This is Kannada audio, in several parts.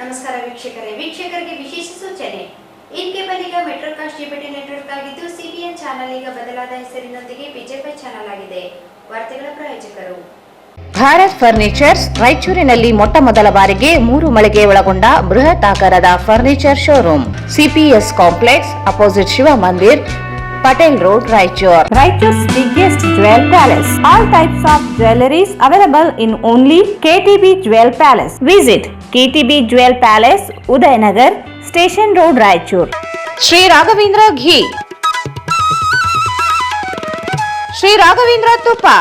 ನಮಸ್ಕಾರ ವೀಕ್ಷಕರಿಗೆ ವಿಶೇಷ ಸೂಚನೆ. ಇನ್ ಕೇಬಲ್ ಈಗ ಮೆಟ್ರೋಕಾಸ್ಟ್ ಡಿಬಿಟಿ ನೆಟ್ವರ್ಕ್ ಆಗಿದ್ದು ಸಿಬಿಎನ್ ಚಾನೆಲ್ ಈಗ ಬದಲಾದ ಹೆಸರಿನೊಂದಿಗೆ ಬಿಜೆಪಿ ಚಾನೆಲ್ ಆಗಿದೆ. ವಾರ್ತೆಗಳ ಪ್ರಾಯೋಜಕರು ಭಾರತ್ ಫರ್ನಿಚರ್ಸ್. ರಾಯಚೂರಿನಲ್ಲಿ ಮೊಟ್ಟ ಮೊದಲ ಬಾರಿಗೆ 3 ಮಳಿಗೆ ಒಳಗೊಂಡ ಬೃಹತ್ ಆಕಾರದ furniture showroom. CPS complex opposite Shiva Mandir, Patel Road, Raichur. Raichur's biggest jewel palace. All types of jewelries available in only KTB Jewel Palace. Visit KTB Jewel Palace, Udayanagar, Station Road, Raichur. Sri Raghavendra Ghee. Sri Raghavendra Tupa.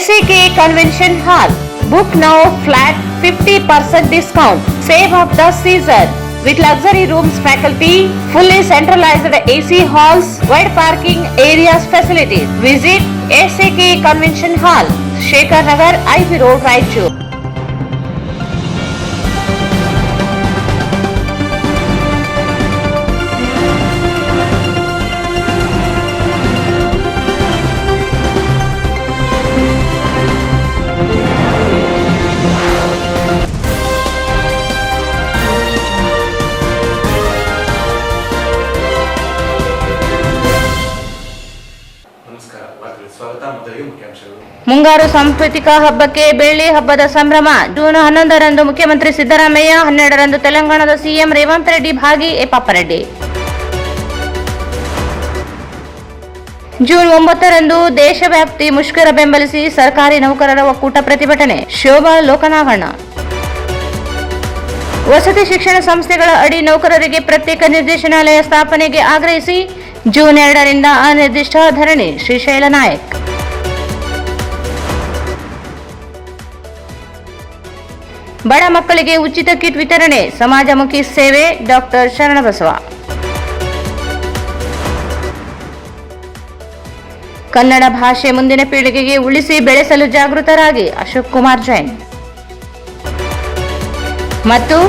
SAK Convention Hall. Book now flat 50% discount. Save of the season. With luxury rooms, faculty, fully centralized AC halls, wide parking areas facilities. Visit SAK Convention Hall, Shekhar Nagar, IV Road, Raichur. ಮುಂಗಾರು ಸಾಂಸ್ಕೃತಿಕ ಹಬ್ಬಕ್ಕೆ ಬೆಳ್ಳಿ ಹಬ್ಬದ ಸಂಭ್ರಮ. ಜೂನ್ 11ರಂದು ಮುಖ್ಯಮಂತ್ರಿ ಸಿದ್ದರಾಮಯ್ಯ, 12ರಂದು ತೆಲಂಗಾಣದ ಸಿಎಂ ರೇವಂತ್ ರೆಡ್ಡಿ ಭಾಗಿ. ಪಾಪರೆಡ್ಡಿ. ಜೂನ್ 9ರಂದು ದೇಶವ್ಯಾಪ್ತಿ ಮುಷ್ಕರ ಬೆಂಬಲಿಸಿ ಸರ್ಕಾರಿ ನೌಕರರ ಒಕ್ಕೂಟ ಪ್ರತಿಭಟನೆ. ಶೋಭಾ ಲೋಕನಾವಣ. ವಸತಿ ಶಿಕ್ಷಣ ಸಂಸ್ಥೆಗಳ ಅಡಿ ನೌಕರರಿಗೆ ಪ್ರತ್ಯೇಕ ನಿರ್ದೇಶನಾಲಯ ಸ್ಥಾಪನೆಗೆ ಆಗ್ರಹಿಸಿ ಜೂನ್ 2ರಿಂದ ಅನಿರ್ದಿಷ್ಟ ಧರಣಿ. ಶ್ರೀಶೈಲ ನಾಯಕ್. ಬಡ ಮಕ್ಕಳಿಗೆ ಉಚಿತ ಕಿಟ್ ವಿತರಣೆ. ಸಮಾಜಮುಖಿ ಸೇವೆ ಡಾಕ್ಟರ್ ಶರಣಬಸವ. ಕನ್ನಡ ಭಾಷೆ ಮುಂದಿನ ಪೀಳಿಗೆಗೆ ಉಳಿಸಿ ಬೆಳೆಸಲು ಜಾಗೃತರಾಗಿ ಅಶೋಕ್ ಕುಮಾರ್ ಜೈನ್. ಮತ್ತು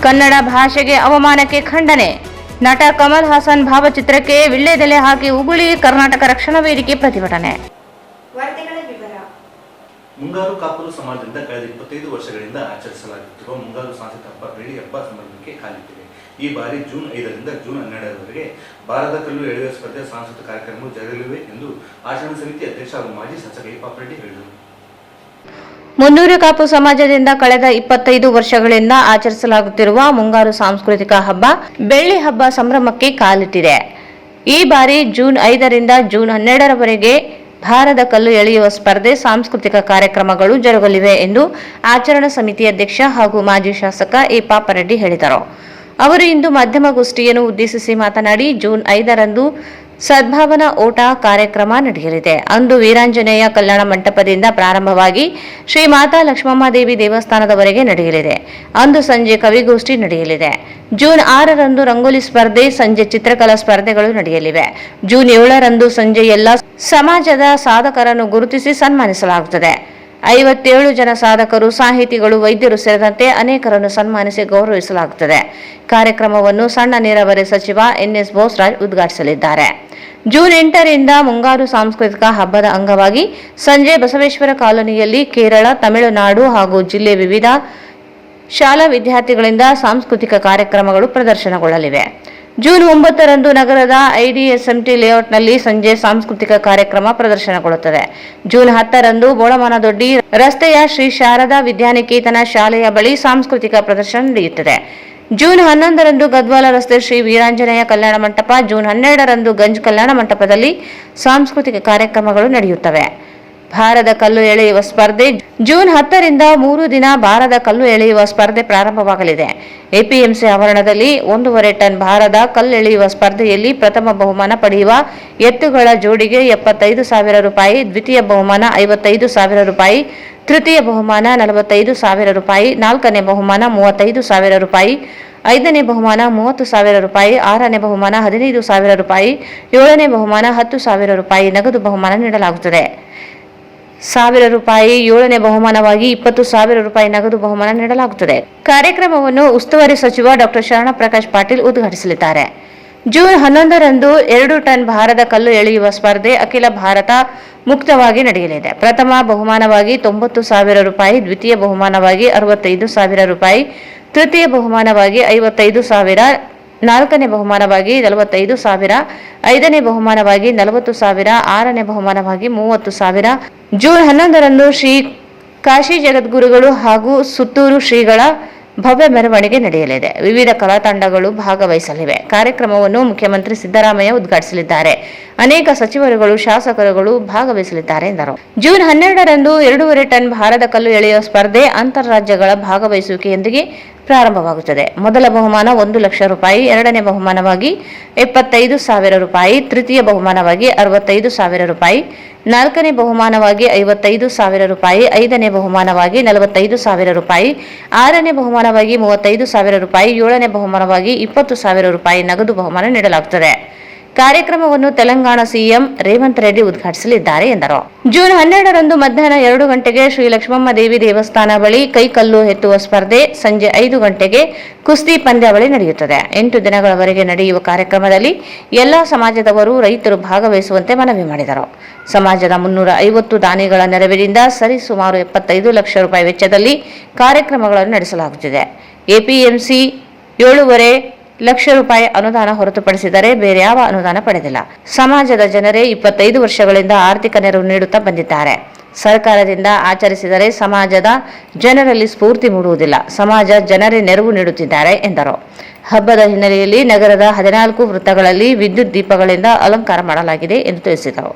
ಕನ್ನಡ ಭಾಷೆಗೆ ಅವಮಾನಕ್ಕೆ ಖಂಡನೆ. ನಟ ಕಮಲ್ ಹಾಸನ್ ಭಾವಚಿತ್ರಕ್ಕೆ ವಿಳ್ಳೆದೆಲೆ ಹಾಕಿ ಉಗುಳಿ ಕರ್ನಾಟಕ ರಕ್ಷಣಾ ವೇದಿಕೆ ಪ್ರತಿಭಟನೆ. ಮುಂಗಾರು ಕಾಪುರು ಸಮಾಜದಿಂದ ಕಳೆದ 25 ವರ್ಷಗಳಿಂದ ಆಚರಿಸಲಾಗುತ್ತಿರುವ ಮುಂಗಾರು ಸಾಂಸ್ಕೃತಿಕ ಹಬ್ಬ ಬೆಳ್ಳಿ ಹಬ್ಬ ಸಂಭ್ರಮಕ್ಕೆ ಕಾಲಿಟ್ಟಿದೆ. ಈ ಬಾರಿ ಜೂನ್ 5ರಿಂದ ಜೂನ್ 12ರವರೆಗೆ ಭಾರತ ಕಲ್ಲು ಎಳೆಯುವ ಸ್ಪರ್ಧೆ ಸಾಂಸ್ಕೃತಿಕ ಕಾರ್ಯಕ್ರಮಗಳು ಜರುಗಲಿವೆ ಎಂದು ಆಚರಣಾ ಸಮಿತಿ ಅಧ್ಯಕ್ಷ ಹಾಗೂ ಮಾಜಿ ಶಾಸಕ ಪಾಪರೆಡ್ಡಿ ಹೇಳಿದರು. ಮುನ್ನೂರು ಕಾಪು ಸಮಾಜದಿಂದ ಕಳೆದ 25 ವರ್ಷಗಳಿಂದ ಆಚರಿಸಲಾಗುತ್ತಿರುವ ಮುಂಗಾರು ಸಾಂಸ್ಕೃತಿಕ ಹಬ್ಬ ಬೆಳ್ಳಿ ಹಬ್ಬ ಸಂಭ್ರಮಕ್ಕೆ ಕಾಲಿಟ್ಟಿದೆ. ಈ ಬಾರಿ ಜೂನ್ 5ರಿಂದ ಜೂನ್ 12ರವರೆಗೆ ಭಾರತ ಕಲ್ಲು ಎಳೆಯುವ ಸ್ಪರ್ಧೆ ಸಾಂಸ್ಕೃತಿಕ ಕಾರ್ಯಕ್ರಮಗಳು ಜರುಗಲಿವೆ ಎಂದು ಆಚರಣಾ ಸಮಿತಿ ಅಧ್ಯಕ್ಷ ಹಾಗೂ ಮಾಜಿ ಶಾಸಕ ಪಾಪರೆಡ್ಡಿ ಹೇಳಿದರು. ಅವರು ಇಂದು ಮಾಧ್ಯಮಗೋಷ್ಠಿಯನ್ನು ಉದ್ದೇಶಿಸಿ ಮಾತನಾಡಿ, ಜೂನ್ 5ರಂದು ಸದ್ಭಾವನಾ ಓಟ ಕಾರ್ಯಕ್ರಮ ನಡೆಯಲಿದೆ. ಅಂದು ವೀರಾಂಜನೇಯ ಕಲ್ಯಾಣ ಮಂಟಪದಿಂದ ಪ್ರಾರಂಭವಾಗಿ ಶ್ರೀ ಮಾತಾ ಲಕ್ಷ್ಮಮ್ಮದೇವಿ ದೇವಸ್ಥಾನದವರೆಗೆ ನಡೆಯಲಿದೆ. ಅಂದು ಸಂಜೆ ಕವಿಗೋಷ್ಠಿ ನಡೆಯಲಿದೆ. ಜೂನ್ 6ರಂದು ರಂಗೋಲಿ ಸ್ಪರ್ಧೆ, ಸಂಜೆ ಚಿತ್ರಕಲಾ ಸ್ಪರ್ಧೆಗಳು ನಡೆಯಲಿವೆ. ಜೂನ್ 7ರಂದು ಸಂಜೆ ಎಲ್ಲ ಸಮಾಜದ ಸಾಧಕರನ್ನು ಗುರುತಿಸಿ ಸನ್ಮಾನಿಸಲಾಗುತ್ತದೆ. 57 ಜನ ಸಾಧಕರು, ಸಾಹಿತಿಗಳು, ವೈದ್ಯರು ಸೇರಿದಂತೆ ಅನೇಕರನ್ನು ಸನ್ಮಾನಿಸಿ ಗೌರವಿಸಲಾಗುತ್ತದೆ. ಕಾರ್ಯಕ್ರಮವನ್ನು ಸಣ್ಣ ನೀರಾವರಿ ಸಚಿವ NS ಬೋಸರಾಜ್ ಉದ್ಘಾಟಿಸಲಿದ್ದಾರೆ. ಜೂನ್ 8ರಿಂದ ಮುಂಗಾರು ಸಾಂಸ್ಕೃತಿಕ ಹಬ್ಬದ ಅಂಗವಾಗಿ ಸಂಜೆ ಬಸವೇಶ್ವರ ಕಾಲೋನಿಯಲ್ಲಿ ಕೇರಳ, ತಮಿಳುನಾಡು ಹಾಗೂ ಜಿಲ್ಲೆ ವಿವಿಧ ಶಾಲಾ ವಿದ್ಯಾರ್ಥಿಗಳಿಂದ ಸಾಂಸ್ಕೃತಿಕ ಕಾರ್ಯಕ್ರಮಗಳು ಪ್ರದರ್ಶನಗೊಳ್ಳಲಿವೆ. ಜೂನ್ 9ರಂದು ನಗರದ IDSMT ಲೇಔಟ್ನಲ್ಲಿ ಸಂಜೆ ಸಾಂಸ್ಕೃತಿಕ ಕಾರ್ಯಕ್ರಮ ಪ್ರದರ್ಶನಗೊಳ್ಳುತ್ತದೆ. ಜೂನ್ 10ರಂದು ಬೋಳಮನದೊಡ್ಡಿ ರಸ್ತೆಯ ಶ್ರೀ ಶಾರದಾ ವಿದ್ಯಾನಿಕೇತನ ಶಾಲೆಯ ಬಳಿ ಸಾಂಸ್ಕೃತಿಕ ಪ್ರದರ್ಶನ ನಡೆಯುತ್ತದೆ. ಜೂನ್ 11ರಂದು ಗದ್ವಾಲ ರಸ್ತೆ ಶ್ರೀ ವೀರಾಂಜನೇಯ ಕಲ್ಯಾಣ ಮಂಟಪ, ಜೂನ್ 12ರಂದು ಗಂಜ್ ಕಲ್ಯಾಣ ಮಂಟಪದಲ್ಲಿ ಸಾಂಸ್ಕೃತಿಕ ಕಾರ್ಯಕ್ರಮಗಳು ನಡೆಯುತ್ತವೆ. ಭಾರದ ಕಲ್ಲು ಎಳೆಯುವ ಸ್ಪರ್ಧೆ ಜೂನ್ 10ರಿಂದ 3 ದಿನ ಭಾರದ ಕಲ್ಲು ಎಳೆಯುವ ಸ್ಪರ್ಧೆ ಪ್ರಾರಂಭವಾಗಲಿದೆ. APMC ಆವರಣದಲ್ಲಿ 1.5 ಟನ್ ಭಾರದ ಕಲ್ಲು ಎಳೆಯುವ ಸ್ಪರ್ಧೆಯಲ್ಲಿ ಪ್ರಥಮ ಬಹುಮಾನ ಪಡೆಯುವ ಎತ್ತುಗಳ ಜೋಡಿಗೆ 75,000 ರೂಪಾಯಿ, ದ್ವಿತೀಯ ಬಹುಮಾನ 55,000 ರೂಪಾಯಿ, ತೃತೀಯ ಬಹುಮಾನ 45,000 ರೂಪಾಯಿ, ನಾಲ್ಕನೇ ಬಹುಮಾನ 35,000 ರೂಪಾಯಿ, ಐದನೇ ಬಹುಮಾನ 30,000 ರೂಪಾಯಿ, ಆರನೇ ಬಹುಮಾನ 15,000 ರೂಪಾಯಿ, ಏಳನೇ ಬಹುಮಾನ 10,000 ರೂಪಾಯಿ ನಗದು ಬಹುಮಾನ ನೀಡಲಾಗುತ್ತದೆ. 1,000 ರೂಪಾಯಿ ಏಳನೇ ಬಹುಮಾನವಾಗಿ 20,000 ರೂಪಾಯಿ ನಗದು ಬಹುಮಾನ ನೀಡಲಾಗುತ್ತದೆ. ಕಾರ್ಯಕ್ರಮವನ್ನು ಉಸ್ತುವಾರಿ ಸಚಿವ ಡಾಕ್ಟರ್ ಶರಣಪ್ರಕಾಶ್ ಪಾಟೀಲ್ ಉದ್ಘಾಟಿಸಲಿದ್ದಾರೆ. ಜೂನ್ 11ರಂದು 2 ಟನ್ ಭಾರದ ಕಲ್ಲು ಎಳೆಯುವ ಸ್ಪರ್ಧೆ ಅಖಿಲ ಭಾರತ ಮುಕ್ತವಾಗಿ ನಡೆಯಲಿದೆ. ಪ್ರಥಮ ಬಹುಮಾನವಾಗಿ 90,000 ರೂಪಾಯಿ, ದ್ವಿತೀಯ ಬಹುಮಾನವಾಗಿ 65,000 ರೂಪಾಯಿ, ತೃತೀಯ ಬಹುಮಾನವಾಗಿ 55,000, ನಾಲ್ಕನೇ ಬಹುಮಾನವಾಗಿ 45,000, ಐದನೇ ಬಹುಮಾನವಾಗಿ 40,000, ಆರನೇ ಬಹುಮಾನವಾಗಿ 30,000. ಜೂನ್ 11ರಂದು ಶ್ರೀ ಕಾಶಿ ಜಗದ್ಗುರುಗಳು ಹಾಗೂ ಸುತ್ತೂರು ಶ್ರೀಗಳ ಭವ್ಯ ಮೆರವಣಿಗೆ ನಡೆಯಲಿದೆ. ವಿವಿಧ ಕಲಾ ತಂಡಗಳು ಭಾಗವಹಿಸಲಿವೆ. ಕಾರ್ಯಕ್ರಮವನ್ನು ಮುಖ್ಯಮಂತ್ರಿ ಸಿದ್ದರಾಮಯ್ಯ ಉದ್ಘಾಟಿಸಲಿದ್ದಾರೆ. ಅನೇಕ ಸಚಿವರುಗಳು, ಶಾಸಕರುಗಳು ಭಾಗವಹಿಸಲಿದ್ದಾರೆ ಎಂದರು. ಜೂನ್ 12ರಂದು 2.5 ಟನ್ ಭಾರದ ಕಲ್ಲು ಎಳೆಯುವ ಸ್ಪರ್ಧೆ ಅಂತಾರಾಜ್ಯಗಳ ಭಾಗವಹಿಸುವಿಕೆಯೊಂದಿಗೆ ಪ್ರಾರಂಭವಾಗುತ್ತದೆ. ಮೊದಲ ಬಹುಮಾನ 1 ಲಕ್ಷ ರೂಪಾಯಿ, ಎರಡನೇ ಬಹುಮಾನವಾಗಿ 75,000 ರೂಪಾಯಿ, ತೃತೀಯ ಬಹುಮಾನವಾಗಿ 65,000 ರೂಪಾಯಿ, ನಾಲ್ಕನೇ ಬಹುಮಾನವಾಗಿ 55,000 ರೂಪಾಯಿ, ಐದನೇ ಬಹುಮಾನವಾಗಿ 45,000 ರೂಪಾಯಿ, ಆರನೇ ಬಹುಮಾನವಾಗಿ 35,000 ರೂಪಾಯಿ, ಏಳನೇ ಬಹುಮಾನವಾಗಿ 20,000 ರೂಪಾಯಿ ನಗದು ಬಹುಮಾನ ನೀಡಲಾಗುತ್ತದೆ. ಕಾರ್ಯಕ್ರಮವನ್ನು ತೆಲಂಗಾಣ ಸಿಎಂ ರೇವಂತ್ ರೆಡ್ಡಿ ಉದ್ಘಾಟಿಸಲಿದ್ದಾರೆ ಎಂದರು. ಜೂನ್ 12ರಂದು ಮಧ್ಯಾಹ್ನ 2 ಗಂಟೆಗೆ ಶ್ರೀ ಲಕ್ಷ್ಮಮ್ಮ ದೇವಿ ದೇವಸ್ಥಾನ ಬಳಿ ಕೈಕಲ್ಲು ಎತ್ತುವ ಸ್ಪರ್ಧೆ, ಸಂಜೆ 5 ಗಂಟೆಗೆ ಕುಸ್ತಿ ಪಂದ್ಯಾವಳಿ ನಡೆಯುತ್ತದೆ. 8 ದಿನಗಳವರೆಗೆ ನಡೆಯುವ ಕಾರ್ಯಕ್ರಮದಲ್ಲಿ ಎಲ್ಲಾ ಸಮಾಜದವರು, ರೈತರು ಭಾಗವಹಿಸುವಂತೆ ಮನವಿ ಮಾಡಿದರು. ಸಮಾಜದ 350 ದಾನಿಗಳ ನೆರವಿನಿಂದ ಸರಿಸುಮಾರು 75 ಲಕ್ಷ ರೂಪಾಯಿ ವೆಚ್ಚದಲ್ಲಿ ಕಾರ್ಯಕ್ರಮಗಳನ್ನು ನಡೆಸಲಾಗುತ್ತಿದೆ. ಎಪಿಎಂಸಿ 7.5 ಲಕ್ಷ ರೂಪಾಯಿ ಅನುದಾನ ಹೊರತುಪಡಿಸಿದರೆ ಬೇರೆ ಯಾವ ಅನುದಾನ ಪಡೆದಿಲ್ಲ. ಸಮಾಜದ ಜನರೇ 25 ವರ್ಷಗಳಿಂದ ಆರ್ಥಿಕ ನೆರವು ನೀಡುತ್ತಾ ಬಂದಿದ್ದಾರೆ. ಸರ್ಕಾರದಿಂದ ಆಚರಿಸಿದರೆ ಸಮಾಜದ ಜನರಲ್ಲಿ ಸ್ಫೂರ್ತಿ ಮೂಡುವುದಿಲ್ಲ. ಸಮಾಜ ಜನರೇ ನೆರವು ನೀಡುತ್ತಿದ್ದಾರೆ ಎಂದರು. ಹಬ್ಬದ ಹಿನ್ನೆಲೆಯಲ್ಲಿ ನಗರದ 14 ವೃತ್ತಗಳಲ್ಲಿ ವಿದ್ಯುತ್ ದೀಪಗಳಿಂದ ಅಲಂಕಾರ ಮಾಡಲಾಗಿದೆ ಎಂದು ತಿಳಿಸಿದರು.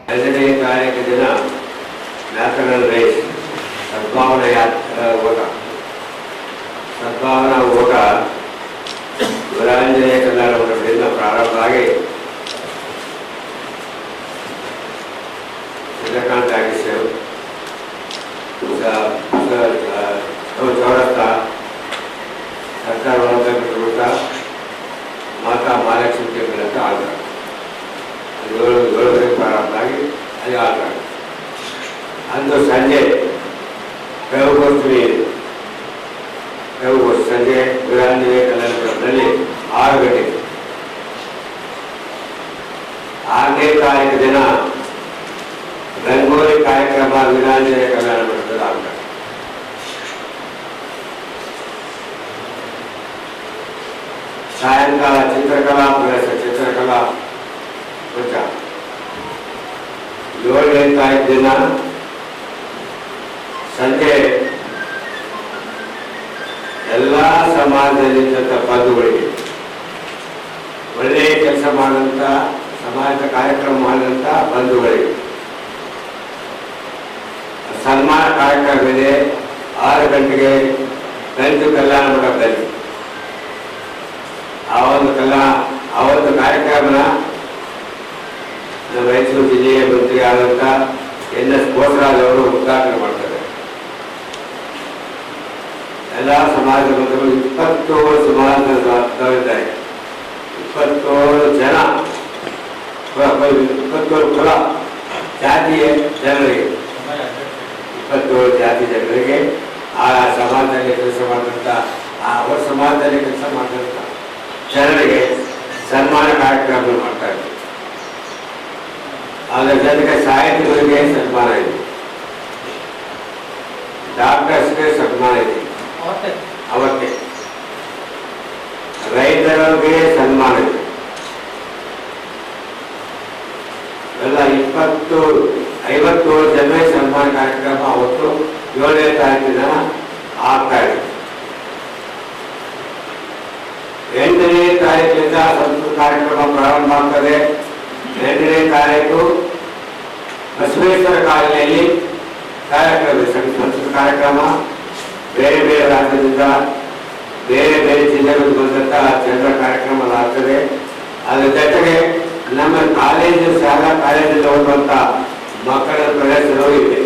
ವೀರಾಂಜನೇಯ ಕಲ್ಯಾಣ ಮಂಟಪದಿಂದ ಪ್ರಾರಂಭ ಆಗಿ ಚಂದ್ರಕಾಂತ ಆಗಿಸೇವ್ ಚೌರಸ್ತ ಸರ್ಕಾರ ವೃತ್ತ ಮಾತಾ ಮಹಾಲಕ್ಷ್ಮಿ ಟೆಂಪಲ್ ಅಂತ ಆಗ್ತಾರೆ. 7 ಪ್ರಾರಂಭ ಆಗಿ ಅಲ್ಲಿ ಆಗ್ತಾರೆ. ಅಂದು ಸಂಜೆ ಕವಿಗೋಷ್ಠಿ ಸಂಜೆ ವೀರಾಂಜನೇಯ ಕಲ್ಯಾಣ ಮಂಟಪದಲ್ಲಿ 6 ಗಂಟೆಗೆ. 6ನೇ ತಾರೀಕು ದಿನ ರಂಗೋಲಿ ಕಾರ್ಯಕ್ರಮ ವೀರಾಂಜನೇಯ ಕಲ್ಯಾಣ ಮಂಟಪದಲ್ಲಿ ಆಗ್ತದೆ. ಸಾಯಂಕಾಲ ಚಿತ್ರಕಲಾ ಪ್ರವೇಶ, ಚಿತ್ರಕಲಾ ವೃತ್ತ. 7ನೇ ತಾರೀಕು ದಿನ ಸಂಜೆ ಎಲ್ಲ ಸಮಾಜದಲ್ಲಿದ್ದಂಥ ಬಂಧುಗಳಿಗೆ, ಒಳ್ಳೆಯ ಕೆಲಸ ಮಾಡಿದಂಥ ಸಮಾಜದ ಕಾರ್ಯಕ್ರಮ ಮಾಡಿದಂಥ ಬಂಧುಗಳಿಗೆ ಸನ್ಮಾನ ಕಾರ್ಯಕ್ರಮ ಇದೆ. 6 ಗಂಟೆಗೆ ದಲಿತ ಕಲ್ಯಾಣ ಮಂಟಪದಲ್ಲಿ ಆ ಒಂದು ಕಾರ್ಯಕ್ರಮನ ಮೈಸೂರು ಜಿಲ್ಲೆಯ ಮಂತ್ರಿ ಆದಂಥ NS ಬೋಸರಾಜ್ ಅವರು ಉದ್ಘಾಟನೆ ಮಾಡ್ತಾರೆ. ಎಲ್ಲ ಸಮಾಜದ ಬಂಧುಗಳು 27 ಸಮಾಜದವರಿದ್ದಾರೆ. 27 ಜನ, 27 ಕುಲ ಜಾತಿಯ ಜನರಿಗೆ, 27 ಜಾತಿ ಜನರಿಗೆ ಆ ಸಮಾಜದಲ್ಲಿ ಕೆಲಸ ಮಾಡಿದಂಥ, ಅವರ ಸಮಾಜದಲ್ಲಿ ಕೆಲಸ ಮಾಡಿದಂಥ ಜನರಿಗೆ ಸನ್ಮಾನ ಕಾರ್ಯಕ್ರಮ ಮಾಡ್ತಾ ಇದ್ದಾರೆ. ಅದರ ಜೊತೆಗೆ ಸಾಹಿತಿಗಳಿಗೆ ಸನ್ಮಾನ ಇದೆ, ಡಾಕ್ಟರ್ಸ್ಗೆ ಸನ್ಮಾನ ಇದೆ, ಅವಕ್ಕೆ ರೈತರಿಗೆ ಸನ್ಮಾನ ಇದೆ. ಎಲ್ಲ 57 ಜನ ಸನ್ಮಾನ ಕಾರ್ಯಕ್ರಮ ಅವತ್ತು 7ನೇ ತಾರೀಕಿನ ಆಗ್ತಾ ಇದೆ. 8ನೇ ತಾರೀಕಿನಿಂದ ಸಂಸ್ಕೃತ ಕಾರ್ಯಕ್ರಮ ಪ್ರಾರಂಭ ಆಗ್ತದೆ. 8ನೇ ತಾರೀಕು ಬಸವೇಶ್ವರ ಕಾಲನಿಯಲ್ಲಿ ಕಾರ್ಯಕ್ರಮ, ಸಂಸ್ಕೃತ ಕಾರ್ಯಕ್ರಮ. ಬೇರೆ ಬೇರೆ ರಾಜ್ಯದಿಂದ, ಬೇರೆ ಬೇರೆ ಜಿಲ್ಲೆಗಳಿಗೆ ಬಂದಂಥ ಜನರ ಕಾರ್ಯಕ್ರಮ ಆಗ್ತದೆ. ಅದರ ಜೊತೆಗೆ ನಮ್ಮ ಕಾಲೇಜು, ಶಾಲಾ ಕಾಲೇಜಲ್ಲಿ ಓದುವಂಥ ಮಕ್ಕಳ ಪ್ರದರ್ಶನವೂ ಇದೆ.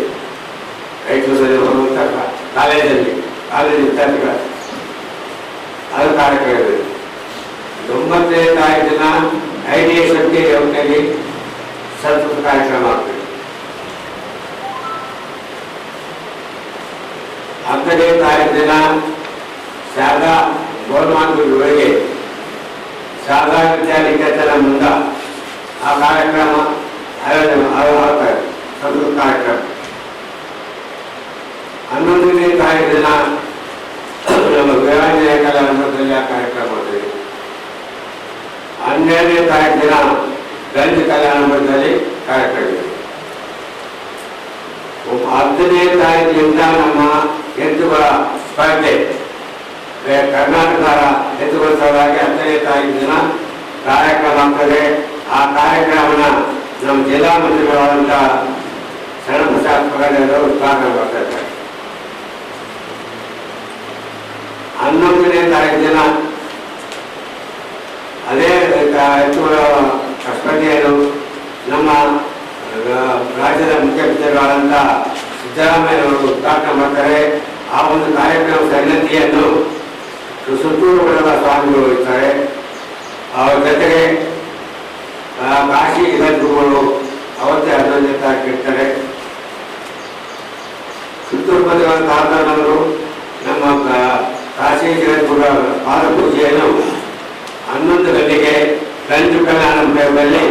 ರಾಯಚೂರಲ್ಲಿ ಓದುವಂಥ ಕಾಲೇಜ್ ವಿದ್ಯಾರ್ಥಿಗಳ ಅದು ಕಾರ್ಯಕ್ರಮ ಇದೆ. 9ನೇ ತಾರೀಕು ದಿನ IDS ವ್ಯವಸ್ಥೆಯಲ್ಲಿ ಸಂಸ್ಕೃತ ಕಾರ್ಯಕ್ರಮ ಆಗ್ತದೆ. 10ನೇ ತಾರೀಕು ದಿನ ಶಾಲಾ ಗೋಲ್ಮಾನ್ಗಳಿಗೆ ಶಾಲಾ ವಿದ್ಯಾನಿಕೇತನ ಮುಂದ ಆ ಕಾರ್ಯಕ್ರಮ ಆಯೋಜನೆ ಆಗ್ತದೆ, ಸಂಸ್ಕೃತ ಕಾರ್ಯಕ್ರಮ. 11ನೇ ತಾರೀಕು ದಿನ ನಮ್ಮ ವಿರಾಜಯ ಕಲ್ಯಾಣ ಮಂಟಪದಲ್ಲಿ ಆ ಕಾರ್ಯಕ್ರಮ ಮಾಡಿದ್ವಿ. 12ನೇ ತಾರೀಕು ದಿನ ಗಂಜಿ ಕಲ್ಯಾಣ ಮಂಟಪದಲ್ಲಿ ಕಾರ್ಯಕ್ರಮ ಇದೆ. 10ನೇ ತಾರೀಕಿನಿಂದ ನಮ್ಮ ಎತ್ತುಗಳ ಸ್ಪರ್ಧೆ ಕರ್ನಾಟಕ ಎತ್ತುಗಳ ಸಲುವಾಗಿ 10ನೇ ತಾರೀಕು ದಿನ ಕಾರ್ಯಕ್ರಮ ಆಗ್ತದೆ. ಆ ಕಾರ್ಯಕ್ರಮನ ನಮ್ಮ ಜಿಲ್ಲಾ ಮಂತ್ರಿಗಳಾದಂಥ ಶರಣಪ್ರಸಾದ್ ಪಗಡೆಯವರು ಉದ್ಘಾಟನೆ ಮಾಡ್ತಾ ಇದ್ದಾರೆ. 11ನೇ ತಾರೀಕು ದಿನ ಅದೇ ಎತ್ತುಗಳ ಸ್ಪರ್ಧೆಯನ್ನು ನಮ್ಮ ರಾಜ್ಯದ ಮುಖ್ಯಮಂತ್ರಿಗಳಾದಂಥ ಸಿದ್ದರಾಮಯ್ಯವರು ಉದ್ಘಾಟನೆ ಮಾಡ್ತಾರೆ. ಆ ಒಂದು ಕಾರ್ಯಕ್ರಮ ಸನ್ನತಿಯನ್ನು ಸುತ್ತೂರು ಮಠದ ಸ್ವಾಮಿಗಳು ಇರ್ತಾರೆ. ಅವರ ಜೊತೆಗೆ ಕಾಶಿ ಗದ್ಗುರುಗಳು ಅವತ್ತೇ 11ನೇ ತಾರೀಕು ಇರ್ತಾರೆ. ಸುತ್ತೂರು ಮಠದ ತಾತನವರು ನಮ್ಮ ಕಾಶಿ ಗದ್ಗುರುಗಳ ಪಾದಪೂಜೆಯನ್ನು 11 ಗಂಟೆಗೆ ಗಂಜು ಕಲ್ಯಾಣ ಮಂಟಪದಲ್ಲಿ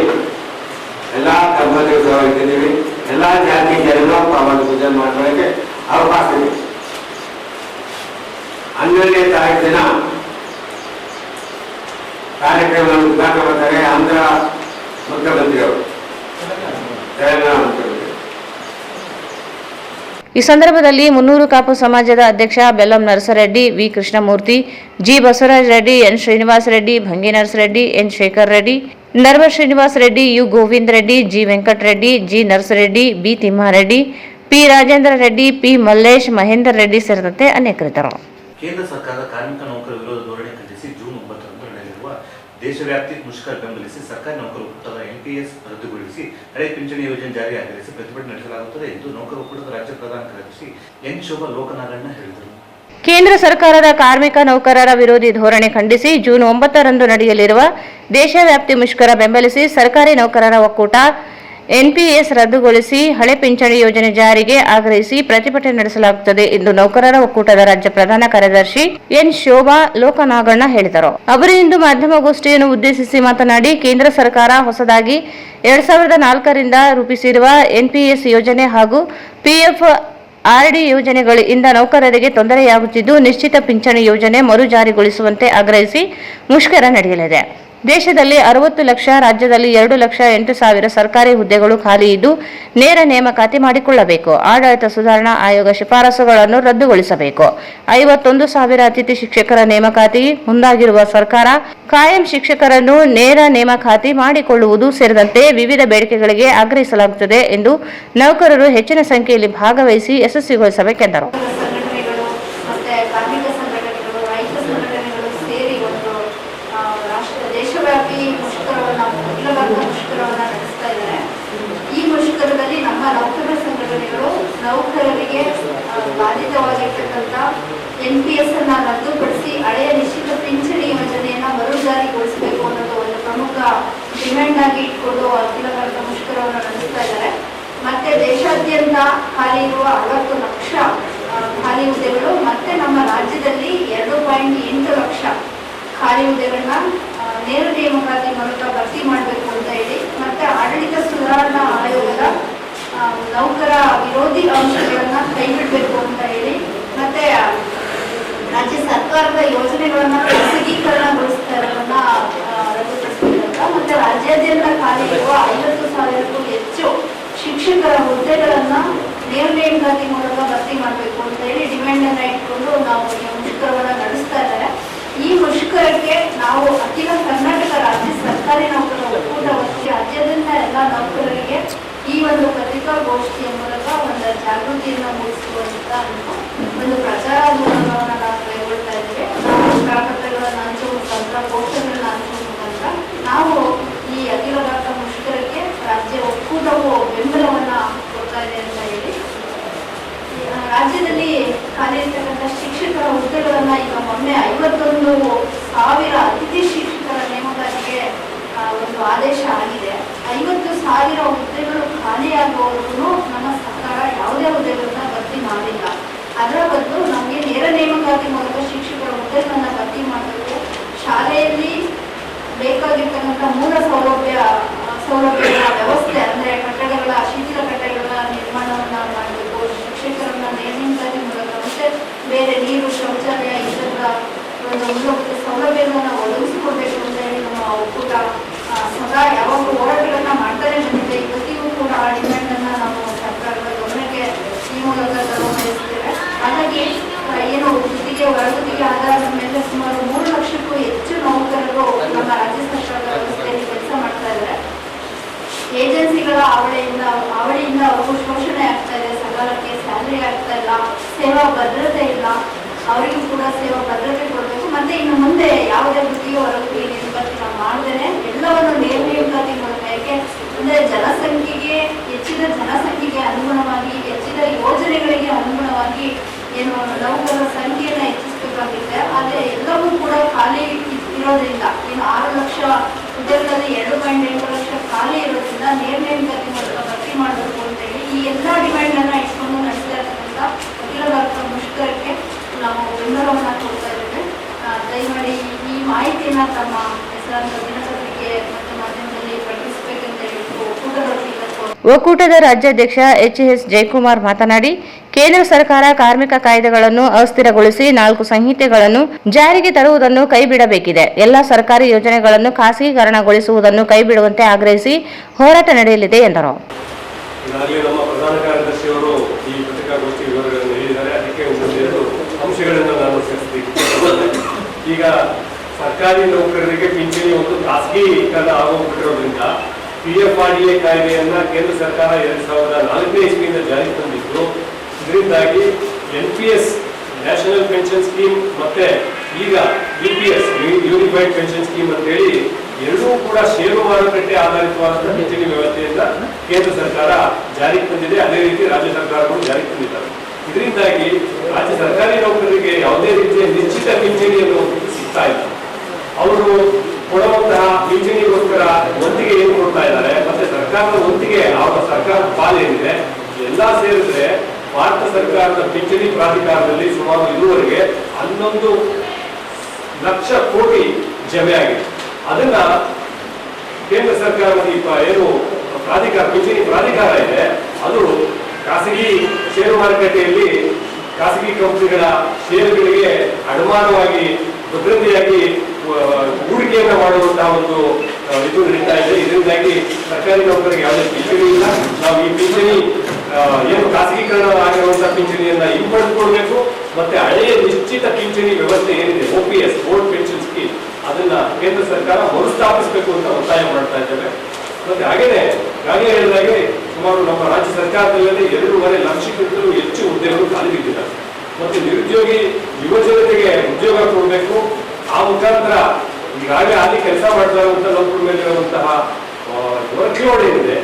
ಎಲ್ಲ ದಂಪತಿಗಳು ಸಹವಾಗಿದ್ದೀವಿ. ಎಲ್ಲ ಜಾತಿ ಜನರು ಪಾದ ಪೂಜೆ ಮಾಡೋದಕ್ಕೆ ಅವಕಾಶ ಇದೆ. 12ನೇ ತಾರೀಕು ದಿನ ಕಾರ್ಯಕ್ರಮವನ್ನು ಉದ್ಘಾಟನೆ ಮಾಡ್ತಾರೆ ಆಂಧ್ರ ಮುಖ್ಯಮಂತ್ರಿಗಳು, ತೆಲಂಗಾಣ ಮುಖ್ಯಮಂತ್ರಿ. ಈ ಸಂದರ್ಭದಲ್ಲಿ ಮುನ್ನೂರು ಕಾಪು ಸಮಾಜದ ಅಧ್ಯಕ್ಷ Bellam Narasareddy, V Krishnamurthy, G Basavaraja Reddy, N Srinivasa Reddy, Bhangi Narasareddy, N Shekhar Reddy, Narva Srinivasa Reddy, U Govinda Reddy, G Venkatareddy, G Narasareddy, B Thimmareddy, P Rajendra Reddy, P Mallesh, Mahender Reddy ಸೇರಿದಂತೆ ಅನೇಕರಿದ್ದರು. ಕೇಂದ್ರ ಸರ್ಕಾರದ ಕಾರ್ಮಿಕ ನೌಕರ ವಿರೋಧ ಧೋರಣೆ ಖಂಡಿಸಿ ಜೂನ್ 9ರಂದು ನಡೆಯಲಿರುವ ದೇಶವ್ಯಾಪಿ ಮುಷ್ಕರ ಬೆಂಬಲಿಸಿ ಸರ್ಕಾರಿ ನೌಕರ ಒಕ್ಕೂಟದ NPS ರದ್ದುಗೊಳಿಸಿ ಹಳೆ ಪಿಂಚಣಿ ಯೋಜನೆ ಜಾರಿ ಆಗ್ರಹಿಸಿ ಪ್ರತಿಭಟನೆ ನಡೆಸಲಾಗುತ್ತದೆ ಎಂದು ನೌಕರ ಒಕ್ಕೂಟದ ರಾಜ್ಯ ಪ್ರಧಾನ ಕಾರ್ಯದರ್ಶಿ ಎನ್ ಶೋಭಾ ಲೋಕನಾರಾಯಣ ಹೇಳಿದರು. ಕೇಂದ್ರ ಸರ್ಕಾರದ ಕಾರ್ಮಿಕ ನೌಕರರ ವಿರೋಧಿ ಧೋರಣೆ ಖಂಡಿಸಿ ಜೂನ್ 9ರಂದು ನಡೆಯಲಿರುವ ದೇಶವ್ಯಾಪ್ತಿ ಮುಷ್ಕರ ಬೆಂಬಲಿಸಿ ಸರ್ಕಾರಿ ನೌಕರರ ಒಕ್ಕೂಟ NPS ರದ್ದುಗೊಳಿಸಿ ಹಳೆ ಪಿಂಚಣಿ ಯೋಜನೆ ಜಾರಿಗೆ ಆಗ್ರಹಿಸಿ ಪ್ರತಿಭಟನೆ ನಡೆಸಲಾಗುತ್ತದೆ ಎಂದು ನೌಕರರ ಒಕ್ಕೂಟದ ರಾಜ್ಯ ಪ್ರಧಾನ ಕಾರ್ಯದರ್ಶಿ ಎನ್ ಶೋಭಾ ಲೋಕನಾಗಣ್ಣ ಹೇಳಿದರು. ಅವರು ಇಂದು ಮಾಧ್ಯಮಗೋಷ್ಠಿಯನ್ನು ಉದ್ದೇಶಿಸಿ ಮಾತನಾಡಿ, ಕೇಂದ್ರ ಸರ್ಕಾರ ಹೊಸದಾಗಿ 2004ರಿಂದ ರೂಪಿಸಿರುವ NPS ಯೋಜನೆ ಹಾಗೂ PF RD ಯೋಜನೆಗಳಿಂದ ನೌಕರರಿಗೆ ತೊಂದರೆಯಾಗುತ್ತಿದ್ದು, ನಿಶ್ಚಿತ ಪಿಂಚಣಿ ಯೋಜನೆ ಮರು ಜಾರಿಗೊಳಿಸುವಂತೆ ಆಗ್ರಹಿಸಿ ಮುಷ್ಕರ ನಡೆಯಲಿದೆ. ದೇಶದಲ್ಲಿ 60 ಲಕ್ಷ, ರಾಜ್ಯದಲ್ಲಿ 2,08,000 ಸರ್ಕಾರಿ ಹುದ್ದೆಗಳು ಖಾಲಿ ಇದ್ದು ನೇರ ನೇಮಕಾತಿ ಮಾಡಿಕೊಳ್ಳಬೇಕು. ಆಡಳಿತ ಸುಧಾರಣಾ ಆಯೋಗ ಶಿಫಾರಸುಗಳನ್ನು ರದ್ದುಗೊಳಿಸಬೇಕು. 51,000 ಅತಿಥಿ ಶಿಕ್ಷಕರ ನೇಮಕಾತಿ ಮುಂದಾಗಿರುವ ಸರ್ಕಾರ ಕಾಯಂ ಶಿಕ್ಷಕರನ್ನು ನೇರ ನೇಮಕಾತಿ ಮಾಡಿಕೊಳ್ಳುವುದು ಸೇರಿದಂತೆ ವಿವಿಧ ಬೇಡಿಕೆಗಳಿಗೆ ಆಗ್ರಹಿಸಲಾಗುತ್ತದೆ ಎಂದು ನೌಕರರು ಹೆಚ್ಚಿನ ಸಂಖ್ಯೆಯಲ್ಲಿ ಭಾಗವಹಿಸಿ ಯಶಸ್ವಿಗೊಳಿಸಬೇಕೆಂದರು. ದೇಶವ್ಯಾಪಿ ಮುಷ್ಕರವನ್ನು ನಡೆಸ್ತಾ ಇದ್ದಾರೆ. ಈ ಮುಷ್ಕರದಲ್ಲಿ ನಮ್ಮ ನೌಕರರ ಸಂಘಟನೆಗಳು ನೌಕರರಿಗೆ ಬಾಧಿತವಾಗಿರ್ತಕ್ಕಂಥ NPS ಅನ್ನ ರದ್ದುಪಡಿಸಿ ಹಳೆಯ ನಿಶ್ಚಿತ ಪಿಂಚಣಿ ಯೋಜನೆಯನ್ನ ಮರು ಜಾರಿಗೊಳಿಸಬೇಕು ಅನ್ನೋದು ಒಂದು ಪ್ರಮುಖ ಡಿಮ್ಯಾಂಡ್ ಆಗಿ ಇಟ್ಕೊಂಡು ಅಖಿಲ ಭಾರತ ಮುಷ್ಕರವನ್ನು ನಡೆಸ್ತಾ ಇದ್ದಾರೆ. ಮತ್ತೆ ದೇಶಾದ್ಯಂತ ಖಾಲಿ ಇರುವ 60 ಲಕ್ಷ ಖಾಲಿ ಹುದ್ದೆಗಳು ಮತ್ತೆ ನಮ್ಮ ರಾಜ್ಯದಲ್ಲಿ 2.8 ಲಕ್ಷ ಖಾಲಿ ಹುದ್ದೆಗಳನ್ನ ನೇರ ನೇಮಕಾತಿ ಮೂಲಕ ಭರ್ತಿ ಮಾಡಬೇಕು ಅಂತ ಹೇಳಿ, ಮತ್ತೆ ಆಡಳಿತ ಸುಧಾರಣಾ ಆಯೋಗದ ನೌಕರ ವಿರೋಧಿ ಅಂಶಗಳನ್ನ ಕೈಬಿಡಬೇಕು ಅಂತ ಹೇಳಿ, ಮತ್ತೆ ರಾಜ್ಯ ಸರ್ಕಾರದ ಯೋಜನೆಗಳನ್ನ ಖಾಸಗೀಕರಣಗೊಳಿಸ್ತಾ ಇರೋದನ್ನ ರದ್ದುಪಡಿಸಬೇಕಂತ, ಮತ್ತೆ ರಾಜ್ಯಾದ್ಯಂತ ಖಾಲಿ ಇರುವ 50,000ಕ್ಕೂ ಹೆಚ್ಚು ಶಿಕ್ಷಕರ ಹುದ್ದೆಗಳನ್ನ ನೇರ ನೇಮಕಾತಿ ಮೂಲಕ ಭರ್ತಿ ಮಾಡಬೇಕು ಅಂತ ಹೇಳಿ ಡಿಮ್ಯಾಂಡ್ ಅನ್ನ ಇಟ್ಕೊಂಡು ನಾವು ಮುಷ್ಕರವನ್ನ ನಡೆಸ್ತಾ ಇದ್ದಾರೆ. ಈ ಮುಷ್ಕರಕ್ಕೆ ನಾವು ಅಖಿಲ ಕರ್ನಾಟಕ ರಾಜ್ಯ ಸರ್ಕಾರಿ ನೌಕರರ ಒಕ್ಕೂಟ ವತಿಯಿಂದ ರಾಜ್ಯಾದ್ಯಂತ ಎಲ್ಲ ನೌಕರರಿಗೆ ಈ ಒಂದು ಪತ್ರಿಕಾಗೋಷ್ಠಿಯ ಮೂಲಕ ಒಂದು ಜಾಗೃತಿಯನ್ನು ಮೂಡಿಸುವಂತ ಒಂದು ಪ್ರಚಾರಾಂದೋಲನವನ್ನು ನಾವು ಕೈಗೊಳ್ತಾ ಇದ್ದೇವೆ. ನಾವು ಕರಪತ್ರಗಳನ್ನು ಹಂಚುವ ಮುಖಾಂತರ, ಪೋಸ್ಟರ್ಗಳನ್ನ ಹಂಚುವ ಮುಖಾಂತರ ನಾವು ಈ ಅಖಿಲ ಭಾರತ ಮುಷ್ಕರಕ್ಕೆ ರಾಜ್ಯ ಒಕ್ಕೂಟವು ಬೆಂಬಲವನ್ನ ಕೊಡ್ತಾ ಇದೆ ಅಂತ ಹೇಳಿ, ರಾಜ್ಯದಲ್ಲಿ ಖಾಲಿ ಇರ್ತಕ್ಕಂಥ ಶಿಕ್ಷಕರ ಹುದ್ದೆಗಳನ್ನ ಈಗ ಮೊನ್ನೆ 51,000 ಅತಿಥಿ ಶಿಕ್ಷಕರ ನೇಮಕಾತಿಗೆ ಒಂದು ಆದೇಶ ಆಗಿದೆ. 50,000 ಹುದ್ದೆಗಳು ಖಾಲಿಯಾಗುವವರೆಗೂ ನಮ್ಮ ಸರ್ಕಾರ ಯಾವುದೇ ಹುದ್ದೆಗಳನ್ನ ಭರ್ತಿ ಮಾಡಿಲ್ಲ. ಅದರ ಬದಲು ನಮಗೆ ನೇರ ನೇಮಕಾತಿ ಮೂಲಕ ಶಿಕ್ಷಕರ ಹುದ್ದೆಗಳನ್ನ ಭರ್ತಿ ಮಾಡಬೇಕು. ಶಾಲೆಯಲ್ಲಿ ಬೇಕಾಗಿರ್ತಕ್ಕಂಥ ಮೂಲ ಸೌಲಭ್ಯಗಳ ವ್ಯವಸ್ಥೆ ಅಂದರೆ ಕಟ್ಟಡಗಳ ಶಿಥಿಲ ಕಟ್ಟಡಗಳ ನಿರ್ಮಾಣವನ್ನ ಮಾಡಬೇಕು. ಶಿಕ್ಷಕರನ್ನ ನೇಮಕಾತಿ ಮೂಲಕ ಮತ್ತೆ ಬೇರೆ ನೀರು, ಶೌಚಾಲಯ ಕೂಡ ಒಂದು ಮೂಲಭೂತ ಸೌಲಭ್ಯವನ್ನು ಒದಗಿಸಿಕೊಡ್ಬೇಕು ಅಂತ ಹೇಳಿ ನಮ್ಮ ಒಕ್ಕೂಟ ಸದಾ ಯಾವಾಗಲೂ ಹೋರಾಟಗಳನ್ನ ಮಾಡ್ತಾನೆ ಬಂದಿದೆ. ಇವತ್ತಿಗೂ ಕೂಡ ಆ ಡಿಮ್ಯಾಂಡ್ ಅನ್ನ ನಾವು ಸರ್ಕಾರದ ಗಮನಕ್ಕೆ ಈ ಮೂಲಕ ತಗೊಂಡ್ಬಯಸ್ತೇವೆ. ಹಾಗಾಗಿ ಏನು ಗುತ್ತಿಗೆ ಹೊರಗುತ್ತಿಗೆ ಆಧಾರದ ಮೇಲೆ ಸುಮಾರು 3 ಲಕ್ಷಕ್ಕೂ ಹೆಚ್ಚು ನೌಕರರು ನಮ್ಮ ರಾಜ್ಯ ಸರ್ಕಾರದ ವ್ಯವಸ್ಥೆಯಲ್ಲಿ ಕೆಲಸ ಮಾಡ್ತಾ ಇದ್ದಾರೆ. ಏಜೆನ್ಸಿಗಳ ಅವಳಿಯಿಂದ ಅವ್ರಿಗೂ ಶೋಷಣೆ ಆಗ್ತಾ ಇದೆ, ಸಕಾಲಕ್ಕೆ ಸ್ಯಾಲರಿ ಆಗ್ತಾ ಇಲ್ಲ, ಸೇವಾ ಭದ್ರತೆ ಇಲ್ಲ. ಅವರಿಗೂ ಕೂಡ ಸೇವಾ ಭದ್ರತೆ ಕೊಡಬೇಕು. ಮತ್ತೆ ಇನ್ನು ಮುಂದೆ ಯಾವುದೇ ಗುತ್ತಿಗೆ ಹೊರಗುತ್ತಿಗೆ ನೇಮಕಾತಿ ನಾವು ಮಾಡ್ದೇನೆ ಎಲ್ಲವನ್ನು ನೇಮಕಾತಿ ಮೂಲಕ, ಯಾಕೆ ಅಂದ್ರೆ ಹೆಚ್ಚಿನ ಜನಸಂಖ್ಯೆಗೆ ಅನುಗುಣವಾಗಿ, ಹೆಚ್ಚಿನ ಯೋಜನೆಗಳಿಗೆ ಅನುಗುಣವಾಗಿ ಏನು ನೌಕರರ ಸಂಖ್ಯೆಯನ್ನು ಹೆಚ್ಚಿಸಬೇಕಾಗಿದೆ. ಆದರೆ ಎಲ್ಲವೂ ಕೂಡ ಖಾಲಿ ಇರೋದ್ರಿಂದ, ಇನ್ನು 6 ಲಕ್ಷ ಹುದ್ದೆಗಳಲ್ಲಿ 2.8 ಲಕ್ಷ ಖಾಲಿ ಇರೋದ್ರಿಂದ ನೇಮಕಾತಿ ಮೂಲಕ ಭರ್ತಿ ಮಾಡಬೇಕು ಅಂತೇಳಿ ಈ ಎಲ್ಲ ಡಿಮ್ಯಾಂಡ್ ಅನ್ನ ಇಟ್ಕೊಂಡು ನಡೆಸ್ತಾ ಇರ್ತಕ್ಕಂಥ ಅಖಿಲ ಭಾರತ ಮುಷ್ಕರಕ್ಕೆ ನಾವು ಬೆಂಬಲವನ್ನ ಕೊಡ್ತಾ ಇದ್ದೇವೆ. ದಯಮಾಡಿ ಈ ಮಾಹಿತಿಯನ್ನ ತಮ್ಮ ಹೆಸರಾಂತ ದಿನಪತ್ರಿಕೆ ಮತ್ತು ಮಾಧ್ಯಮದಲ್ಲಿ ಪ್ರಕಟಿಸಬೇಕಂತ ಹೇಳಿದ್ರು ಒಕ್ಕೂಟದೊಟ್ಟಿಗೆ. ಒಕ್ಕೂಟದ ರಾಜ್ಯಾಧ್ಯಕ್ಷ ಎಚ್.ಎಸ್. ಜಯಕುಮಾರ್ ಮಾತನಾಡಿ, ಕೇಂದ್ರ ಸರ್ಕಾರ ಕಾರ್ಮಿಕ ಕಾಯ್ದೆಗಳನ್ನು ಅಸ್ಥಿರಗೊಳಿಸಿ 4 ಸಂಹಿತೆಗಳನ್ನು ಜಾರಿಗೆ ತರುವುದನ್ನು ಕೈಬಿಡಬೇಕಿದೆ. ಎಲ್ಲ ಸರ್ಕಾರಿ ಯೋಜನೆಗಳನ್ನು ಖಾಸಗೀಕರಣಗೊಳಿಸುವುದನ್ನು ಕೈಬಿಡುವಂತೆ ಆಗ್ರಹಿಸಿ ಹೋರಾಟ ನಡೆಯಲಿದೆ ಎಂದರು. ಈಗಾಗಲೇ ನಮ್ಮ ಪ್ರಧಾನ ಕಾರ್ಯದರ್ಶಿಯವರು ಈ ಪತ್ರಿಕಾಗೋಷ್ಠಿ ವಿವರಗಳನ್ನು ಹೇಳಿದ್ದಾರೆ. ಅದಕ್ಕೆ ಒಂದೆರಡು ಅಂಶಗಳನ್ನು ನಾನು ಸೇರಿಸಬೇಕು. ಈಗ ಸರ್ಕಾರಿ ನೌಕರರಿಗೆ ಪಿಂಚಣಿ ಒಂದು ಖಾಸಗೀಕರಣ ಆಗೋಗ್ಬಿಟ್ಟಿರೋದ್ರಿಂದ PFRDA ಕಾಯ್ದೆಯನ್ನ ಕೇಂದ್ರ ಸರ್ಕಾರ 2004ನೇ ಇಸ್ವಿಯಿಂದ ಜಾರಿಗೆ ತಂದಿದ್ದು. ಇದರಿಂದಾಗಿ NPS ನ್ಯಾಷನಲ್ ಪೆನ್ಷನ್ ಸ್ಕೀಮ್ ಮತ್ತೆ ಈಗ UPS ಯೂನಿಫೈಡ್ ಪೆನ್ಷನ್ ಸ್ಕೀಮ್ ಅಂತ ಹೇಳಿ ಎರಡೂ ಕೂಡ ಷೇರು ಮಾರುಕಟ್ಟೆ ಆಧಾರಿತವಾದ ಪಿಂಚಣಿ ವ್ಯವಸ್ಥೆಯಿಂದ ಕೇಂದ್ರ ಸರ್ಕಾರ ಜಾರಿಗೆ ತಂದಿದೆ. ಅದೇ ರೀತಿ ರಾಜ್ಯ ಸರ್ಕಾರಗಳು ಜಾರಿಗೆ ತಂದಿದ್ದಾರೆ. ಇದರಿಂದಾಗಿ ರಾಜ್ಯ ಸರ್ಕಾರಿ ನೌಕರರಿಗೆ ಯಾವುದೇ ರೀತಿಯ ನಿಶ್ಚಿತ ಪಿಂಚಣಿಯನ್ನು ಸಿಗ್ತಾ ಇಲ್ಲ. ಅವರು ಕೊಡುವಂತಹ ಪಿಂಚಣಿಗೋಸ್ಕರ ವಂತಿಗೆ ಏನು ಕೊಡ್ತಾ ಇದ್ದಾರೆ, ಮತ್ತೆ ಸರ್ಕಾರದ ವಂತಿಗೆ ಅವರ ಸರ್ಕಾರದ ಪಾಲೇನಿದೆ ಎಲ್ಲ ಸೇರಿದ್ರೆ ಭಾರತ ಸರ್ಕಾರದ ಪಿಂಚಣಿ ಪ್ರಾಧಿಕಾರದಲ್ಲಿ ಸುಮಾರು ಇದುವರೆಗೆ 11 ಲಕ್ಷ ಕೋಟಿ ಜಮೆ ಆಗಿದೆ. ಅದನ್ನ ಕೇಂದ್ರ ಸರ್ಕಾರದ ಏನು ಪ್ರಾಧಿಕಾರ ಪಿಂಚಣಿ ಪ್ರಾಧಿಕಾರ ಇದೆ ಅದು ಖಾಸಗಿ ಷೇರು ಮಾರುಕಟ್ಟೆಯಲ್ಲಿ ಖಾಸಗಿ ಕಂಪನಿಗಳ ಷೇರುಗಳಿಗೆ ಅಡಮಾನವಾಗಿ ಭದ್ರತೆಯಾಗಿ ಹೂಡಿಕೆಯನ್ನ ಮಾಡುವಂತಹ ಒಂದು ಇದು ನಡೀತಾ ಇದೆ. ಇದರಿಂದಾಗಿ ಸರ್ಕಾರಿ ನೌಕರಿಗೆ ಯಾವುದೇ ಪಿಂಚಣಿ ಇಲ್ಲ. ನಾವು ಈ ಪಿಂಚಣಿ ಏನು ಖಾಸಗೀಕರಣ ಆಗಿರುವಂತಹ ಪಿಂಚಣಿಯನ್ನ ಹಿಂಪಡೆದುಕೊಳ್ಬೇಕು. ಮತ್ತೆ ಹಳೆಯ ನಿಶ್ಚಿತ ಪಿಂಚಣಿ ವ್ಯವಸ್ಥೆ ಏನಿದೆ OPS ಓಲ್ಡ್ ಪೆನ್ಷನ್ ಸ್ಕೀಮ್ ಅದನ್ನ ಕೇಂದ್ರ ಸರ್ಕಾರ ಮರುಸ್ಥಾಪಿಸಬೇಕು ಅಂತ ಒತ್ತಾಯ ಮಾಡ್ತಾ ಇದ್ದೇವೆ. ಮತ್ತೆ ಹಾಗೇನೆ ಹೇಳಿದಾಗೆ ಸುಮಾರು ನಮ್ಮ ರಾಜ್ಯ ಸರ್ಕಾರದಲ್ಲಿ 2.5 ಲಕ್ಷಕ್ಕಿಂತಲೂ ಹೆಚ್ಚು ಹುದ್ದೆಗಳು ಖಾಲಿ ಬಿದ್ದಿದ್ದಾರೆ. ಮತ್ತೆ ನಿರುದ್ಯೋಗಿ ಯುವಜನತೆಗೆ ಉದ್ಯೋಗ ಕೊಡಬೇಕು. ಆ ಮುಖಾಂತರ ಈಗಾಗಲೇ ಅಲ್ಲಿ ಕೆಲಸ ಮಾಡ್ತಾ ಇರುವಂತಹ ನೌಕರ ಮೇಲೆ ಇರುವಂತಹ ವರ್ಕ್ ಲೋಡ್ ಏನಿದೆ,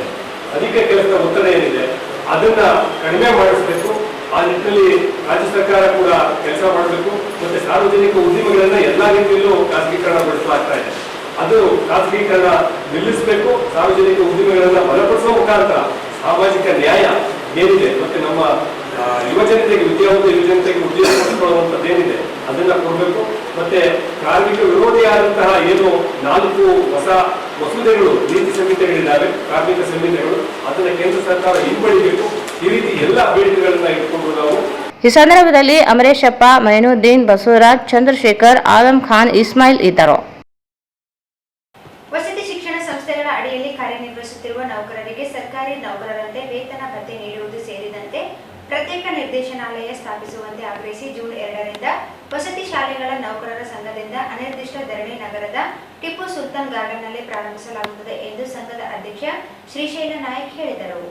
ಅಧಿಕ ಕೆಲಸದ ಒತ್ತಡ ಏನಿದೆ ಅದನ್ನ ಕಡಿಮೆ ಮಾಡಿಸಬೇಕು. ಆ ನಿಟ್ಟಿನಲ್ಲಿ ರಾಜ್ಯ ಸರ್ಕಾರ ಕೂಡ ಕೆಲಸ ಮಾಡಬೇಕು. ಮತ್ತೆ ಸಾರ್ವಜನಿಕ ಉದ್ಯಮಗಳನ್ನ ಎಲ್ಲಾ ರೀತಿಯಲ್ಲೂ ಖಾಸಗೀಕರಣಗೊಳಿಸಲಾಗ್ತಾ ಇದೆ. ಅದು ಖಾಸಗೀಕರಣ ನಿಲ್ಲಿಸಬೇಕು. ಸಾರ್ವಜನಿಕ ಉದ್ಯಮಗಳನ್ನ ಬಲಪಡಿಸುವ ಮುಖಾಂತರ ಸಾಮಾಜಿಕ ನ್ಯಾಯ ಏನಿದೆ ಮತ್ತೆ ನಮ್ಮ ಯುವಜನತೆಗೆ ಯುವಜನತೆಗೆ ಉದ್ಯೋಗ ಪಡೆದುಕೊಳ್ಳುವಂಥದ್ದು ಏನಿದೆ ಅದನ್ನ ಕೊಡಬೇಕು. ಮತ್ತೆ ಕಾರ್ಮಿಕ ವಿರೋಧಿಯಾದಂತಹ ಏನು 4 ಹೊಸ ಮಸೂದೆಗಳು ನೀತಿ ಸಂಹಿತೆಗಳಿದ್ದಾವೆ, ಕಾರ್ಮಿಕ ಸಂಹಿತೆಗಳು, ಅದನ್ನ ಕೇಂದ್ರ ಸರ್ಕಾರ ಹಿಂಪಡಿಬೇಕು. ಈ ರೀತಿ ಎಲ್ಲ ಬೇಡಿಕೆಗಳನ್ನ ಇಟ್ಕೊಂಡು ನಾವು ಈ ಸಂದರ್ಭದಲ್ಲಿ ಅಮರೇಶಪ್ಪ, ಮೈನುದ್ದೀನ್, ಬಸವರಾಜ್, ಚಂದ್ರಶೇಖರ್, ಆಲಂ ಖಾನ್, ಇಸ್ಮಾಯಿಲ್ ಇದ್ದರು. ವಸತಿ ಶಿಕ್ಷಣ ಸಂಸ್ಥೆಗಳ ಅಡಿಯಲ್ಲಿ ಕಾರ್ಯನಿರ್ವಹಿಸುತ್ತಿರುವ ನೌಕರರಿಗೆ ಸರ್ಕಾರಿ ನೌಕರರಂತೆ ವೇತನ ಭತ್ಯೆ ನೀಡುವುದು ಸೇರಿದಂತೆ ಪ್ರತ್ಯೇಕ ನಿರ್ದೇಶನಾಲಯ ಸ್ಥಾಪಿಸುವಂತೆ ಆಗ್ರಹಿಸಿ ಜೂನ್ 2ರಿಂದ ವಸತಿ ಶಾಲೆಗಳ ನೌಕರರ ಸಂಘದಿಂದ ಅನಿರ್ದಿಷ್ಟ ಧರಣಿ ನಗರದ ಟಿಪ್ಪು ಸುಲ್ತಾನ್ ಗಾರ್ಡನ್ನಲ್ಲಿ ಪ್ರಾರಂಭಿಸಲಾಗುತ್ತದೆ ಎಂದು ಸಂಘದ ಅಧ್ಯಕ್ಷ ಶ್ರೀಶೈಲ ನಾಯಕ್ ಹೇಳಿದರು.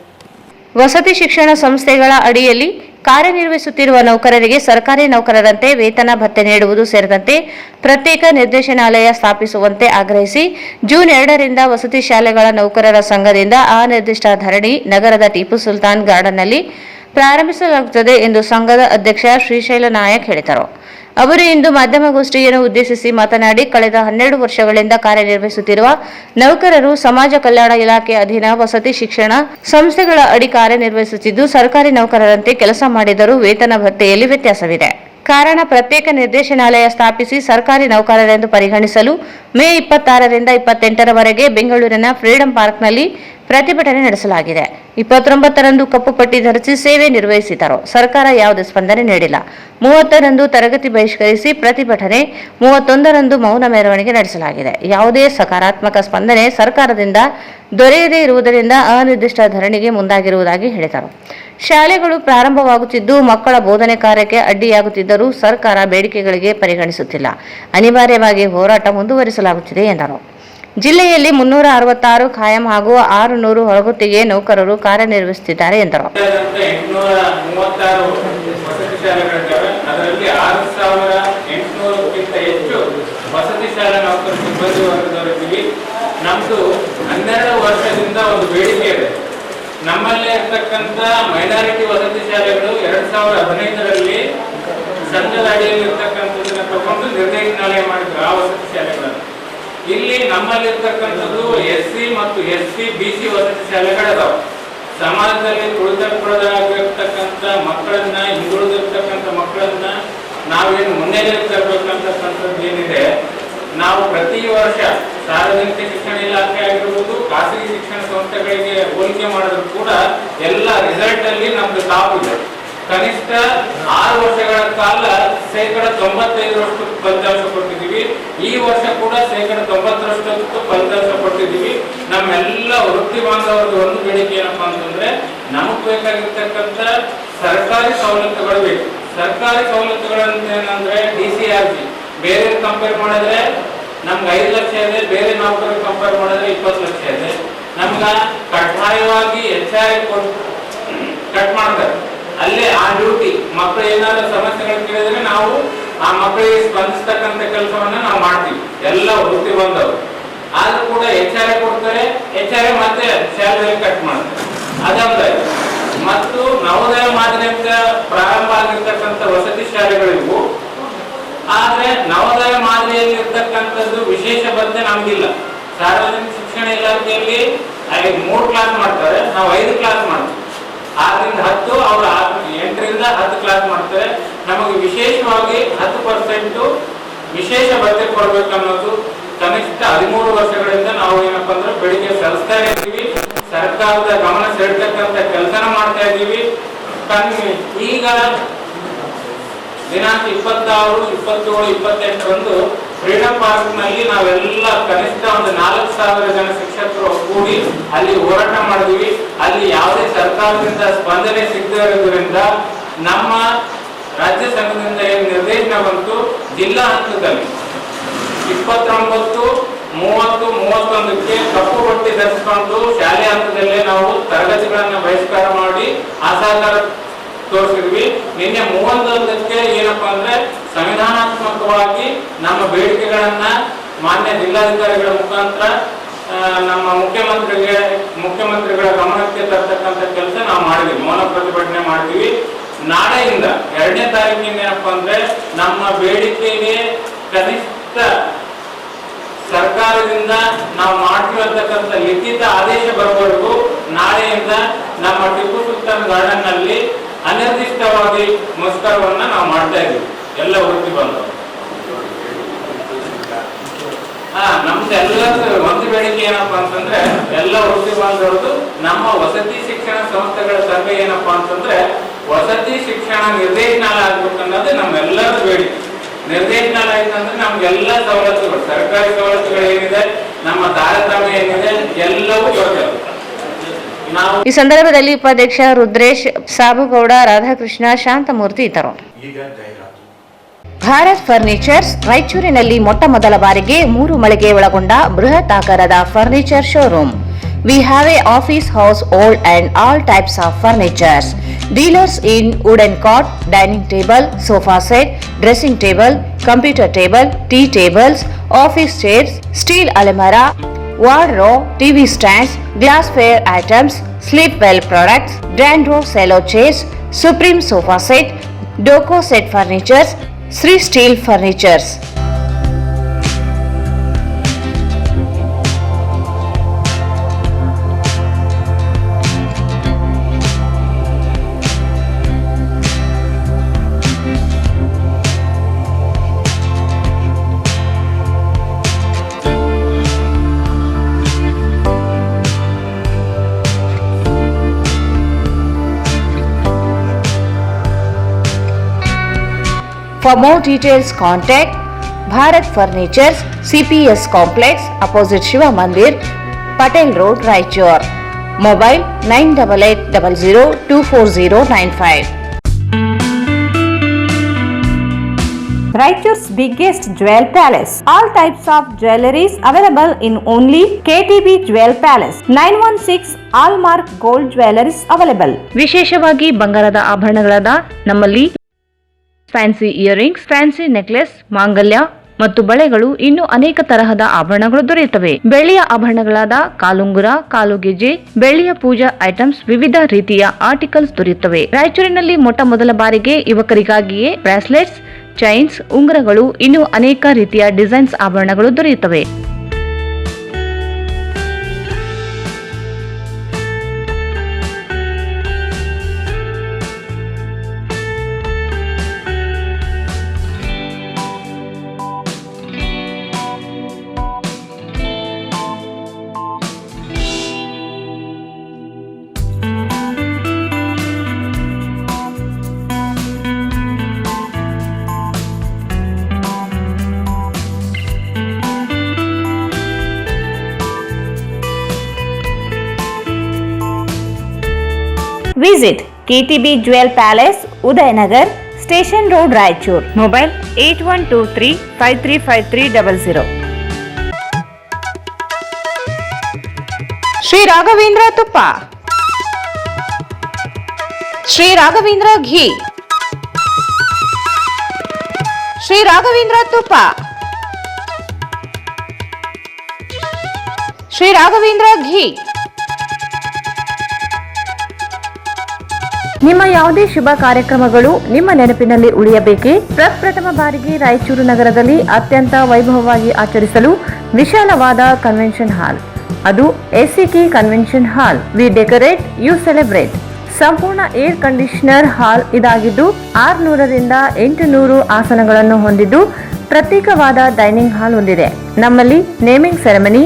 ವಸತಿ ಶಿಕ್ಷಣ ಸಂಸ್ಥೆಗಳ ಅಡಿಯಲ್ಲಿ ಕಾರ್ಯನಿರ್ವಹಿಸುತ್ತಿರುವ ನೌಕರರಿಗೆ ಸರ್ಕಾರಿ ನೌಕರರಂತೆ ವೇತನ ಭತ್ಯೆ ನೀಡುವುದು ಸೇರಿದಂತೆ ಪ್ರತ್ಯೇಕ ನಿರ್ದೇಶನಾಲಯ ಸ್ಥಾಪಿಸುವಂತೆ ಆಗ್ರಹಿಸಿ ಜೂನ್ 2ರಿಂದ ವಸತಿ ಶಾಲೆಗಳ ನೌಕರರ ಸಂಘದಿಂದ ಅನಿರ್ದಿಷ್ಟ ಧರಣಿ ನಗರದ ಟಿಪ್ಪು ಸುಲ್ತಾನ್ ಗಾರ್ಡನ್ನಲ್ಲಿ ಪ್ರಾರಂಭಿಸಲಾಗುತ್ತದೆ ಎಂದು ಸಂಘದ ಅಧ್ಯಕ್ಷ ಶ್ರೀಶೈಲ ನಾಯಕ್ ಹೇಳಿದರು. ಅವರು ಇಂದು ಮಾಧ್ಯಮಗೋಷ್ಠಿಯನ್ನು ಉದ್ದೇಶಿಸಿ ಮಾತನಾಡಿ, ಕಳೆದ 12 ವರ್ಷಗಳಿಂದ ಕಾರ್ಯನಿರ್ವಹಿಸುತ್ತಿರುವ ನೌಕರರು ಸಮಾಜ ಕಲ್ಯಾಣ ಇಲಾಖೆ ಅಧೀನ ವಸತಿ ಶಿಕ್ಷಣ ಸಂಸ್ಥೆಗಳ ಅಡಿ ಕಾರ್ಯನಿರ್ವಹಿಸುತ್ತಿದ್ದು, ಸರ್ಕಾರಿ ನೌಕರರಂತೆ ಕೆಲಸ ಮಾಡಿದರೂ ವೇತನ ಭತ್ಯೆಯಲ್ಲಿ ವ್ಯತ್ಯಾಸವಿದೆ. ಕಾರಣ ಪ್ರತ್ಯೇಕ ನಿರ್ದೇಶನಾಲಯ ಸ್ಥಾಪಿಸಿ ಸರ್ಕಾರಿ ನೌಕರರೆಂದು ಪರಿಗಣಿಸಲು ಮೇ 26ರಿಂದ 28ರವರೆಗೆ ಬೆಂಗಳೂರಿನ ಫ್ರೀಡಂ ಪಾರ್ಕ್ನಲ್ಲಿ ಪ್ರತಿಭಟನೆ ನಡೆಸಲಾಗಿದೆ. 29ರಂದು ಕಪ್ಪು ಪಟ್ಟಿ ಧರಿಸಿ ಸೇವೆ ನಿರ್ವಹಿಸಿದರು. ಸರ್ಕಾರ ಯಾವುದೇ ಸ್ಪಂದನೆ ನೀಡಿಲ್ಲ. 30ರಂದು ತರಗತಿ ಬಹಿಷ್ಕರಿಸಿ ಪ್ರತಿಭಟನೆ, 31ರಂದು ಮೌನ ಮೆರವಣಿಗೆ ನಡೆಸಲಾಗಿದೆ. ಯಾವುದೇ ಸಕಾರಾತ್ಮಕ ಸ್ಪಂದನೆ ಸರ್ಕಾರದಿಂದ ದೊರೆಯದೇ ಇರುವುದರಿಂದ ಅನಿರ್ದಿಷ್ಟ ಧರಣಿಗೆ ಮುಂದಾಗಿರುವುದಾಗಿ ಹೇಳಿದರು. ಶಾಲೆಗಳು ಪ್ರಾರಂಭವಾಗುತ್ತಿದ್ದು ಮಕ್ಕಳ ಬೋಧನೆ ಕಾರ್ಯಕ್ಕೆ ಅಡ್ಡಿಯಾಗುತ್ತಿದ್ದರೂ ಸರ್ಕಾರ ಬೇಡಿಕೆಗಳಿಗೆ ಪರಿಗಣಿಸುತ್ತಿಲ್ಲ. ಅನಿವಾರ್ಯವಾಗಿ ಹೋರಾಟ ಮುಂದುವರಿಸಲಾಗುತ್ತಿದೆ ಎಂದರು. ಜಿಲ್ಲೆಯಲ್ಲಿ 366 ಖಾಯಂ ಹಾಗೂ 600 ಹೊರಗುತ್ತಿಗೆ ನೌಕರರು ಕಾರ್ಯನಿರ್ವಹಿಸುತ್ತಿದ್ದಾರೆ ಎಂದರು. 836 ವಸತಿ ಶಾಲೆಗಳಿದ್ದಾವೆ. ಅದರಲ್ಲಿ 6800ಕ್ಕಿಂತ ಹೆಚ್ಚು ವಸತಿ ಶಾಲಾ ನೌಕರ ಸಿಬ್ಬಂದಿ ವರ್ಗದವರಿದ್ದೀವಿ. ನಮ್ದು 12 ವರ್ಷದಿಂದ ಒಂದು ಬೇಡಿಕೆ ಇದೆ. ನಮ್ಮಲ್ಲೇ ಇರ್ತಕ್ಕಂಥ ಮೈನಾರಿಟಿ ವಸತಿ ಶಾಲೆಗಳು 2015ರಲ್ಲಿ ಸಂಘದ ಅಡಿಯಲ್ಲಿ ಇರ್ತಕ್ಕಂಥದನ್ನ ತಗೊಂಡು ನಿರ್ದೇಶನಾಲಯ ಮಾಡಿದ್ರು ಆ ವಸತಿ ಶಾಲೆಗಳನ್ನು. ಇಲ್ಲಿ ನಮ್ಮಲ್ಲಿರ್ತಕ್ಕಂಥದ್ದು SC ಮತ್ತು SC BC ವಸತಿ ಶಾಲೆಗಳಿದಾವೆ. ಸಮಾಜದಲ್ಲಿ ತುಳಿತಕ್ಕೊಳಗಾಗಿರ್ತಕ್ಕಂಥ ಮಕ್ಕಳನ್ನ, ಹಿಂದುಳಿದಿರ್ತಕ್ಕಂಥ ಮಕ್ಕಳನ್ನ ನಾವೇನು ಮುನ್ನೆಲೆಗೆ ತರಬೇಕಂತಕ್ಕಂಥದ್ದು ಏನಿದೆ, ನಾವು ಪ್ರತಿ ವರ್ಷ ಸಾರ್ವಜನಿಕ ಶಿಕ್ಷಣ ಇಲಾಖೆ ಆಗಿರ್ಬೋದು, ಖಾಸಗಿ ಶಿಕ್ಷಣ ಸಂಸ್ಥೆಗಳಿಗೆ ಹೋಲಿಕೆ ಮಾಡಿದ್ರು ಕೂಡ ಎಲ್ಲ ರಿಸಲ್ಟ್ ಅಲ್ಲಿ ನಮ್ದು ಟಾಪ್ ಇದೆ. ಕನಿಷ್ಠ 6 ವರ್ಷಗಳ ಕಾಲ 95% ಫಲಿತಾಂಶ ಕೊಟ್ಟಿದ್ದೀವಿ. ಈ ವರ್ಷ ಕೂಡ 90% ಫಲಿತಾಂಶ ಕೊಟ್ಟಿದ್ದೀವಿ. ನಮ್ಮೆಲ್ಲ ವೃತ್ತಿ ಬಾಂಧವರದ್ದು ಒಂದು ಬೇಡಿಕೆ ಏನಪ್ಪಾ ಅಂತಂದ್ರೆ, ನಮಗ್ ಬೇಕಾಗಿರ್ತಕ್ಕಂಥ ಸರ್ಕಾರಿ ಸವಲತ್ತುಗಳು ಬೇಕು. ಸರ್ಕಾರಿ ಸವಲತ್ತುಗಳಂತ ಏನಂದ್ರೆ DCRG ಬೇರೆ ಕಂಪೇರ್ ಮಾಡಿದ್ರೆ ನಮ್ಗೆ 5 ಲಕ್ಷ ಇದೆ, ಬೇರೆ ನೌಕರಿಗೆ ಕಂಪೇರ್ ಮಾಡಿದ್ರೆ 20 ಲಕ್ಷ ಇದೆ. ನಮ್ಗ ಕಡ್ಡಾಯವಾಗಿ HRA ಕಟ್ ಮಾಡ್ತಾರೆ. ಅಲ್ಲೇ ಆ ಡ್ಯೂಟಿ ಮಕ್ಕಳು ಏನಾದ್ರು ಸಮಸ್ಯೆಗಳು ಕೇಳಿದ್ರೆ ನಾವು ಆ ಮಕ್ಕಳಿಗೆ ಸ್ಪಂದಿಸ್ತಕ್ಕಂಥ ಕೆಲಸವನ್ನ ನಾವು ಮಾಡ್ತೀವಿ, ಎಲ್ಲ ವೃತ್ತಿ ಬಂದವರು. ಆದ್ರೂ ಕೂಡ HRA ಕೊಡ್ತಾರೆ, HRA ಮತ್ತೆ ಸ್ಯಾಲರಿ ಕಟ್ ಮಾಡ್ತಾರೆ. ಅದೊಂದು ಮತ್ತು ನವೋದಯ ಮಾದರಿಯಿಂದ ಪ್ರಾರಂಭ ಆಗಿರ್ತಕ್ಕಂಥ ವಸತಿ ಶಾಲೆಗಳಿಗೂ, ಆದ್ರೆ ನವೋದಯ ಮಾದರಿಯಲ್ಲಿ ಇರ್ತಕ್ಕಂಥದ್ದು ವಿಶೇಷ ಭತ್ಯೆ ನಮ್ಗಿಲ್ಲ. ಸಾರ್ವಜನಿಕ ಶಿಕ್ಷಣ ಇಲಾಖೆಯಲ್ಲಿ 3 ಕ್ಲಾಸ್ ಮಾಡ್ತಾರೆ, ನಾವು 5 ಕ್ಲಾಸ್ ಮಾಡ್ತೀವಿ. 6ರಿಂದ 10, ಅವರು 8ರಿಂದ 10 ಕ್ಲಾಸ್ ಮಾಡ್ತಾರೆ. ನಮಗೆ ವಿಶೇಷವಾಗಿ 10% ವಿಶೇಷ ಭತ್ಯೆ ಕೊಡ್ಬೇಕನ್ನೋದು ಕನಿಷ್ಠ 13 ವರ್ಷಗಳಿಂದ ನಾವು ಏನಪ್ಪಾ ಅಂದ್ರೆ ಬೇಡಿಕೆ ಸಲ್ಲಿಸ್ತಾ ಇದ್ದೀವಿ. ಸರ್ಕಾರದ ಗಮನ ಸೆಳೆತಕ್ಕಂಥ ಕೆಲಸನ ಮಾಡ್ತಾ ಇದ್ದೀವಿ. ಈಗ ದಿನಾಂಕ 26, 27, 28ರಂದು ಫ್ರೀಡಂ ಪಾರ್ಕ್ ನಲ್ಲಿ ನಾವೆಲ್ಲ ಕನಿಷ್ಠ ಒಂದು 4000 ಜನ ಶಿಕ್ಷಕರು ಕೂಡಿ ಅಲ್ಲಿ ಹೋರಾಟ ಮಾಡಿದ್ವಿ. ಅಲ್ಲಿ ಯಾವುದೇ ಸರ್ಕಾರದಿಂದ ಸ್ಪಂದನೆ ಸಿಗದೇ ಇರೋದ್ರಿಂದ ನಮ್ಮ ರಾಜ್ಯ ಸಂಘದಿಂದ ಏನು ನಿರ್ದೇಶನ ಬಂತು, ಜಿಲ್ಲಾ ಹಂತದಲ್ಲಿ 29, 30, 31ಕ್ಕೆ ಕಪ್ಪು ಪಟ್ಟಿ ಧರಿಸಿಕೊಂಡು ಶಾಲೆ ಹಂತದಲ್ಲೇ ನಾವು ತರಗತಿಗಳನ್ನ ಬಹಿಷ್ಕಾರ ಮಾಡಿ ಅಸಹಕಾರ ತೋರಿಸಿದ್ವಿ. ನಿನ್ನೆ 31ಕ್ಕೆ ಏನಪ್ಪಾ ಅಂದ್ರೆ ಸಂವಿಧಾನಾತ್ಮಕವಾಗಿ ನಮ್ಮ ಮಾನ್ಯ ಜಿಲ್ಲಾಧಿಕಾರಿಗಳ ಮುಖಾಂತರ ನಮ್ಮ ಮುಖ್ಯಮಂತ್ರಿಗಳ ಗಮನಕ್ಕೆ ತರ್ತಕ್ಕಂಥ ಕೆಲಸ ನಾವು ಮಾಡಿದ್ವಿ. ಮೌನ ಪ್ರತಿಭಟನೆ ಮಾಡಿದ್ವಿ. ನಾಳೆಯಿಂದ 2ನೇ ತಾರೀಕಿನ ಏನಪ್ಪಾ ಅಂದ್ರೆ ನಮ್ಮ ಬೇಡಿಕೆಗೆ ಕನಿಷ್ಠ ಸರ್ಕಾರದಿಂದ ನಾವು ಮಾಡ್ತಿರತಕ್ಕಂಥ ಲಿಖಿತ ಆದೇಶ ಬರುವವರೆಗೂ ನಾಳೆಯಿಂದ ನಮ್ಮ ಟಿಪ್ಪು ಸುಲ್ತಾನ್ ಗಾರ್ಡನ್ ನಲ್ಲಿ ಅನಿರ್ದಿಷ್ಟವಾಗಿ ಮುಷ್ಕರವನ್ನ ನಾವು ಮಾಡ್ತಾ ಇದ್ದೀವಿ. ಎಲ್ಲ ವೃತ್ತಿ ಬಂದವರು ನಮ್ದೆಲ್ಲ ಒಂದು ಬೇಡಿಕೆ ಏನಪ್ಪಾ ಅಂತಂದ್ರೆ, ಎಲ್ಲ ವೃತ್ತಿ ಬಾಂಧವರದು ನಮ್ಮ ವಸತಿ ಶಿಕ್ಷಣ ಸಂಸ್ಥೆಗಳ ಸರ್ವೆ ಏನಪ್ಪಾ ಅಂತಂದ್ರೆ, ವಸತಿ ಶಿಕ್ಷಣ ನಿರ್ದೇಶನಾಲಯ ಆಗ್ಬೇಕನ್ನೋದು ನಮ್ಮೆಲ್ಲರ ಬೇಡಿಕೆ. ನಿರ್ದೇಶನಾಲಯ ಅಂತಂದ್ರೆ ನಮ್ಗೆಲ್ಲ ಸವಲತ್ತುಗಳು, ಸರ್ಕಾರಿ ಸವಲತ್ತುಗಳು ಏನಿದೆ, ನಮ್ಮ ತಾರತಮ್ಯ ಏನಿದೆ, ಎಲ್ಲವೂ ಬರ್ತವೆ. ಈ ಸಂದರ್ಭದಲ್ಲಿ ಉಪಾಧ್ಯಕ್ಷ ರುದ್ರೇಶ್, ಸಾಬುಗೌಡ, ರಾಧಾಕೃಷ್ಣ, ಶಾಂತಮೂರ್ತಿ ಇದ್ದರು. ಭಾರತ್ ಫರ್ನಿಚರ್ಸ್ ರಾಯಚೂರಿನಲ್ಲಿ ಮೊಟ್ಟ ಮೊದಲ ಬಾರಿಗೆ 3 ಮಳಿಗೆ ಒಳಗೊಂಡ ಬೃಹತ್ ಆಕಾರದ furniture showroom. We have a office house, old and all types of furnitures. Dealers in wooden cot, dining table, sofa set, dressing table, computer table, tea tables, office chairs, steel almirah, wardrobe, TV stands, glassware items, sleepwell products, dandruff cello chairs, Supreme sofa set, Doco set furnitures, Sri Steel Furnitures. For more details, contact Bharat Furnitures, CPS Complex, opposite Shiva Mandir, Patel Road, Raichur. Mobile 9880024095. Raichur's biggest jewel palace. All types of jewelries available in only KTB Jewel Palace. 916 Allmark Gold Jewelries available. ವಿಶೇಷವಾಗಿ ಬಂಗಾರದ ಆಭರಣಗಳಾದ ನಮ್ಮಲ್ಲಿ ಫ್ಯಾನ್ಸಿ ಇಯರಿಂಗ್ಸ್, ಫ್ಯಾನ್ಸಿ ನೆಕ್ಲೆಸ್, ಮಾಂಗಲ್ಯ ಮತ್ತು ಬಳೆಗಳು ಇನ್ನೂ ಅನೇಕ ತರಹದ ಆಭರಣಗಳು ದೊರೆಯುತ್ತವೆ. ಬೆಳ್ಳಿಯ ಆಭರಣಗಳಾದ ಕಾಲುಂಗುರ, ಕಾಲುಗೆಜ್ಜೆ, ಬೆಳ್ಳಿಯ ಪೂಜಾ ಐಟಮ್ಸ್, ವಿವಿಧ ರೀತಿಯ ಆರ್ಟಿಕಲ್ಸ್ ದೊರೆಯುತ್ತವೆ. ರಾಯಚೂರಿನಲ್ಲಿ ಮೊಟ್ಟ ಮೊದಲ ಬಾರಿಗೆ ಯುವಕರಿಗಾಗಿಯೇ ಬ್ರಾಸ್ಲೆಟ್ಸ್, ಚೈನ್ಸ್, ಉಂಗುರಗಳು, ಇನ್ನೂ ಅನೇಕ ರೀತಿಯ ಡಿಸೈನ್ಸ್ ಆಭರಣಗಳು ದೊರೆಯುತ್ತವೆ. Visit KTB Jewel Palace, Udayanagar, Station Road, Raichur. Mobile 8123535300. Sri Raghavendra Tuppa, Sri Raghavendra Ghee, Sri Raghavendra Tuppa, Sri Raghavendra Ghee. ನಿಮ್ಮ ಯಾವುದೇ ಶುಭ ಕಾರ್ಯಕ್ರಮಗಳು ನಿಮ್ಮ ನೆನಪಿನಲ್ಲಿ ಉಳಿಯಬೇಕೇ? ಪ್ರಪ್ರಥಮ ಬಾರಿಗೆ ರಾಯಚೂರು ನಗರದಲ್ಲಿ ಅತ್ಯಂತ ವೈಭವವಾಗಿ ಆಚರಿಸಲು ವಿಶಾಲವಾದ ಕನ್ವೆನ್ಷನ್ ಹಾಲ್, ಅದು ACK convention hall. We decorate, you celebrate. ಸಂಪೂರ್ಣ ಏರ್ ಕಂಡೀಷನರ್ ಹಾಲ್ ಇದಾಗಿದ್ದು 600 ರಿಂದ 800 ಆಸನಗಳನ್ನು ಹೊಂದಿದ್ದು ಪ್ರತ್ಯೇಕವಾದ ಡೈನಿಂಗ್ ಹಾಲ್ ಹೊಂದಿದೆ. ನಮ್ಮಲ್ಲಿ naming ceremony,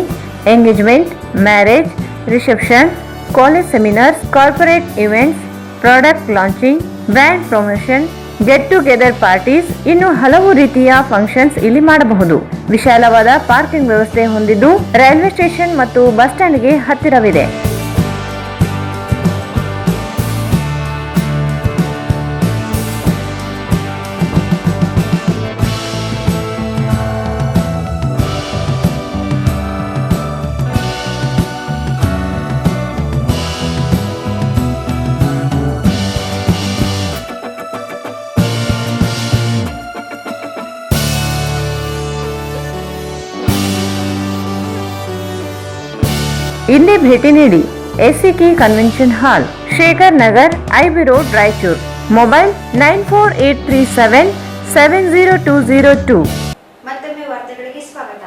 engagement, marriage, reception, college seminars, corporate events, product launching, brand promotion, get together parties, ಇನ್ನು ಹಲವು ರೀತಿಯ ಫಂಕ್ಷನ್ಸ್ ಇಲ್ಲಿ ಮಾಡಬಹುದು. ವಿಶಾಲವಾದ ಪಾರ್ಕಿಂಗ್ ವ್ಯವಸ್ಥೆ ಹೊಂದಿದ್ದು ರೈಲ್ವೆ ಸ್ಟೇಷನ್ ಮತ್ತು ಬಸ್ ಸ್ಟ್ಯಾಂಡ್ಗೆ ಹತ್ತಿರವಿದೆ. ಇಲ್ಲಿ ಭೇಟಿ ನೀಡಿ. ಎಸಿಕೆ ಕನ್ವೆನ್ಷನ್ ಹಾಲ್, Shekhar Nagar, IB road, Raichur. Mobile 9483770202. ಮತ್ತೊಮ್ಮೆ ವಾರ್ತೆಗಳಿಗೆ ಸ್ವಾಗತ.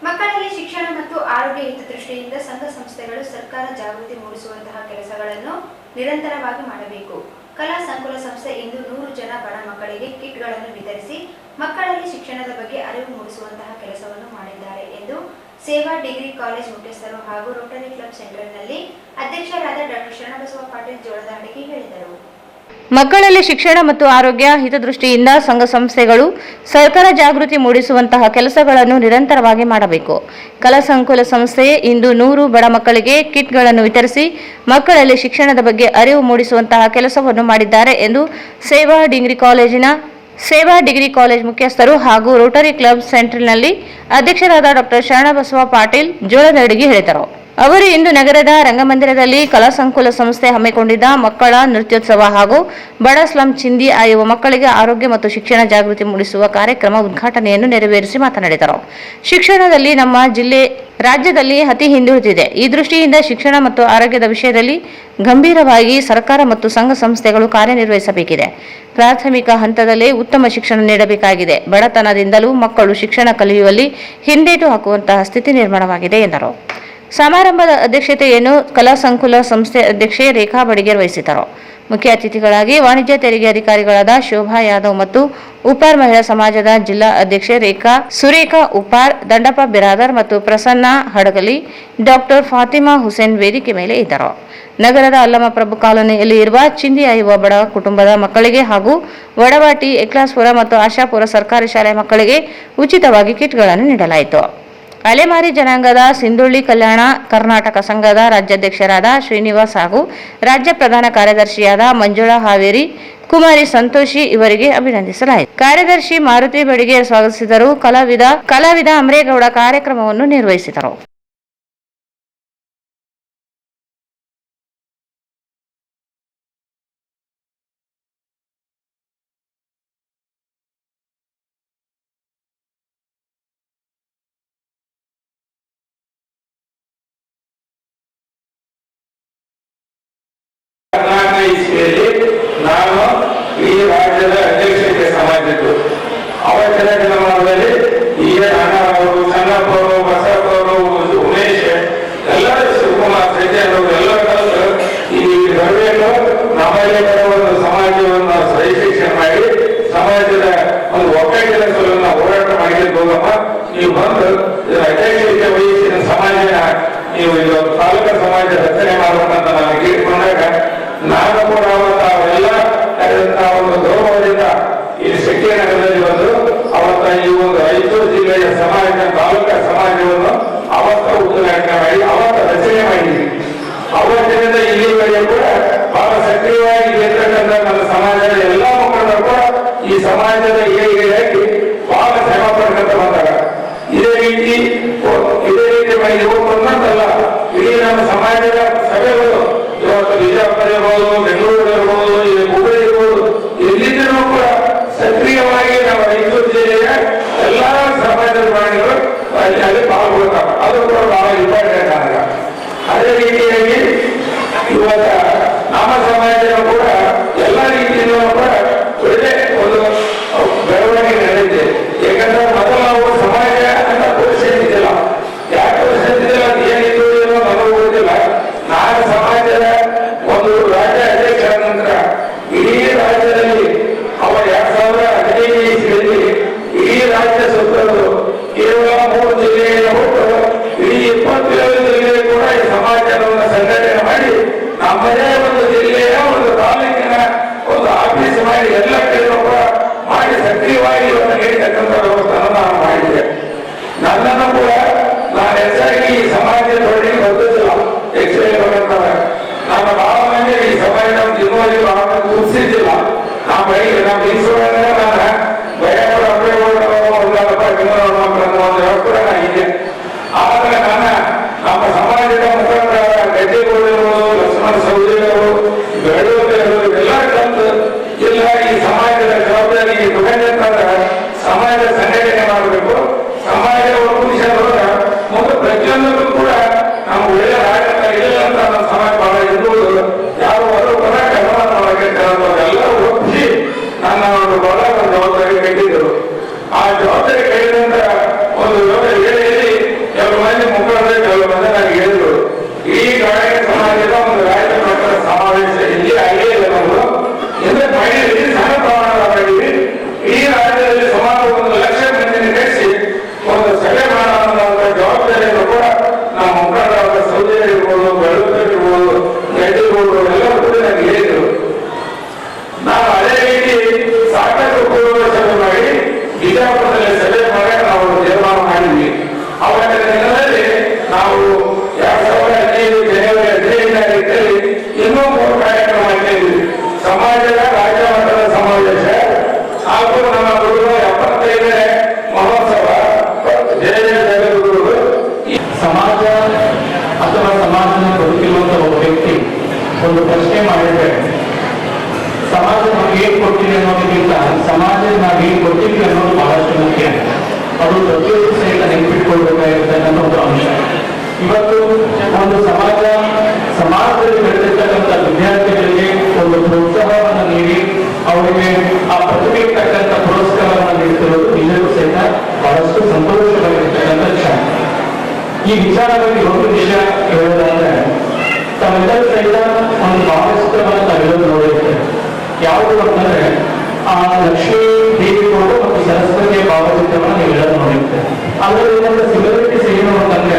ಮಕ್ಕಳಲ್ಲಿ ಶಿಕ್ಷಣ ಮತ್ತು ಆರೋಗ್ಯ ಹಿತದೃಷ್ಟಿಯಿಂದ ಸಂಘ ಸಂಸ್ಥೆಗಳು ಸರ್ಕಾರ ಜಾಗೃತಿ ಮೂಡಿಸುವಂತಹ ಕೆಲಸಗಳನ್ನು ನಿರಂತರವಾಗಿ ಮಾಡಬೇಕು. ಕಲಾ ಸಂಕುಲ ಸಂಸ್ಥೆ ಇಂದು 100 ಜನ ಬಡ ಮಕ್ಕಳಿಗೆ ಕಿಟ್ಗಳನ್ನು ವಿತರಿಸಿ ಮಕ್ಕಳಲ್ಲಿ ಶಿಕ್ಷಣದ ಬಗ್ಗೆ ಅರಿವು ಮೂಡಿಸುವಂತಹ ಕೆಲಸವನ್ನು ಮಾಡಿದ್ದಾರೆ ಎಂದು ಸೇವಾ ಡಿಗ್ರಿ ಕಾಲೇಜ್ ಮುಖ್ಯಸ್ಥರು ಹಾಗೂ ರೋಟರಿ ಕ್ಲಬ್ ಸೆಂಟರ್ನಲ್ಲಿ ಅಧ್ಯಕ್ಷರಾದ ಡಾಕ್ಟರ್ ಶರಣಬಸವ ಪಾಟೀಲ್ ಜೋಳದಹಡಗಿ ಹೇಳಿದರು. ಮಕ್ಕಳಲ್ಲಿ ಶಿಕ್ಷಣ ಮತ್ತು ಆರೋಗ್ಯ ಹಿತದೃಷ್ಟಿಯಿಂದ ಸಂಘ ಸಂಸ್ಥೆಗಳು ಸರ್ಕಾರ ಜಾಗೃತಿ ಮೂಡಿಸುವಂತಹ ಕೆಲಸಗಳನ್ನು ನಿರಂತರವಾಗಿ ಮಾಡಬೇಕು. ಕಲಾ ಸಂಕುಲ ಸಂಸ್ಥೆ ಇಂದು 100 ಬಡ ಮಕ್ಕಳಿಗೆ ಕಿಟ್ಗಳನ್ನು ವಿತರಿಸಿ ಮಕ್ಕಳಲ್ಲಿ ಶಿಕ್ಷಣದ ಬಗ್ಗೆ ಅರಿವು ಮೂಡಿಸುವಂತಹ ಕೆಲಸವನ್ನು ಮಾಡಿದ್ದಾರೆ ಎಂದು ಸೇವಾ ಡಿಗ್ರಿ ಕಾಲೇಜ್ ಮುಖ್ಯಸ್ಥರು ಹಾಗೂ ರೋಟರಿ ಕ್ಲಬ್ ಸೆಂಟ್ರಲ್ನಲ್ಲಿ ಅಧ್ಯಕ್ಷರಾದ ಡಾಕ್ಟರ್ ಶರಣಬಸವ ಪಾಟೀಲ್ ಜೋಳದಹಡಗಿ ಹೇಳಿದರು. ಅವರು ಇಂದು ನಗರದ ರಂಗಮಂದಿರದಲ್ಲಿ ಕಲಾ ಸಂಕುಲ ಸಂಸ್ಥೆ ಹಮ್ಮಿಕೊಂಡಿದ್ದ ಮಕ್ಕಳ ನೃತ್ಯೋತ್ಸವ ಹಾಗೂ ಬಡ ಸ್ಲಂ ಚಿಂದಿ ಆಯುವ ಮಕ್ಕಳಿಗೆ ಆರೋಗ್ಯ ಮತ್ತು ಶಿಕ್ಷಣ ಜಾಗೃತಿ ಮೂಡಿಸುವ ಕಾರ್ಯಕ್ರಮ ಉದ್ಘಾಟನೆಯನ್ನು ನೆರವೇರಿಸಿ ಮಾತನಾಡಿದರು. ಶಿಕ್ಷಣದಲ್ಲಿ ನಮ್ಮ ಜಿಲ್ಲೆ ರಾಜ್ಯದಲ್ಲಿ ಅತಿ ಹಿಂದುಳಿದಿದೆ. ಈ ದೃಷ್ಟಿಯಿಂದ ಶಿಕ್ಷಣ ಮತ್ತು ಆರೋಗ್ಯದ ವಿಷಯದಲ್ಲಿ ಗಂಭೀರವಾಗಿ ಸರ್ಕಾರ ಮತ್ತು ಸಂಘ ಸಂಸ್ಥೆಗಳು ಕಾರ್ಯನಿರ್ವಹಿಸಬೇಕಿದೆ. ಪ್ರಾಥಮಿಕ ಹಂತದಲ್ಲೇ ಉತ್ತಮ ಶಿಕ್ಷಣ ನೀಡಬೇಕಾಗಿದೆ. ಬಡತನದಿಂದಲೂ ಮಕ್ಕಳು ಶಿಕ್ಷಣ ಕಲಿಯುವಲ್ಲಿ ಹಿಂದೇಟು ಹಾಕುವಂತಹ ಸ್ಥಿತಿ ನಿರ್ಮಾಣವಾಗಿದೆ ಎಂದರು. ಸಮಾರಂಭದ ಅಧ್ಯಕ್ಷತೆಯನ್ನು ಕಲಾ ಸಂಕುಲ ಸಂಸ್ಥೆ ಅಧ್ಯಕ್ಷೆ ರೇಖಾ ಬಡಿಗೇರ್ ವಹಿಸಿದ್ದರು. ಮುಖ್ಯ ಅತಿಥಿಗಳಾಗಿ ವಾಣಿಜ್ಯ ತೆರಿಗೆ ಅಧಿಕಾರಿಗಳಾದ ಶೋಭಾ ಯಾದವ್ ಮತ್ತು ಉಪಾರ್ ಮಹಿಳಾ ಸಮಾಜದ ಜಿಲ್ಲಾ ಅಧ್ಯಕ್ಷೆ ಸುರೇಖಾ ಉಪಾರ್, ದಂಡಪ್ಪ ಬಿರಾದರ್ ಮತ್ತು ಪ್ರಸನ್ನ ಹಡಗಲಿ, ಡಾಕ್ಟರ್ ಫಾತಿಮಾ ಹುಸೇನ್ ವೇದಿಕೆ ಮೇಲೆ ಇದ್ದರು. ನಗರದ ಅಲ್ಲಮಪ್ರಭು ಕಾಲೋನಿಯಲ್ಲಿ ಇರುವ ಚಿಂದಿ ಆಯುವ ಬಡ ಕುಟುಂಬದ ಮಕ್ಕಳಿಗೆ ಹಾಗೂ ವಡವಾಟಿ, ಎಕ್ಲಾಸ್ಪುರ ಮತ್ತು ಆಶಾಪುರ ಸರ್ಕಾರಿ ಶಾಲೆ ಮಕ್ಕಳಿಗೆ ಉಚಿತವಾಗಿ ಕಿಟ್ಗಳನ್ನು ನೀಡಲಾಯಿತು. ಅಲೆಮಾರಿ ಜನಾಂಗದ ಸಿಂಧುಳ್ಳಿ ಕಲ್ಯಾಣ ಕರ್ನಾಟಕ ಸಂಘದ ರಾಜ್ಯಾಧ್ಯಕ್ಷರಾದ ಶ್ರೀನಿವಾಸ್ ಹಾಗೂ ರಾಜ್ಯ ಪ್ರಧಾನ ಕಾರ್ಯದರ್ಶಿಯಾದ ಮಂಜುಳಾ ಹಾವೇರಿ, ಕುಮಾರಿ ಸಂತೋಷಿ ಇವರಿಗೆ ಅಭಿನಂದಿಸಲಾಯಿತು. ಕಾರ್ಯದರ್ಶಿ ಮಾರುತಿ ಬಡಿಗೇರ್ ಸ್ವಾಗತಿಸಿದರು. ಕಲಾವಿದ ಅಮರೇಗೌಡ ಕಾರ್ಯಕ್ರಮವನ್ನು ನಿರ್ವಹಿಸಿದರು. ಕರ್ನಾಟಕ ಇಸ್ವಿಯಲ್ಲಿ ನಾನು ಈ ರಾಜ್ಯದ ಅಧ್ಯಕ್ಷತೆ ಸಮಾಜದ್ದು. ಅವತ್ತಿನ ದಿನಮಾನದಲ್ಲಿ ಈಗ ನಾನವರು, ಚನ್ನಪ್ಪವರು, ಬಸಪ್ಪವರು, ಉಮೇಶ್, ಎಲ್ಲರೂ ಶಿವಕುಮಾರ್ ಸಜ್ಜನವರು ಎಲ್ಲರ ಕಲಿತು ಈ ಗರ್ವೇನು ನಮ್ಮಲ್ಲಿ ಒಂದು ಸಮಾಜವನ್ನು ರಿಜಿಸ್ಟ್ರೇಷನ್ ಮಾಡಿ ಸಮಾಜದ ಒಂದು ಒಕ್ಕಟ್ಟಿನ ಸಲುವಾಗಿ ಹೋರಾಟ ಮಾಡಿದ್ದು ಹೋಗಮ್ಮ. ನೀವು ಬಂದು ಅಧ್ಯಕ್ಷತೆ ವಹಿಸಿದ ಸಮಾಜನ ನೀವು ಇದು ತಾಲೂಕಾ ಸಮಾಜ ರಚನೆ ಮಾಡಬೇಕಂತ ನಾನು ಕೇಳಿಕೊಂಡಾಗ ನಾನು ಕೂಡ ಅವರೆಲ್ಲ ಒಂದು ಗೌರವದಿಂದ ಈ ಶೆಟ್ಟಿ ನಗರದಲ್ಲಿ ಬಂದು ಅವತ್ತ ಈ ಒಂದು ರಾಯಚೂರು ಜಿಲ್ಲೆಯ ಸಮಾಜ ತಾಲೂಕಾ ಸಮಾಜವನ್ನು ಅವತ್ತ ಉದ್ಘಾಟನೆ ಮಾಡಿ ಅವತ್ತ ರಚನೆ ಮಾಡಿದ್ವಿ. ಅವತ್ತಿನಿಂದ ಇಲ್ಲಿವರೆಗೆ ಕೂಡ ಬಹಳ ಸಕ್ರಿಯವಾಗಿ ಇರ್ತಕ್ಕಂಥ ನನ್ನ ಸಮಾಜದ ಎಲ್ಲಾ ಮುಖಂಡರು ಕೂಡ ಈ ಸಮಾಜದ ಏಳಿಗೆಯಾಗಿ ಬಹಳ ಶ್ರಮ ಪಡ್ಕೊಂತ ಬಂದಾಗ ಇದೇ ರೀತಿ ಇವತ್ತೊಂದಲ್ಲ ಇಡೀ ನಮ್ಮ ಸಮಾಜದ ಸಭೆಗಳು ಇವತ್ತು ಬಿಜಾಪುರ ಇರ್ಬೋದು, ಬೆಂಗಳೂರು ಇರ್ಬೋದು, ಹುಬ್ಬಳ್ಳಿ ಇರ್ಬೋದು, ಎಲ್ಲಿದ್ದರೂ ಕೂಡ ಸಕ್ರಿಯವಾಗಿ ನಮ್ಮ ರಾಯಚೂರು ಜಿಲ್ಲೆಯ ಎಲ್ಲಾ ಸಮಾಜದ ಪ್ರಾಣಿಗಳು ಅಲ್ಲಿ ಪಾಲ್ಗೊಳ್ತಾರೆ. ಅದು ಕೂಡ ಬಹಳ ಇಂಪಾರ್ಟೆಂಟ್ ಆಗ. ಅದೇ ರೀತಿಯಾಗಿ ಇವತ್ತ ನಮ್ಮ ಸಮಾಜದ ಕೂಡ ಎಲ್ಲ ರೀತಿಯಲ್ಲೂ ಕೂಡ ಒಳ್ಳೆ ಒಂದು ಬೆಳವಣಿಗೆ ನಡೆದಿದೆ. ಯಾಕಂದ್ರೆ ಮೊದಲು ನಾವು ಸಮಾಜ ಅಂತ ತೋರಿಸಿದ್ದಿಲ್ಲ. ಯಾಕೆ ತೋರಿಸಿದ್ದಿಲ್ಲ ಏನಿತ್ತು ಏನೋ ನನಗೂ ಗೊತ್ತಿಲ್ಲ. ನಾನು ಸಮಾಜದ ಒಂದು ರಾಜ್ಯ ಅಧ್ಯಕ್ಷರ ನಂತರ ಇಡೀ ರಾಜ್ಯದಲ್ಲಿ ಅವ 2015 ಇಸ್ವಿಯಲ್ಲಿ ಇಡೀ ರಾಜ್ಯ ಸುತ್ತಲು ಕೇವಲ 3 ಜಿಲ್ಲೆಯನ್ನು ಬಿಟ್ಟು ಇಡೀ 27 ಜಿಲ್ಲೆ ಕೂಡ ಈ ಸಮಾಜವನ್ನು ಸಂಘಟನೆ ಮಾಡಿ ನಮ್ಮದೇ ಒಂದು ಜಿಲ್ಲೆಯ ಒಂದು ತಾಲೂಕಿನ ಒಂದು ಆಫೀಸ್ ಮಾಡಿ ಎಲ್ಲ ಕಡೆಯೂ ಕೂಡ ಮಾಡಿ ಸಕ್ರಿಯವಾಗಿ ಇವತ್ತು ನೀಡತಕ್ಕಂಥ ವ್ಯವಸ್ಥೆಯನ್ನು ನಾನು ಮಾಡಿದ್ದೆ. ನನ್ನನ್ನು ಕೂಡ ನಾನು ಹೆಚ್ಚಾಗಿ ಈ ಸಮಾಜದೊಳಗೆ ಗೊತ್ತಿಲ್ಲ. ನಮ್ಮ ಬಹಳ ಮಂದಿ ಈ ಸಮಾಜ ಇನ್ನೂವರೆಗೂ ಗುರುತಿಸಿದ್ದಿಲ್ಲ. ನಾವು ಬೆಳಿಗ್ಗೆ ನಮ್ಮ ಈಶ್ವರನ ನಾನು ಬಯಪುರ ಕೂಡ ಇದೆ. ಆದರೆ ನಮ್ಮ ಸಮಾಜದ ಮುಖಂಡರಾದ ಗದ್ದೆಗಳಿರ್ಬೋದು, ಲಕ್ಷ್ಮಣ ಸೌದಿಯವರು, ಬೆಳೂರು ಎಲ್ಲ ತಂದು ಇಲ್ಲ ಈ ಸಮಾಜದ ಜವಾಬ್ದಾರಿ ತಗೊಂಡಿರ್ತಂದ್ರೆ ಸಮಾಜ ಸಂಘಟನೆ ಮಾಡಬೇಕು. ಸಮಾಜ ಒಕ್ಕೂಡಿಸೋದ್ರ ಮತ್ತು ಪ್ರತಿಯೊಂದಕ್ಕೂ ಕೂಡ ನಾವು ಒಳ್ಳೆ ಆಡಳಿತ ಇಲ್ಲ ಅಂತ ನಮ್ಮ ಸಮಾಜ ಬಹಳ ಇರುವುದು. ಯಾರು ಹೊರ ಎಲ್ಲರೂ ಒಪ್ಪಿಸಿ ನನ್ನ ಒಂದು ಬಹಳ ಒಂದು ಜವಾಬ್ದಾರಿ ಕಟ್ಟಿದ್ದರು. ಆ ಜವಾಬ್ದಾರಿ ಕಟ್ಟಿದಂತ ಒಂದು ವೇಳೆಯಲ್ಲಿ ಕೆಲವು ಮಂದಿ ಮುಖಂಡರು ಕೆಲವು ಮಂದಿ ನನಗೆ ಹೇಳಿದ್ರು, ಈ ಗಾಯಕ ಸಮಾಜದ ಒಂದು ರಾಜ್ಯ ಮಟ್ಟದ ಸಮಾವೇಶ ಇಲ್ಲಿ ಆಗೇ ಇಲ್ಲ. ನಾವು ಎಂದ್ರೆ ಮಾಡಿದ್ವಿ, ಸಣ್ಣ ಪ್ರಮಾಣದ ಮಾಡಿದ್ವಿ. ಈ ರಾಜ್ಯದಲ್ಲಿ ಸುಮಾರು 1 ಲಕ್ಷ ಮಂದಿನ ಕಳಿಸಿ ಒಂದು ಸಭೆ ಮಾಡುವಂತ ಜವಾಬ್ದಾರಿಯನ್ನು ಕೂಡ ನಮ್ಮ ಮುಖಂಡರಾದ ಸೌದಿ ಇರ್ಬೋದು, ಬೆಳೂರು ಇರ್ಬೋದು, ಗಡ್ಡಿರ್ಬೋದು ಎಲ್ಲರೂ ಕೂಡ ನನಗೆ ಹೇಳಿದ್ರು. ನಾವು ಅದೇ ರೀತಿ ಸಾಕಷ್ಟು ಪೂರ್ವ ಸಭೆ ಮಾಡಿ ಬಿಜಾಪುರದಲ್ಲಿ ಸಭೆ ಮಾಡಿ ನಾವು ತೀರ್ಮಾನ ಮಾಡಿದ್ವಿ. ಅವತ್ತಿನ ದಿನದಲ್ಲಿ ನಾವು 2015 ಜನವರಿ 15ನೇ ತಾರೀಕಲ್ಲಿ ಇನ್ನೂ 3 ಕಾರ್ಯಕ್ರಮ ಮಾಡಿದ್ವಿ. ಸಮಾಜದ ರಾಜ್ಯ ಮಟ್ಟದ ಸಮಾವೇಶ ಹಾಗೂ ನಮ್ಮ ಗುರುಗಳ 75ನೇ ಮಹೋತ್ಸವ ಜಗದ್ಗುರುಗಳು. ಸಮಾಜ ಅಥವಾ ಸಮಾಜನ ಬದುಕಿರುವಂತ ಒಬ್ಬ ವ್ಯಕ್ತಿ ಒಂದು ಪ್ರಶ್ನೆ ಮಾಡಿದ್ರೆ ಸಮಾಜ ನಾವು ಏನ್ ಕೊಟ್ಟಿದೆ ಅನ್ನೋದಕ್ಕಿಂತ ಸಮಾಜ ನಾವು ಏನ್ ಕೊಟ್ಟಿದ್ವಿ ಅನ್ನೋದು ಬಹಳಷ್ಟು ಮುಖ್ಯ. ಅದು ಪ್ರತಿಯೊಂದು ಸಹಿತ ನೆನಪಿಟ್ಕೊಳ್ಬೇಕಾಗಿರ್ತಕ್ಕಂಥ ಒಂದು ಅಂಶ. ಇವತ್ತು ಒಂದು ಸಮಾಜದಲ್ಲಿ ಬೆಳೆದಿರ್ತಕ್ಕಂಥ ವಿದ್ಯಾರ್ಥಿಗಳಿಗೆ ಒಂದು ಪ್ರೋತ್ಸಾಹವನ್ನು ನೀಡಿ ಅವರಿಗೆ ಆ ಪ್ರತಿಭೆಗೆ ತಕ್ಕಂಥ ಪುರಸ್ಕಾರವನ್ನು ನೀಡುತ್ತಿರುವುದು ನಿಜಕ್ಕೂ ಸಹಿತ ಬಹಳಷ್ಟು ಸಂತೋಷವಾಗಿರ್ತಕ್ಕಂಥ ವಿಷಯ. ಈ ವಿಚಾರವಾಗಿ ಒಂದು ವಿಷಯ ಹೇಳೋದಂದ್ರೆ ತಾವೆಲ್ಲರೂ ಸಹಿತ ಒಂದು ಭಾವಚಿತ್ರವನ್ನು ತಾವೆಲ್ಲರೂ ನೋಡಿರ್ತೇವೆ. ಯಾವುದು ಅಂತಂದ್ರೆ ಆ ಲಕ್ಷ್ಮೀ ದೇವಿ ಫೋಟೋ ಮತ್ತು ಸರಸ್ವತಿಯ ಭಾವಚಿತ್ರವನ್ನು ನೀವೆಲ್ಲರೂ ನೋಡಿರ್ತೇವೆ. ಅದರಲ್ಲಿ ಇರುವಂತ ಸಿಮಿಲಾರಿಟೀಸ್ ಏನು ಅಂತಂದ್ರೆ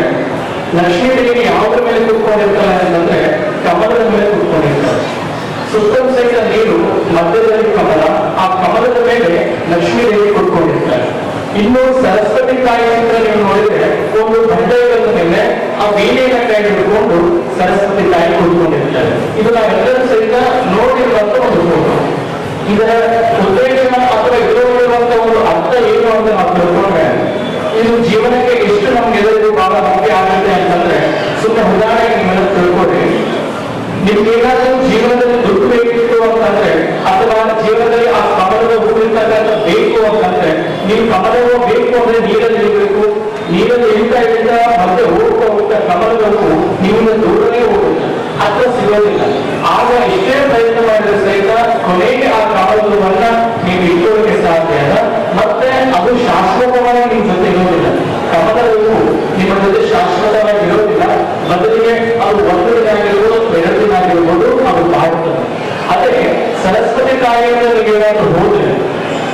ಲಕ್ಷ್ಮೀ ದೇವಿ ಯಾವುದ್ರ ಮೇಲೆ ಕೂತ್ಕೊಂಡಿರ್ತಾರೆ ಅಂತಂದ್ರೆ ಕಮಲದ ಮೇಲೆ ಕೂತ್ಕೊಂಡಿರ್ತಾರೆ. ಸುತ್ತಲೂ ಸಹಿತ ನೀರು, ಮಧ್ಯದಲ್ಲಿ ಕಮಲ, ಆ ಕಮಲದ ಮೇಲೆ ಲಕ್ಷ್ಮೀ ದೇವಿ ಕೂತ್ಕೊಂಡಿರ್ತಾರೆ. ಇನ್ನು ಸರಸ್ವತಿ ತಾಯಿ ಚಿತ್ರ ನೀವು ನೋಡಿದ್ರೆ ಒಂದು ಬಂಡೆಗಳ ಮೇಲೆ ಆ ವೀಣೆಯ ಕೈ ಹಿಡ್ಕೊಂಡು ಸರಸ್ವತಿ ತಾಯಿ ಕೂತ್ಕೊಂಡಿರ್ತಾರೆ. ಇದು ನಾವೆಲ್ಲರೂ ಸಹಿತ ನೋಡಿರುವಂತ ಒಂದು ಫೋಟೋ. ಇದರ ಉದ್ದೇಶ ಅಥವಾ ಇದರಲ್ಲಿರುವಂತ ಒಂದು ಅರ್ಥ ಏನು ಅಂತ ನಾವು ತಿಳ್ಕೊಂಡ್ರೆ ಇದು ಜೀವನಕ್ಕೆ ಎಷ್ಟು ನಮ್ಗೆಲ್ಲರಿಗೂ ಬಹಳ ಮುಖ್ಯ ಆಗುತ್ತೆ ಅಂತಂದ್ರೆ ಸುಮ್ಮನೆ ಉದಾಹರಣೆಗೆ ನಿಮ್ಮೆಲ್ಲ ತಿಳ್ಕೊಡ್ರಿ. ನಿಮ್ಗೆ ಏನಾದ್ರೂ ಜೀವನದಲ್ಲಿ ದುಡ್ಡು ಬೇಕಿತ್ತು ಅಂತಂದ್ರೆ ಅಥವಾ ಜೀವನದಲ್ಲಿ ಆ ಕಮಲದ ಹೂವಿರ್ತಕ್ಕಂಥ ಬೇಕು ಅಂತಂದ್ರೆ ನೀವು ಕಮಲವ ಬೇಕು ಅಂದ್ರೆ ನೀರಲ್ಲಿ ಇರಬೇಕು. ನೀರಲ್ಲಿ ಇಳಿತಾ ಇಳಿತಾ ಮತ್ತೆ ಹೋಗ್ತಾ ಹೋಗ್ತಾ ಕಮಲದ ಹೂವು ನಿಮ್ಮಿಂದ ದೂರನೇ ಹೋಗುತ್ತೆ, ಹತ್ರ ಸಿಗೋದಿಲ್ಲ. ಆಗ ಎಷ್ಟೇ ಪ್ರಯತ್ನ ಮಾಡಿದ್ರೆ ಸಹಿತ ಕೊನೆಗೆ ಆ ಕಮಲವನ್ನ ನೀವು ಇಟ್ಟೋದಕ್ಕೆ ಸಾಧ್ಯ ಅಲ್ಲ. ಮತ್ತೆ ಅದು ಶಾಶ್ವತವಾಗಿ ನಿಮ್ ಜೊತೆ ಇರೋದಿಲ್ಲ. ಕಮಲದ ಹೂವು ನಿಮ್ಮ ಜೊತೆ ಶಾಶ್ವತವಾಗಿ ಇರೋದಿಲ್ಲ. ಬದಲಿಗೆ ಅದು ಒಂದು ದಿನ ಆಗಿರ್ಬೋದು, 2 ದಿನ ಆಗಿರ್ಬೋದು, ಅದು ಬಾಳ್ತದೆ. ಅದೇ ಸರಸ್ವತಿ ತಾಯಿಯಲ್ಲಿ ಏನಾದ್ರು ಹೋದ್ರೆ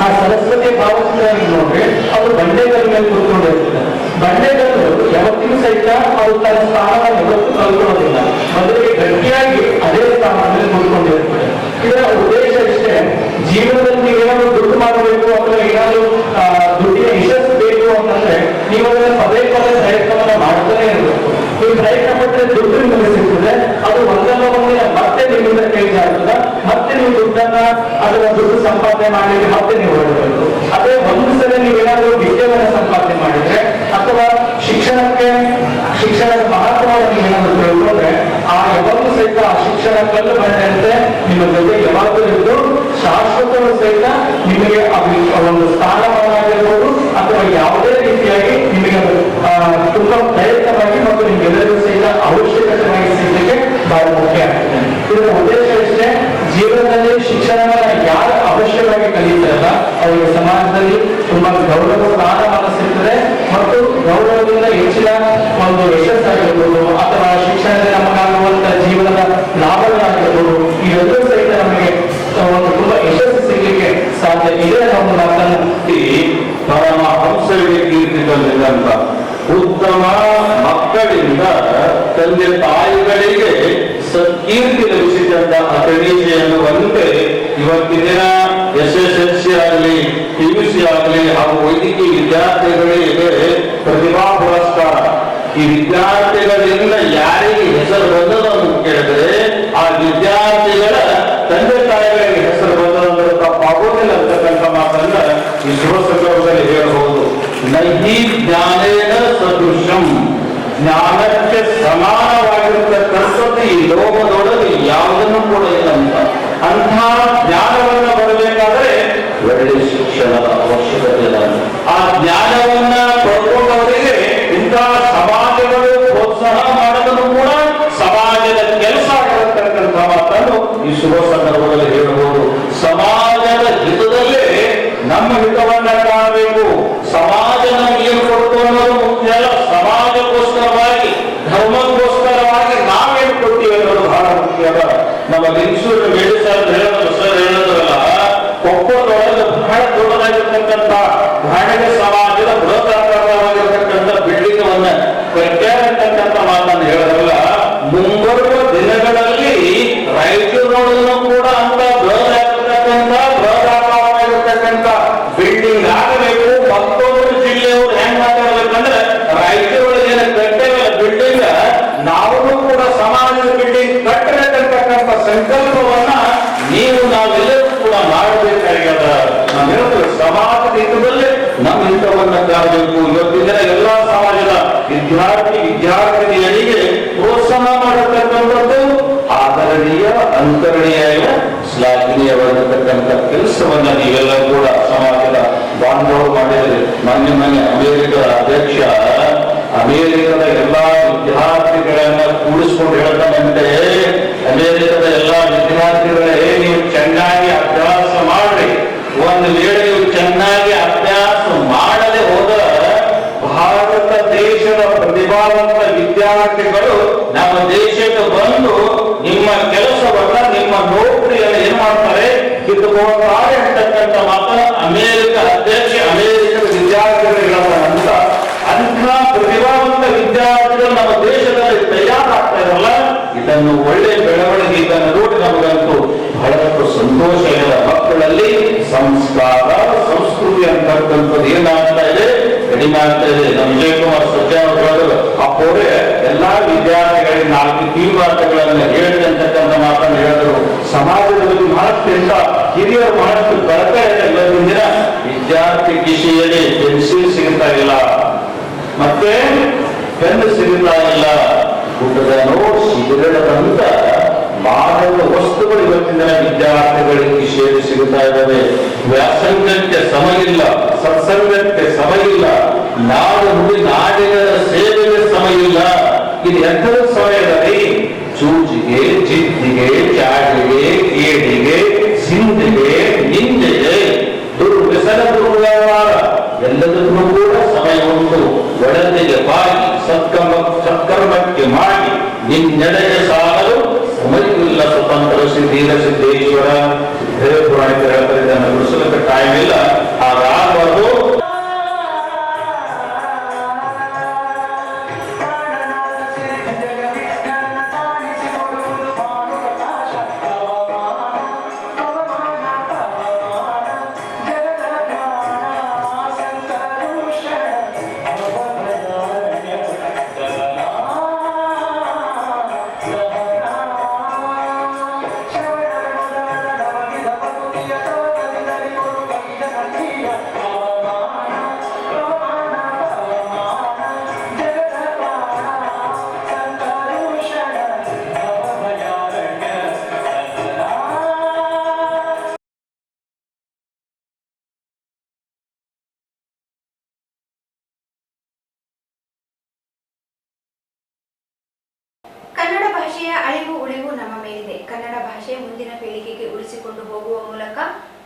ಆ ಸರಸ್ವತಿ ಭಾವಚಿತ್ರ ನೋಡ್ರೆ ಅದು ಬಂಡೆಗಳ ಮೇಲೆ ಕೂತ್ಕೊಂಡಿರ್ತದೆ. ಬಂಡೆಗಳು ಯಾವತ್ತಿಗೂ ಸಹಿತ ಅದು ತನ್ನ ಸ್ಥಾನವನ್ನು ಯಾವತ್ತೂ ಕಳ್ಕೊಳ್ಳೋದಿಲ್ಲ. ಬದಲಿಗೆ ಗಟ್ಟಿಯಾಗಿ ಅದೇ ಸ್ಥಾನದಲ್ಲಿ ಕೂತ್ಕೊಂಡಿರ್ತದೆ. ಇದರ ಉದ್ದೇಶ ಇಷ್ಟೇ, ಜೀವನದಲ್ಲಿ ನೀವೇನಾದ್ರು ದುಡ್ಡು ಮಾಡಬೇಕು ಅಥವಾ ಏನಾದ್ರು ದುಡ್ಡಿನ ಯಶಸ್ಸು ಬೇಕು ಅಂತಂದ್ರೆ ನೀವು ಅದನ್ನ ಪದೇ ಪದೇ ಪ್ರಯತ್ನವನ್ನ ಮಾಡ್ತಾನೆ ಇರಬೇಕು. ನೀವು ಪ್ರಯತ್ನ ಪಟ್ಟರೆ ದುಡ್ಡು ನಿಮಗೆ ಸಿಗ್ತದೆ. ಅದು ಒಂದಲ್ಲ ಒಂದಿನ ಮತ್ತೆ ನಿಮ್ಮಿಂದ ಕೈ ಜಾರ್ತದ. ಮತ್ತೆ ನೀವು ದುಡ್ಡನ್ನ ಅದರ ದುಡ್ಡು ಸಂಪಾದನೆ ಮಾಡಲಿಕ್ಕೆ ಮತ್ತೆ ನೀವು ಹೊರಡಬೇಕು. ಅದೇ ಒಂದು ಸಲ ನೀವೇನಾದ್ರೂ ವಿದ್ಯೆಯನ್ನು ಸಂಪಾದನೆ ಮಾಡಿದ್ರೆ ಅಥವಾ ಶಿಕ್ಷಣದ ಮಹತ್ವವನ್ನು ನೀವೇನಾದ್ರೂ ತಿಳ್ಕೊಂಡ್ರೆ ಆ ಯಾವಾಗಲೂ ಸಹಿತ ಆ ಶಿಕ್ಷಣ ಕಲ್ಲು ಬಂದಂತೆ ನಿಮ್ಮ ಜೊತೆ ಯಾವಾಗಲೂ ಇದ್ದು ಶಾಶ್ವತವೂ ಸಹಿತ ನಿಮಗೆ ಒಂದು ಸ್ಥಾನಮಾನಾಗಿರ್ಬೋದು ಅಥವಾ ಯಾವುದೇ ರೀತಿಯಾಗಿ ನಿಮಗೆ ತುಂಬಾ ಪ್ರಯತ್ನವಾಗಿ ಮತ್ತು ನಿಮ್ಗೆಲ್ಲರಿಗೂ ಸಹಿತ ಅವಶ್ಯಕತೆಯಾಗಿ ಸಿಗಲಿಕ್ಕೆ ಬಹಳ ಮುಖ್ಯ ಆಗ್ತದೆ. ಇದರ ಉದ್ದೇಶ ಇಷ್ಟೇ, ಜೀವನದಲ್ಲಿ ಶಿಕ್ಷಣವನ್ನ ಯಾರು ಅವಶ್ಯವಾಗಿ ಕಲಿತಾರಲ್ಲ ಅವರಿಗೆ ಸಮಾಜದಲ್ಲಿ ತುಂಬಾ ಗೌರವ ಸ್ಥಾನಮಾನ ಸಿಗ್ತದೆ ಮತ್ತು ಗೌರವದಿಂದ ಹೆಚ್ಚಿನ ಒಂದು ಯಶಸ್ಸಾಗಿರ್ಬೋದು ಅಥವಾ ಶಿಕ್ಷಣದಲ್ಲಿ ನಮಗಾಗುವಂತ ಜೀವನದ ಲಾಭಗಳಾಗಿರ್ಬೋದು ಇವೆಲ್ಲವೂ ಸಹಿತ ನಮಗೆ ಒಂದು ತುಂಬಾ ಯಶಸ್ಸು ಸಿಗಲಿಕ್ಕೆ ಸಾಧ್ಯ ಇದೆ. ನಾವು ಮಾತನ್ನ ಪರಮಹಂಸರಿಗೆ ಕೀರ್ತಿ ತಂದಿದಂತ ಉತ್ತಮ ಮಕ್ಕಳಿಂದ ತಂದೆ ತಾಯಿಗಳಿಗೆ ಸತ್ಕೀರ್ತಿ ಲಭಿಸಿದಂತ ಅಗಣೀಯ ಎನ್ನುವಂತೆ ಇವತ್ತಿನ SSLC ಆಗಲಿ PUC ಆಗಲಿ ಹಾಗೂ ವೈದ್ಯಕೀಯ ವಿದ್ಯಾರ್ಥಿಗಳಿಗೆ ಪ್ರತಿಭಾ ಪುರಸ್ಕಾರ. ಈ ವಿದ್ಯಾರ್ಥಿಗಳಿಂದ ಯಾರಿಗೆ ಹೆಸರು ಬಂದದನ್ನು ಕೇಳಿದ್ರೆ ಆ ವಿದ್ಯಾರ್ಥಿಗಳ ತಂದೆ ತಾಯಿಗಳಿಗೆ ಹೆಸರು ಬಂದದಂದ್ರೆ ತಪ್ಪಾಗೋದಿಲ್ಲ ಅಂತಕ್ಕಂಥ ಮಾತನ್ನ ಈ ಶುಭ ಸಂದರ್ಭದಲ್ಲಿ ಹೇಳಬಹುದು. ನಹಿ ಜ್ಞಾನೇನ ಸದೃಶಂ, ಜ್ಞಾನಕ್ಕೆ ಸಮಾನವಾಗಿರತಕ್ಕಂಥದ್ದು ಈ ಲೋಕದೊಳಗೆ ಯಾವುದನ್ನು ಕೂಡ ಇಲ್ಲ ಅಂತ. ಅಂಥ ಜ್ಞಾನವನ್ನ ಬರಬೇಕಾದ್ರೆ ಒಳ್ಳೆಯ ಶಿಕ್ಷಣದ ಅವಶ್ಯಕತೆ ಇಲ್ಲ. ಆ ಜ್ಞಾನವನ್ನ ಪಡ್ಕೊಂಡವರಿಗೆ ಇಂತಹ ಸಮಾಜಗಳು ಪ್ರೋತ್ಸಾಹ ಮಾಡೋದನ್ನು ಕೂಡ ಸಮಾಜದ ಕೆಲಸ ಆಗಿರತಕ್ಕಂಥ ಮಾತನ್ನು ಈ ಶುಭ ಸಂದರ್ಭದಲ್ಲಿ ಹೇಳಬಹುದು. ಸಮಾಜದ ಹಿತದಲ್ಲೇ ನಮ್ಮ ಹಿತವನ್ನ ಕಾಣಬೇಕು. ಸಮಾಜ ನಮ್ಗೆ ಏನು ಕೊಡ್ತು ಅನ್ನೋದು ಮುಖ್ಯ ಅಲ್ಲ. ಸಮಾಜಕ್ಕೋಸ್ಕರವಾಗಿ ಧರ್ಮಕ್ಕೋಸ್ಕರವಾಗಿ ನಾವೇನು ಕೊಡ್ತೀವಿ ಅನ್ನೋದು ಬಹಳ ಮುಖ್ಯ ಅಲ್ಲ. ನಮ್ಮ ಲಿಂಗಸೂರು ಮೇಡಿಸಲ್ ಹೇಳಿದ್ರಲ್ಲ, ಕೊಪ್ಪಳದೊಳಗೆ ಬಹಳ ದೊಡ್ಡದಾಗಿರ್ತಕ್ಕಂಥ ಗಾಣಿಗ ಸಮಾಜದ ಬೃಹದಾಕಾರವಾಗಿರ್ತಕ್ಕಂಥ ಬಿಲ್ಡಿಂಗ್ ಅನ್ನ ಕಟ್ಟಾರಂತಕ್ಕಂಥ ಮಾತನ್ನು ಹೇಳಿದ್ರಲ್ಲ. ಮುಂಬರುವ ದಿನಗಳಲ್ಲಿ ರಾಯಚೂರಿನೊಳಗೂ ಕೂಡ ಅಂತ ಬೃಹದಾಕಾರವಾಗಿರ್ತಕ್ಕಂಥ ಬಿಲ್ಡಿಂಗ್ ಆಗಬೇಕು. ಮತ್ತೊಂದು ಜಿಲ್ಲೆಯವರು ಹೆಂಗ್ ಮಾತಾಡ್ಬೇಕಂದ್ರೆ ರಾಯಚೂರೊಳಗೆ ಕಟ್ಟೇವಲ್ಲ ಬಿಲ್ಡಿಂಗ್, ನಾವು ಕೂಡ ಸಮಾಜದ ಬಿಲ್ಡಿಂಗ್ ಕಟ್ಟಬೇಕಂತಕ್ಕಂಥ ಸಂಕಲ್ಪವನ್ನ ನಾವೆಲ್ಲರೂ ಕೂಡ ಮಾಡಬೇಕಾಗ್ಯದ. ನಾವೆಲ್ಲರೂ ಸಮಾಜದ ಹಿತದಲ್ಲಿ ನಮ್ಮ ಹಿತವನ್ನ ಕಾಣಬೇಕು. ಇವತ್ತಿನ ಎಲ್ಲಾ ಸಮಾಜದ ವಿದ್ಯಾರ್ಥಿನಿಯರಿಗೆ ಪ್ರೋತ್ಸಾಹ ಮಾಡತಕ್ಕಂಥದ್ದು ಆದರಣೀಯ, ಅಂತರಣೀಯ, ಶ್ಲಾಘನೀಯವಾಗಿರತಕ್ಕಂಥ ಕೆಲಸವನ್ನ ನೀವೆಲ್ಲ ಕೂಡ ಸಮಾಜದ ಬಾಂಧವರು ಮಾಡಿದರೆ. ಮೊನ್ನೆ ಅಮೆರಿಕದ ಅಧ್ಯಕ್ಷ ಅಮೆರಿಕದ ಎಲ್ಲಾ ವಿದ್ಯಾರ್ಥಿಗಳನ್ನ ಕೂಡಿಸ್ಕೊಂಡು ಹೇಳ್ತಾನಂತೆ, ಅಮೆರಿಕದ ಎಲ್ಲಾ ವಿದ್ಯಾರ್ಥಿಗಳೇ ನೀವು ಚೆನ್ನಾಗಿ ಅಭ್ಯಾಸ ಮಾಡ್ರಿ. ಒಂದು ವೇಳೆ ನೀವು ಚೆನ್ನಾಗಿ ಅಭ್ಯಾಸ ಮಾಡದೆ ಹೋದ ಭಾರತ ದೇಶದ ಪ್ರತಿಭಾವಂತ ಕೆಲಸವನ್ನ ನಿಮ್ಮ ನೌಕರಿಯನ್ನು ಏನ್ ಮಾಡ್ತಾರೆ ಕಿತ್ತುಕೊಳ್ತಾರೆ ಅಂತಕ್ಕಂಥ ಮಾತನ್ನ ಅಮೆರಿಕ ಅಧ್ಯಕ್ಷ ಅಮೆರಿಕದ ವಿದ್ಯಾರ್ಥಿಗಳ ಅಂಥ ಪ್ರತಿಭಾವಂತ ವಿದ್ಯಾರ್ಥಿಗಳು ನಮ್ಮ ದೇಶದಲ್ಲಿ ತಯಾರಾಗ್ತಾ ಇರಲ್ಲ. ಇದನ್ನು ಒಳ್ಳೆ ಬೆಳವಣಿಗೆ ಇದನ್ನು ನೋಡಿ ನಮಗಂತೂ ಬಹಳಷ್ಟು ಸಂತೋಷ ಇದೆ. ಮಕ್ಕಳಲ್ಲಿ ಸಂಸ್ಕಾರ ಸಂಸ್ಕೃತಿ ಅಂತಕ್ಕಂಥದ್ದು ಏನಾಗ್ತಾ ಇದೆ, ಕಡಿಮೆ ಆಗ್ತಾ ಇದೆ. ನಮ್ಮ ವಿಜಯಕುಮಾರ್ ಸಜ್ಜಾ ಅವರು ಅಪ್ಪೋರೆ ಎಲ್ಲಾ ವಿದ್ಯಾರ್ಥಿಗಳಿಗೆ 4 ಕಿವಿಮಾತುಗಳನ್ನು ಹೇಳಿ ಅಂತಕ್ಕಂಥ ಮಾತನ್ನು ಹೇಳಿದ್ರು. ಸಮಾಜದಲ್ಲಿ ಬಹಳಷ್ಟು ಹಿರಿಯರು ಬಹಳಷ್ಟು ಕಳಕಳಿ ಇವತ್ತಿನ ದಿನ ವಿದ್ಯಾರ್ಥಿ ಕಿಶೆಯಲ್ಲಿ ಪೆನ್ಸಿಲ್ ಸಿಗ್ತಾ ಇಲ್ಲ, ಮತ್ತೆ ಪೆನ್ ಸಿಗ್ತಾ ಇಲ್ಲ, ಊಟದ ನೋಟ್ ಸಿಗರೇಟಂತ ಮಾನವ ವಸ್ತುಗಳು ಇವತ್ತಿನ ವಿದ್ಯಾರ್ಥಿಗಳಿಗೆ ಕಿಶೆಯಲ್ಲಿ ಸಿಗುತ್ತಾ ಇದ್ದಾವೆ. ವ್ಯಾಸಂಗಕ್ಕೆ ಸಮಯ ಇಲ್ಲ, ಸತ್ಸಂಗಕ್ಕೆ ಸಮಯ ಇಲ್ಲ, ನಾಡು ನುಡಿ ನಾಡಿನ ಸೇವೆಗೆ ಸಮಯ ಇಲ್ಲ. ಇದು ಎಂಥದ ಸಮಯದಲ್ಲಿ ಚೂಜಿಗೆ, ಜಿದ್ದಿಗೆ, ಚಾಡಿಗೆ, ಕೇಡಿಗೆ, ಸಿಂಧಿಗೆ, ನಿಂದೆಗೆ, ದುರ್ವ್ಯಸನ ದುರ್ವ್ಯವಹಾರ ಎಲ್ಲದಕ್ಕೂ ಕೂಡ ಸಮಯ ಉಂಟು. ಒಡನೆಗೆ ಬಾಗಿ ಸತ್ಕರ್ಮಕ್ಕೆ ಮಾಡಿ ನಿನ್ನೆಡೆಗೆ ಸಾಗಲು ಸಮಯವಿಲ್ಲ. ಸ್ವತಂತ್ರ ಸಿದ್ಧೀರ ಸಿದ್ದೇಶ್ವರ ಪುರಾಣಿಕರು ಹೇಳ್ತಾರೆ, ಇದನ್ನು ಬಿಡಿಸಲಿಕ್ಕೆ ಟೈಮ್ ಇಲ್ಲ. ಹಾಗಾಗಬಾರ್ದು. ಕನ್ನಡ ಭಾಷೆಯ ಅಳಿವು ಉಳಿವು ನಮ್ಮ ಮೇಲಿದೆ. ಕನ್ನಡ ಭಾಷೆ ಮುಂದಿನ ಪೀಳಿಗೆಗೆ ಉಳಿಸಿಕೊಂಡು ಹೋಗುವ ಮೂಲಕ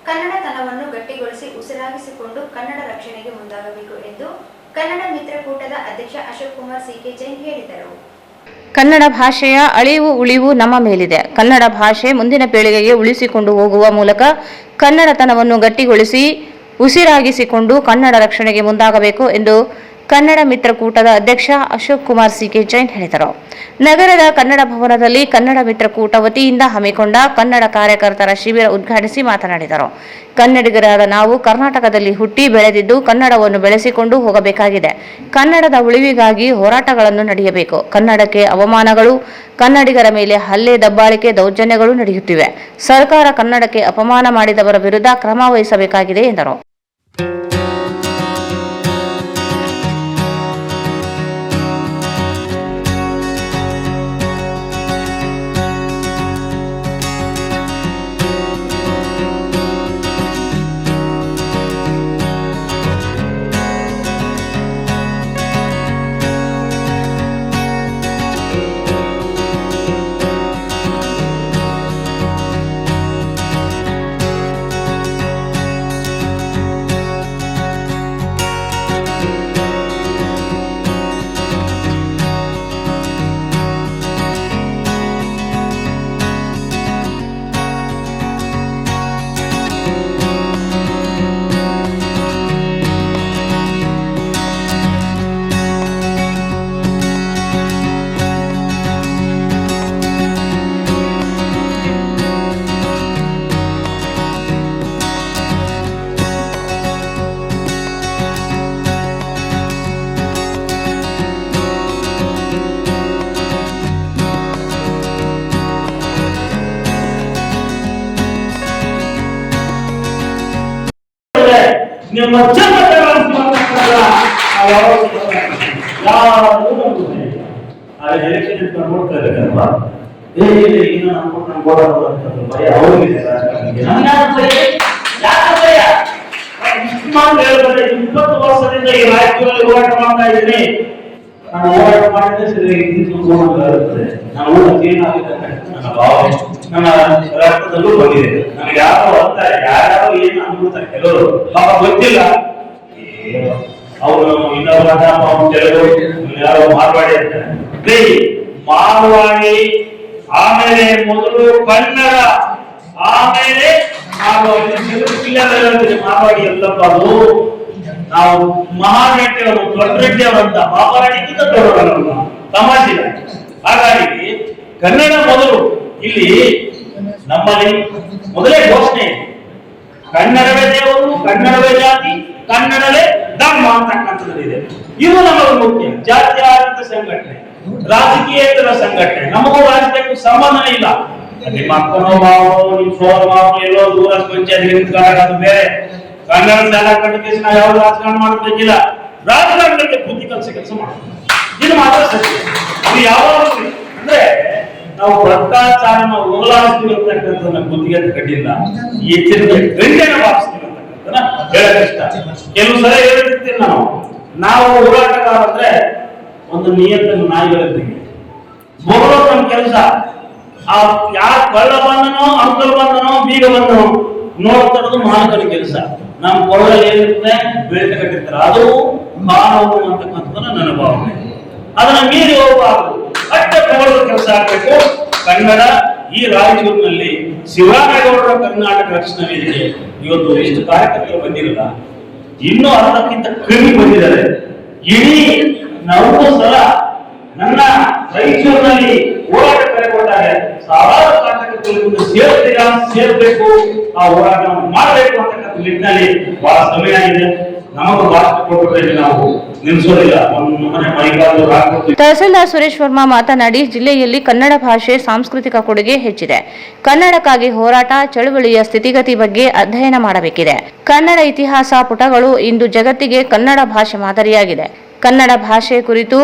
ಕನ್ನಡತನವನ್ನು ಗಟ್ಟಿಗೊಳಿಸಿ ಉಸಿರಾಗಿಸಿಕೊಂಡು ಕನ್ನಡ ರಕ್ಷಣೆಗೆ ಮುಂದಾಗಬೇಕು ಎಂದು ಕನ್ನಡ ಮಿತ್ರಕೂಟದ ಅಧ್ಯಕ್ಷ ಅಶೋಕ್ ಕುಮಾರ್ ಸಿಕೆ ಜೈನ್ ಹೇಳಿದರು. ಕನ್ನಡ ಭಾಷೆಯ ಅಳಿವು ಉಳಿವು ನಮ್ಮ ಮೇಲಿದೆ. ಕನ್ನಡ ಭಾಷೆ ಮುಂದಿನ ಪೀಳಿಗೆಗೆ ಉಳಿಸಿಕೊಂಡು ಹೋಗುವ ಮೂಲಕ ಕನ್ನಡತನವನ್ನು ಗಟ್ಟಿಗೊಳಿಸಿ ಉಸಿರಾಗಿಸಿಕೊಂಡು ಕನ್ನಡ ರಕ್ಷಣೆಗೆ ಮುಂದಾಗಬೇಕು ಎಂದು ಕನ್ನಡ ಮಿತ್ರಕೂಟದ ಅಧ್ಯಕ್ಷ ಅಶೋಕ್ ಕುಮಾರ್ ಸಿಕೆ ಜೈನ್ ಹೇಳಿದರು. ನಗರದ ಕನ್ನಡ ಭವನದಲ್ಲಿ ಕನ್ನಡ ಮಿತ್ರಕೂಟ ವತಿಯಿಂದ ಹಮ್ಮಿಕೊಂಡ ಕನ್ನಡ ಕಾರ್ಯಕರ್ತರ ಶಿಬಿರ ಉದ್ಘಾಟಿಸಿ ಮಾತನಾಡಿದರು. ಕನ್ನಡಿಗರಾದ ನಾವು ಕರ್ನಾಟಕದಲ್ಲಿ ಹುಟ್ಟಿ ಬೆಳೆದಿದ್ದು ಕನ್ನಡವನ್ನು ಬೆಳೆಸಿಕೊಂಡು ಹೋಗಬೇಕಾಗಿದೆ. ಕನ್ನಡದ ಉಳಿವಿಗಾಗಿ ಹೋರಾಟಗಳನ್ನು ನಡೆಯಬೇಕು. ಕನ್ನಡಕ್ಕೆ ಅವಮಾನಗಳು, ಕನ್ನಡಿಗರ ಮೇಲೆ ಹಲ್ಲೆ, ದಬ್ಬಾಳಿಕೆ, ದೌರ್ಜನ್ಯಗಳು ನಡೆಯುತ್ತಿವೆ. ಸರ್ಕಾರ ಕನ್ನಡಕ್ಕೆ ಅಪಮಾನ ಮಾಡಿದವರ ವಿರುದ್ಧ ಕ್ರಮ ವಹಿಸಬೇಕಾಗಿದೆ ಎಂದರು. ನಿಮ್ಮ ಎಲೆಕ್ಷನ್ ನೋಡ್ತಾ ಇರ್ಬೇಕಲ್ವ, ಭಯ ಅವ್ರಿಗೆ 20 ವರ್ಷದಿಂದ ಈ ರಾಜ್ಯದಲ್ಲಿ ಹೋರಾಟ ಮಾಡ್ತಾ ಇದ್ದೀನಿ. ನಾನು ಹೋರಾಟ ಮಾಡಿದ್ರೆ ಸರಿಯಾಗಿ ನಾನು ಏನಾಗಿದೆ ನನ್ನ ಭಾವನೆ ನನ್ನ ರಕ್ತದಲ್ಲೂ ಬಂದಿದೆ. ನನಗೆ ಯಾರೋ ಅಂತಾರೆ, ಯಾರ್ಯಾರೋ ಏನು ಅನ್ಬಿಡ್ತಾರೆ ಕೆಲವರು, ಪಾಪ ಗೊತ್ತಿಲ್ಲ ಅವರು ಇನ್ನೊಬ್ಬ ತೆಲುಗು ಯಾರೋ ಮಾರ್ವಾಡಿ ಅಂತಾರೆ. ಮಾರ್ವಾಡಿ ಆಮೇಲೆ ಮೊದಲು ಕನ್ನಡ, ಆಮೇಲೆ ಮಾರವಾಡಿ ಎಲ್ಲಪ್ಪ ಅದು ನಾವು ಮಹಾರೆಡ್ಡಿ ಅವರು ದೊಡ್ಡ ರೆಡ್ಡಿ ಅವರಂತ ಬಾಬಾರೆಡ್ಡಿಗಿಂತ ದೊಡ್ಡವರಲ್ಲ ಸಮಾಜ. ಹಾಗಾಗಿ ಕನ್ನಡ ಮೊದಲು. ಇಲ್ಲಿ ನಮ್ಮಲ್ಲಿ ಮೊದಲೇ ಘೋಷಣೆ, ಕನ್ನಡವೇ ದೇವರು, ಕನ್ನಡವೇ ಜಾತಿ, ಕನ್ನಡವೇ ಧರ್ಮ ಅಂತಕ್ಕಂಥದ್ದಿದೆ. ಇದು ನಮಗೆ ಮುಖ್ಯ. ಜಾತಿ ಆಧಾರಿತ ಸಂಘಟನೆ, ರಾಜಕೀಯೇತರ ಸಂಘಟನೆ, ನಮಗೂ ರಾಜಕೀಯಕ್ಕೂ ಸಂಬಂಧನೇ ಇಲ್ಲ. ನಿಮ್ಮ ಅಕ್ಕನೋ ಮಾವನೋ ನಿಮ್ಮ ಸೋದರ ಮಾವನೋ ಎಲ್ಲೋ ದೂರ ಪಂಚಾಯತ್ಗೆ ನಿಂತ್ಕೊಂಡಾಗ ಅದು ಬೇರೆ. ಕನ್ನಡ ಶಾಲಾ ಕಟ್ಟಕ್ಕೆ ನಾವು ಯಾವ ರಾಜಕಾರಣ ಮಾಡಬೇಕಿಲ್ಲ. ರಾಜಕಾರಣಕ್ಕೆ ಬುದ್ಧಿ ಕಲಿಸ ಕೆಲಸ ಮಾಡಬೇಕು. ಇದು ಮಾತ್ರ ಸತ್ಯ. ಅದು ಯಾವಾಗ ಅಂದ್ರೆ ನಾವು ಭ್ರಷ್ಟಾಚಾರನ ಹೋಗಲಾಡಿಸ್ತೀವಿ ಅಂತಕ್ಕಂಥದ್ದನ್ನ ಬುದ್ಧಿಗೆ ಕಡ್ಡಿಲ್ಲ, ಎಚ್ಚರಿಕೆ ಗಂಟೆನ ಬಾರಿಸ್ತೀವಿ ಅಂತಕ್ಕಂಥದ್ದನ್ನ ಹೇಳಕ್ ಇಷ್ಟ. ಕೆಲವು ಸಲ ಹೇಳಿರ್ತೀವಿ ನಾವು ಹೋರಾಟಗಾರ ಅಂದ್ರೆ ಒಂದು ನಿಯತ್ತನ್ನು ನಾಯಿಗಳಿದ್ದೀವಿ. ಮೊದಲು ನಮ್ಮ ಕೆಲಸ ಆ ಯಾರು ಕಳ್ಳ ಬಂದನೋ, ಅಂಕಲ್ ಬಂದನೋ, ಬೀಗ ಬಂದನೋ ನೋಡ್ತಾರದು ಮಾನಕನ ಕೆಲಸ. ನಮ್ಮ ಕೊಳ್ಳಲ್ಲಿ ಏನಿರುತ್ತೆ ಬೆಳೆತ ಕಟ್ಟಿರ್ತಾರೆ, ಅದು ಮಾನವ ಅಂತಕ್ಕಂಥದ್ದನ್ನ ನನ್ನ ಭಾವನೆ. ಅದನ್ನ ಮೀರಿ ಹೋಗಬಾರದು, ಅಡ್ಡ ತಗೊಳ್ಳೋ ಕೆಲಸ ಆಗ್ಬೇಕು. ಕನ್ನಡ ಈ ರಾಯಚೂರಿನಲ್ಲಿ ಶಿವರಾಮೇಗೌಡರ ಕರ್ನಾಟಕ ರಕ್ಷಣಾ ವೇದಿಕೆ ಇವತ್ತು ಎಷ್ಟು ಕಾರ್ಯಕರ್ತರು ಬಂದಿರಲ್ಲ, ಇನ್ನೂ ಅದಕ್ಕಿಂತ ಕಮ್ಮಿ ಬಂದಿದ್ದಾರೆ. ಇಡೀ ನಾವು ಸಲ ನನ್ನ ರಾಯಚೂರಿನಲ್ಲಿ ಹೋರಾಟ ಕರೆಗೊಂಡಾಗ ಸಾವಿರಾರು ಕಾರ್ಯಕರ್ತರು ಸೇರ್ಬೇಕು, ಆ ಹೋರಾಟ ಮಾಡಬೇಕು ಅಂತಕ್ಕಂಥ ನಿಟ್ಟಿನಲ್ಲಿ ಬಹಳ ಸಮಯ ಆಗಿದೆ. ನಮಗೂ ಭಾಷೆ ಕೊಟ್ಟರೆ ನಾವು ನಿಲ್ಲಿಸೋದಿಲ್ಲ. ತಹಸೀಲ್ದಾರ್ ಸುರೇಶ್ ವರ್ಮಾ ಮಾತನಾಡಿ, ಜಿಲ್ಲೆಯಲ್ಲಿ ಕನ್ನಡ ಭಾಷೆ ಸಾಂಸ್ಕೃತಿಕ ಕೊಡುಗೆ ಹೆಚ್ಚಿದೆ. ಕನ್ನಡಕ್ಕಾಗಿ ಹೋರಾಟ ಚಳುವಳಿಯ ಸ್ಥಿತಿಗತಿ ಬಗ್ಗೆ ಅಧ್ಯಯನ ಮಾಡಬೇಕಿದೆ. ಕನ್ನಡ ಇತಿಹಾಸ ಪುಟಗಳು ಇಂದು ಜಗತ್ತಿಗೆ ಕನ್ನಡ ಭಾಷೆ ಮಾದರಿಯಾಗಿದೆ. ಕನ್ನಡ ಭಾಷೆ ಕುರಿತು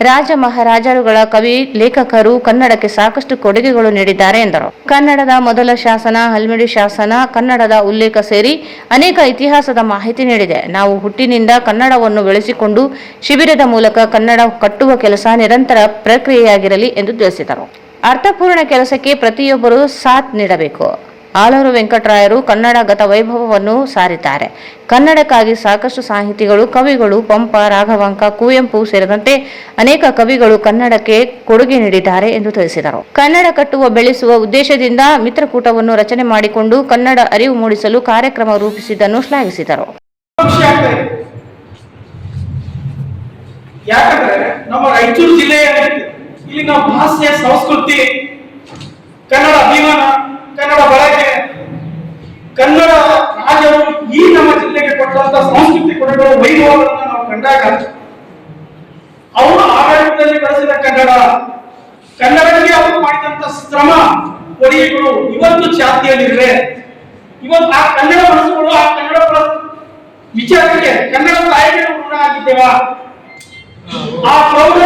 ರಾಜ ಮಹಾರಾಜರುಗಳ ಕವಿ ಲೇಖಕರು ಕನ್ನಡಕ್ಕೆ ಸಾಕಷ್ಟು ಕೊಡುಗೆಗಳು ನೀಡಿದ್ದಾರೆ ಎಂದರು. ಕನ್ನಡದ ಮೊದಲ ಶಾಸನ, ಹಲ್ಮಿಡಿ ಶಾಸನ, ಕನ್ನಡದ ಉಲ್ಲೇಖ ಸೇರಿ ಅನೇಕ ಇತಿಹಾಸದ ಮಾಹಿತಿ ನೀಡಿದೆ. ನಾವು ಹುಟ್ಟಿನಿಂದ ಕನ್ನಡವನ್ನು ಬೆಳೆಸಿಕೊಂಡು ಶಿಬಿರದ ಮೂಲಕ ಕನ್ನಡ ಕಟ್ಟುವ ಕೆಲಸ ನಿರಂತರ ಪ್ರಕ್ರಿಯೆಯಾಗಿರಲಿ ಎಂದು ತಿಳಿಸಿದರು. ಅರ್ಥಪೂರ್ಣ ಕೆಲಸಕ್ಕೆ ಪ್ರತಿಯೊಬ್ಬರೂ ಸಾಥ್ ನೀಡಬೇಕು. ಆಲೂರು ವೆಂಕಟರಾಯರು ಕನ್ನಡ ಗತ ವೈಭವವನ್ನು ಸಾರಿದ್ದಾರೆ. ಕನ್ನಡಕ್ಕಾಗಿ ಸಾಕಷ್ಟು ಸಾಹಿತಿಗಳು, ಕವಿಗಳು, ಪಂಪ, ರಾಘವಾಂಕ, ಕುವೆಂಪು ಸೇರಿದಂತೆ ಅನೇಕ ಕವಿಗಳು ಕನ್ನಡಕ್ಕೆ ಕೊಡುಗೆ ನೀಡಿದ್ದಾರೆ ಎಂದು ತಿಳಿಸಿದರು. ಕನ್ನಡ ಕಟ್ಟುವ ಬೆಳೆಸುವ ಉದ್ದೇಶದಿಂದ ಮಿತ್ರಕೂಟವನ್ನು ರಚನೆ ಮಾಡಿಕೊಂಡು ಕನ್ನಡ ಅರಿವು ಮೂಡಿಸಲು ಕಾರ್ಯಕ್ರಮ ರೂಪಿಸಿದ್ದನ್ನು ಶ್ಲಾಘಿಸಿದರು. ಯಾಕಂದ್ರೆ ನಮ್ಮ ರಾಯಚೂರು ಜಿಲ್ಲೆಯ ಇಲ್ಲಿನ ಭಾಷೆ, ಸಂಸ್ಕೃತಿ, ಕನ್ನಡ ಅಭಿಮಾನ, ಕನ್ನಡ ಬಳಕೆ, ಕನ್ನಡ ರಾಜರು ಈ ನಮ್ಮ ಜಿಲ್ಲೆಗೆ ಕೊಟ್ಟಂತ ಸಂಸ್ಕೃತಿ ಕೊಡುಗೆಗಳ ವೈಭವಗಳನ್ನು ನಾವು ಕಂಡಾಗ ಅವರು ಆಡಳಿತದಲ್ಲಿ ಬಳಸಿದ ಕನ್ನಡಕ್ಕೆ ಅವರು ಮಾಡಿದಂತ ಶ್ರಮ ಕೊಡುಗೆಗಳು ಇವತ್ತು ಚಾತಿಯಲ್ಲಿವೆ. ಇವತ್ತು ಆ ಕನ್ನಡ ಮನಸ್ಸುಗಳು, ಆ ಕನ್ನಡ ವಿಚಾರಕ್ಕೆ ಕನ್ನಡ ತಾಯಿಗೆ ಋಣ ಆಗಿದ್ದೇವಾ? ಆ ಪ್ರೌಢ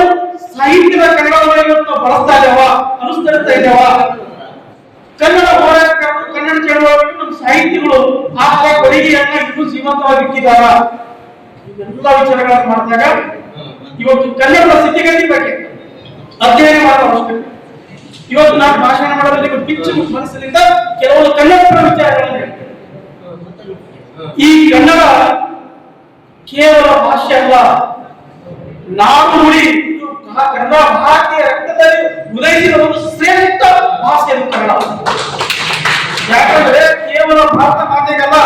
ಸಾಹಿತ್ಯದ ಕನ್ನಡವನ್ನು ಇವತ್ತು ಬಳಸ್ತಾ ಇದ್ದೇವ, ಅನುಸರಿಸ್ತಾ ಇದ್ದೇವ? ಕನ್ನಡ ಹೋರಾಟಗಾರರು, ಕನ್ನಡ ಚಳವಳಿಗಳು, ನಮ್ಮ ಸಾಹಿತ್ಯಗಳು ಆ ಕೊಡುಗೆಯನ್ನ ಇನ್ನೂ ಜೀವಂತವಾಗಿ ಇಟ್ಟಿದ್ದಾರ? ಇವೆಲ್ಲ ವಿಚಾರಗಳನ್ನು ಮಾಡಿದಾಗ ಇವತ್ತು ಕನ್ನಡದ ಸ್ಥಿತಿಗತಿ ಬಗ್ಗೆ ಅಧ್ಯಯನ ಮಾಡುವ ಅವಶ್ಯಕತೆ. ಇವತ್ತು ನಾನು ಭಾಷಣ ಮಾಡೋದ್ರಲ್ಲಿ ಪಿಚ್ಚು ಮನಸ್ಸಿನಿಂದ ಕೆಲವು ಕನ್ನಡ ವಿಚಾರಗಳನ್ನು ಈ ಕನ್ನಡ ಕೇವಲ ಭಾಷೆ ಅಲ್ಲ, ನಾಡು ನುಡಿ. ಕನ್ನಡ ಭಾರತೀಯ ರಕ್ತದಲ್ಲಿ ಉದಯಿಸಿದ ಒಂದು ಶ್ರೇಷ್ಠ ಭಾಷೆ ಕನ್ನಡ. ಯಾಕಂದ್ರೆ ಕೇವಲ ಭಾರತ ಮಾತೆಗಲ್ಲ,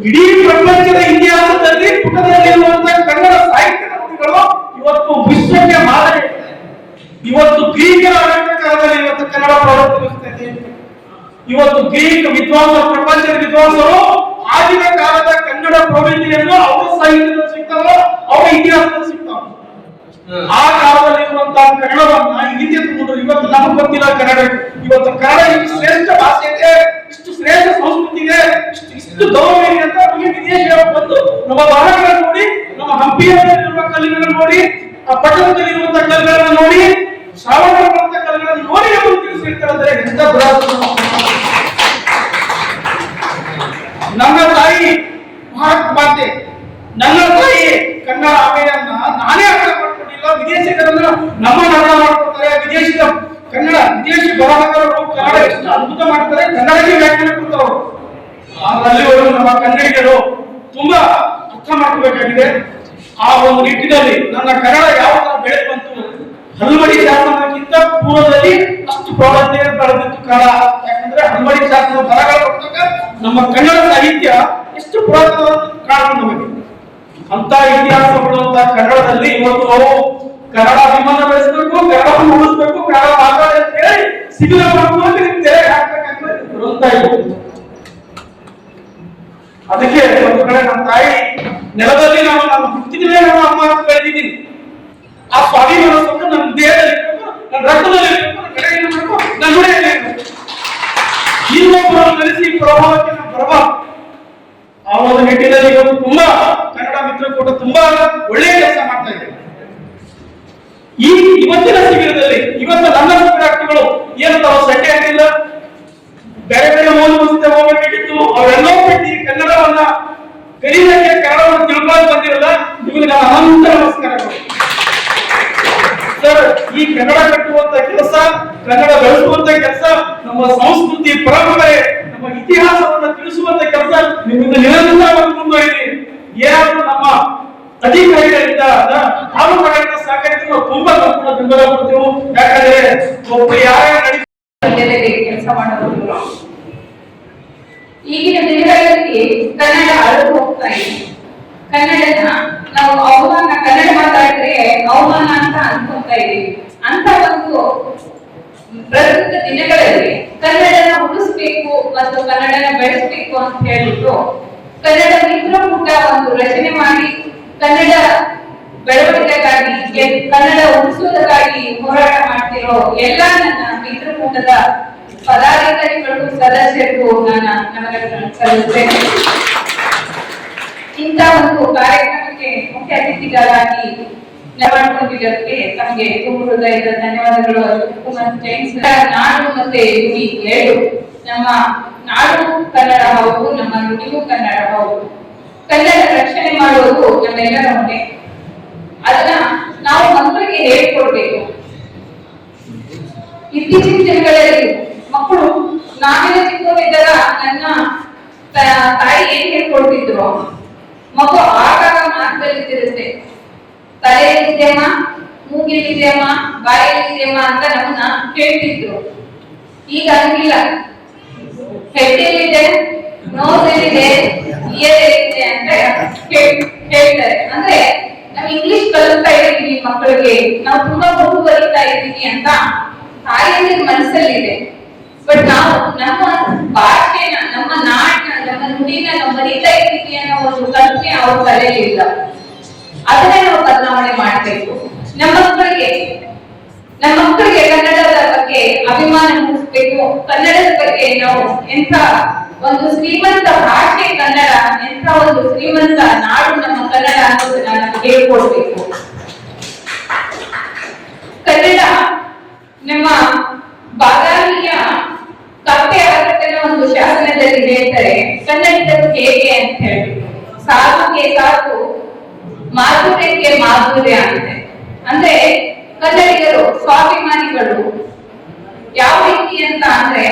ಇಡೀ ಪ್ರಪಂಚದ ಇತಿಹಾಸದಲ್ಲಿ ಪುಟದಲ್ಲಿರುವಂತಹ ಕನ್ನಡ ಸಾಹಿತ್ಯದ ಕೃತಿಗಳು ಇವತ್ತು ವಿಶ್ವಕ್ಕೆ ಮಾದರಿ. ಇವತ್ತು ಗ್ರೀಕರ ಆಡಳಿತ ಕಾಲದಲ್ಲಿ ಇವತ್ತು ಕನ್ನಡ ಪ್ರವೃತ್ತಿದೆ. ಇವತ್ತು ಗ್ರೀಕ್ ವಿದ್ವಾಂಸರು, ಪ್ರಪಂಚದ ವಿದ್ವಾಂಸರು ಆಗಿನ ಕಾಲದ ಕನ್ನಡ ಪ್ರವೃತ್ತಿಯನ್ನು ಅವರ ಸಾಹಿತ್ಯದಲ್ಲಿ ಸಿಗ್ತಾವ, ಅವರ ಇತಿಹಾಸದಲ್ಲಿ ಸಿಗ್ತಾವ. ಆ ಕಾಲದಲ್ಲಿ ಇರುವಂತಹ ಕನ್ನಡವನ್ನ ಹಿಂದೆ ತಗೊಂಡ್ರು. ಇವತ್ತು ನಮಗೆ ಗೊತ್ತಿಲ್ಲ ಕನ್ನಡ. ಇವತ್ತು ಕನ್ನಡ ಇಷ್ಟು ಶ್ರೇಷ್ಠ ಭಾಷೆ ಇದೆ, ಇಷ್ಟು ಶ್ರೇಷ್ಠ ಸಂಸ್ಕೃತಿ ಇದೆ, ಇಷ್ಟು ಗೌರವ ಇದೆ ಅಂತ ವಿದೇಶಿಯವರು ಬಂದು ನಮ್ಮ ಭಾರತಗಳನ್ನು ನೋಡಿ, ನಮ್ಮ ಹಂಪಿಯಲ್ಲಿರುವ ಕಲ್ಲುಗಳನ್ನು ನೋಡಿ, ಆ ಪಟ್ಟಣದಲ್ಲಿ ಇರುವಂತಹ ಕಲ್ಲುಗಳನ್ನು ನೋಡಿ, ಶ್ರಾವಣದ ಕಲ್ಲುಗಳನ್ನು ನೋಡಿ ನಮಗೆ ತಿಳಿಸಿರ್ತಾರೆ. ಎಂತ ನನ್ನ ತಾಯಿ ಭಾರತ ಮಾತೆ, ನನ್ನ ತಾಯಿ ಕನ್ನಡ ಅಭಯನ್ನ ನಾನೇ ಅರ್ಥ ಮಾಡ್ಕೊಂಡಿಲ್ಲ. ವಿದೇಶಿಗರನ್ನ ನಮ್ಮ ಅರ್ಥ ಮಾಡ್ಕೊಡ್ತಾರೆ. ವಿದೇಶಿದ ಕನ್ನಡ, ವಿದೇಶಿ ಬರಹಗಾರರು ಕನ್ನಡ ಎಷ್ಟು ಅದ್ಭುತ ಮಾಡ್ತಾರೆ, ಕನ್ನಡಕ್ಕೆ ವ್ಯಾಖ್ಯಾನ ಕೊಡ್ತಾರೆ. ಅಲ್ಲಿ ನಮ್ಮ ಕನ್ನಡಿಗರು ತುಂಬಾ ಅರ್ಥ ಮಾಡ್ಕೋಬೇಕಾಗಿದೆ. ಆ ಒಂದು ನಿಟ್ಟಿನಲ್ಲಿ ನನ್ನ ಕನ್ನಡ ಯಾವ ತರ ಬೆಳೆ ಬಂತು, ಹಲ್ಮಡಿ ಶಾಸನಕ್ಕಿಂತ ಪೂರ್ವದಲ್ಲಿ ಅಷ್ಟು ಪ್ರೌಢತೆ ಬೆಳೆದಿತ್ತು ಕಾಲ. ಯಾಕಂದ್ರೆ ಹನುಮಡಿ ಶಾಸನದ ಬರಹಗಳ ಪುಸ್ತಕ ನಮ್ಮ ಕನ್ನಡ ಸಾಹಿತ್ಯ ಎಷ್ಟು ಪುರಾತನ ಕಾರಣ ನಮಗೆ ಅಂತ ಇತಿಹಾಸಗಳು ಅಂತ ಕನ್ನಡದಲ್ಲಿ ಇವತ್ತು ಕನ್ನಡ ಅಭಿಮಾನ ಬೆಳೆಸಬೇಕು, ಕನ್ನಡವನ್ನು ಉಳಿಸಬೇಕು, ಕನ್ನಡ ಮಾತಾಡಿ ಅಂತ ಹೇಳಿ ಶಿಬಿರ ಮಾಡುವಾಗ ತೆರೆ ಹಾಕಬೇಕಂತ ಬರುತ್ತಾ ಇತ್ತು. ಅದಕ್ಕೆ ಒಂದು ಕಡೆ ನಮ್ಮ ತಾಯಿ ನೆಲದಲ್ಲಿ ನಾನು ಹುಟ್ಟಿದ ಮೇಲೆ ನಾನು ಅಮ್ಮ ಅಂತ ಬೆಳೆದಿದ್ದೀನಿ. ಆ ಸ್ವಾಭಿಮಾನವನ್ನು ನನ್ನ ದೇಹದಲ್ಲಿ ನನ್ನ ರಕ್ತದಲ್ಲಿ ನನ್ನ ನುಡಿಯಲ್ಲಿ ಇನ್ನೊಬ್ಬರನ್ನು ನಡೆಸಿ ಪ್ರಭಾವಕ್ಕೆ ನಾವು ಬರಬಾರದು. ಆ ಒಂದು ನಿಟ್ಟಿನಲ್ಲಿ ಇವತ್ತು ತುಂಬಾ ಕನ್ನಡ ಮಿತ್ರಕೂಟ ತುಂಬಾ ಒಳ್ಳೆಯ ಕೆಲಸ ಮಾಡ್ತಾ ಇದೆ. ಇವತ್ತಿನ ಶಿಬಿರದಲ್ಲಿ ಇವತ್ತು ನನ್ನ ವಿದ್ಯಾರ್ಥಿಗಳು ಏನು ತಾವು ಸೆಟ್ಟೆ ಆಗಿಲ್ಲ, ಬೇರೆ ಬೇರೆ ಮೂಲಭೂತ ಹೋಗಬೇಕಿತ್ತು, ಅವರೆಲ್ಲೋ ಬಿಟ್ಟು ಕನ್ನಡವನ್ನ ಕಲಿಯಕ್ಕೆ ಕನ್ನಡವನ್ನು ತಿಳ್ಕೊಂಡು ಬಂದಿರಲ್ಲ, ನಿಮಗೆ ನಾನು ಅನಂತ ನಮಸ್ಕಾರಗಳು ಸರ್. ಈ ಕನ್ನಡ ಕಟ್ಟುವಂತ ಕೆಲಸ, ಕನ್ನಡ ಬೆಳೆಸುವಂತ ಕೆಲಸ, ನಮ್ಮ ಸಂಸ್ಕೃತಿ ಪರಂಪರೆ, ನಮ್ಮ ಇತಿಹಾಸವನ್ನು ತಿಳಿಸುವಂತ ಕೆಲಸ ನಿಮ್ಮಿಂದ ನಿರಂತರವಾಗಿ ಮುಂದುವರಿದೆ. ಏನಾದರೂ ನಮ್ಮ ಅಧಿಕಾರಿಗಳಿಂದ ತಾಲೂಕುಗಳಿಂದ ಸಹಕರಿಸಿ ನಾವು ತುಂಬಾ ಸಂಪೂರ್ಣ ಬೆಂಬಲ ಕೊಡ್ತೇವೆ. ಯಾಕಂದ್ರೆ ಒಬ್ಬ ಯಾರ್ಯಾರು ಕೆಲಸ ಮಾಡೋದು ಈಗಿನ ದಿನಗಳಲ್ಲಿ ಕನ್ನಡ ಅಳಿದು ಹೋಗ್ತಾ ಇದೆ. ಕನ್ನಡನ ನಾವು ಅವಮಾನ, ಕನ್ನಡ ಮಾತಾಡಿದ್ರೆ ಅವಮಾನ ಅಂತ ಅನ್ಕೊಂತಾ ಇದೀವಿ. ಅಂತ ಒಂದು ಪ್ರಸ್ತುತ ದಿನಗಳಲ್ಲಿ ಕನ್ನಡನ ಉಳಿಸ್ಬೇಕು ಮತ್ತು ಕನ್ನಡನ ಬೆಳೆಸಬೇಕು ಅಂತ ಹೇಳಿಟ್ಟು ಕನ್ನಡ ಮಿತ್ರಕೂಟ ಒಂದು ರಚನೆ ಮಾಡಿ ಕನ್ನಡ ಬೆಳವಣಿಗೆಗಾಗಿ, ಕನ್ನಡ ಉಳಿಸುವುದಕ್ಕಾಗಿ ಹೋರಾಟ ಮಾಡ್ತಿರೋ ಎಲ್ಲ ನನ್ನ ಮಿತ್ರಕೂಟದ ಪದಾಧಿಕಾರಿಗಳು, ಸದಸ್ಯರಿಗೂ ನಾನು ನಮನ ಸಲ್ಲಿಸುತ್ತೇನೆ. ಇಂಥ ಒಂದು ಕಾರ್ಯಕ್ರಮಕ್ಕೆ ಮುಖ್ಯ ಅತಿಥಿಗಳಾಗಿ ಮಾಡಿಕೊಂಡಿದ್ದಕ್ಕೆ ತಮಗೆ ತುಂಬ ಹೃದಯದ ಧನ್ಯವಾದಗಳು. ನಾಡು ಮತ್ತೆ ನುಡಿ ಎರಡು, ನಮ್ಮ ನಾಡು ಕನ್ನಡ ಹೌದು, ನಮ್ಮ ನುಡಿಗೂ ಕನ್ನಡ ಹೌದು. ಕನ್ನಡ ರಕ್ಷಣೆ ಮಾಡುವುದು ನಮ್ಮೆಲ್ಲರ ಹೊಣೆ. ಅದನ್ನ ನಾವು ಮಕ್ಕಳಿಗೆ ಹೇಳ್ಕೊಡ್ಬೇಕು. ಇತ್ತೀಚಿನ ದಿನಗಳಲ್ಲಿ ಮಕ್ಕಳು ನಾವಿನ ಚಿಕ್ಕವರಿದ್ದಾಗ ನನ್ನ ತಾಯಿ ಏನ್ ಹೇಳ್ಕೊಡ್ತಿದ್ರು, ಮಗು ಆಗಾಗ ಮಾತುಗಳಿರುತ್ತೆ, ತಲೆಯಲ್ಲಿದೆಯಮ್ಮ, ಮೂಗಿಲಿದೆಯಮ್ಮ, ಬಾಯಲ್ಲಿದೆಯಮ್ಮ ಅಂತ ನಮ್ಮನ್ನ ಕೇಳ್ತಿದ್ರು. ಈಗ ಹಂಗಿಲ್ಲ, ಹೆಡ್ಡಲ್ಲಿದೆ, ನೋಸಲ್ಲಿದೆ, ಇಯರಲ್ಲಿದೆ ಅಂತ ಹೇಳ್ತಾರೆ. ಅಂದ್ರೆ ನಾವು ಇಂಗ್ಲಿಷ್ ಕಲಿಸ್ತಾ ಇದ್ದೀವಿ ಮಕ್ಕಳಿಗೆ, ನಾವು ತುಂಬಾ ಮುಂದುವರಿತಾ ಇದ್ದೀವಿ ಅಂತ ತಾಯಿಯ ಮನಸ್ಸಲ್ಲಿದೆ. ಬಟ್ ನಾವು ನಮ್ಮ ಭಾಷೆನ, ನಮ್ಮ ನಾಡನ್ನ, ನಮ್ಮ ನುಡಿನ ನಾವು ಬರೀತಾ ಇದ್ದೀವಿ ಅನ್ನೋ ಒಂದು ಕಲ್ಪನೆ ಅವ್ರ ತಲೆಯಲ್ಲಿ ಇಲ್ಲ. ಅದನ್ನೇ ನಾವು ಬದಲಾವಣೆ ಮಾಡಬೇಕು. ನಮ್ಮ ಮಕ್ಕಳಿಗೆ ಕನ್ನಡದ ಬಗ್ಗೆ ಅಭಿಮಾನ ಮೂಡಿಸ್ಬೇಕು. ಕನ್ನಡದ ಬಗ್ಗೆ ನಾವು ಎಂಥ ಒಂದು ಶ್ರೀಮಂತ ಭಾಷೆ ಕನ್ನಡ, ಎಂಥ ಒಂದು ಶ್ರೀಮಂತ ನಾಡು ನಮ್ಮ ಕನ್ನಡ ಅನ್ನೋದನ್ನ ನಾವು ಹೇಳ್ಕೊಡ್ಬೇಕು. ಕನ್ನಡ ನಮ್ಮ ಬಾದಾಮಿಯ ಕಪ್ಪೆ ಆರತನ ಒಂದು ಶಾಸನದಲ್ಲಿ ಹೇಳ್ತಾರೆ, ಕನ್ನಡಿಗರು ಹೇಗೆ ಅಂತ ಹೇಳಿ, ಸಾಧುಗೆ ಸಾಧು, ಮಾಧುರ್ಯಕ್ಕೆ ಮಾಧುರ್ಯ ಅಂತೆ. ಅಂದ್ರೆ ಕನ್ನಡಿಗರು ಸ್ವಾಭಿಮಾನಿಗಳು. ಯಾವ ರೀತಿ ಅಂತ ಅಂದ್ರೆ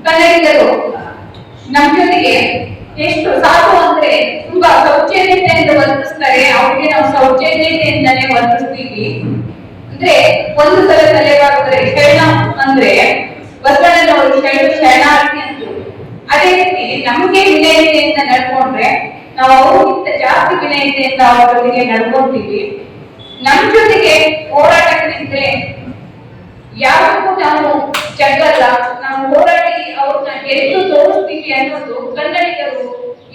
ಕನ್ನಡಿಗರು ನಮ್ಮ ಜೊತೆಗೆ ಎಷ್ಟು ಸಾಕು ಅಂದ್ರೆ ತುಂಬಾ ಸೌಜನ್ಯತೆಯಿಂದ ವರ್ತಿಸ್ತಾರೆ. ಅವ್ರಿಗೆ ನಾವು ಸೌಜನ್ಯತೆಯಿಂದಲೇ ವರ್ತಿಸ್ತೀವಿ. ಅಂದ್ರೆ ಒಂದು ಸಲ ತಲೆಬಾಗಿದ್ರೆ ಶರಣ ಅಂದ್ರೆ ಬಸವಣ್ಣನವರು ಶರಣಾರ್ಥಿ ಅಂದ್ರು. ಅದೇ ರೀತಿ ನಮ್ಗೆ ವಿನಯತೆಯಿಂದ ನಡ್ಕೊಂಡ್ರೆ ನಾವು ಅವ್ರಿಗಿಂತ ಜಾಸ್ತಿ ವಿನಯತೆಯಿಂದ ಅವ್ರ ಜೊತೆಗೆ ನಡ್ಕೊಂತೀವಿ. ನಮ್ ಜೊತೆಗೆ ಹೋರಾಟಕ್ಕೆ ನಿಂತ್ರೆ ಯಾರಿಗೂ ನಾವು ಜಗ್ಗಲ್ಲ, ನಾವು ಹೋರಾಡಿ ಅವ್ರನ್ನ ಗೆದ್ದು ತೋರಿಸ್ತೀವಿ ಅನ್ನೋದು ಕನ್ನಡಿಗರು.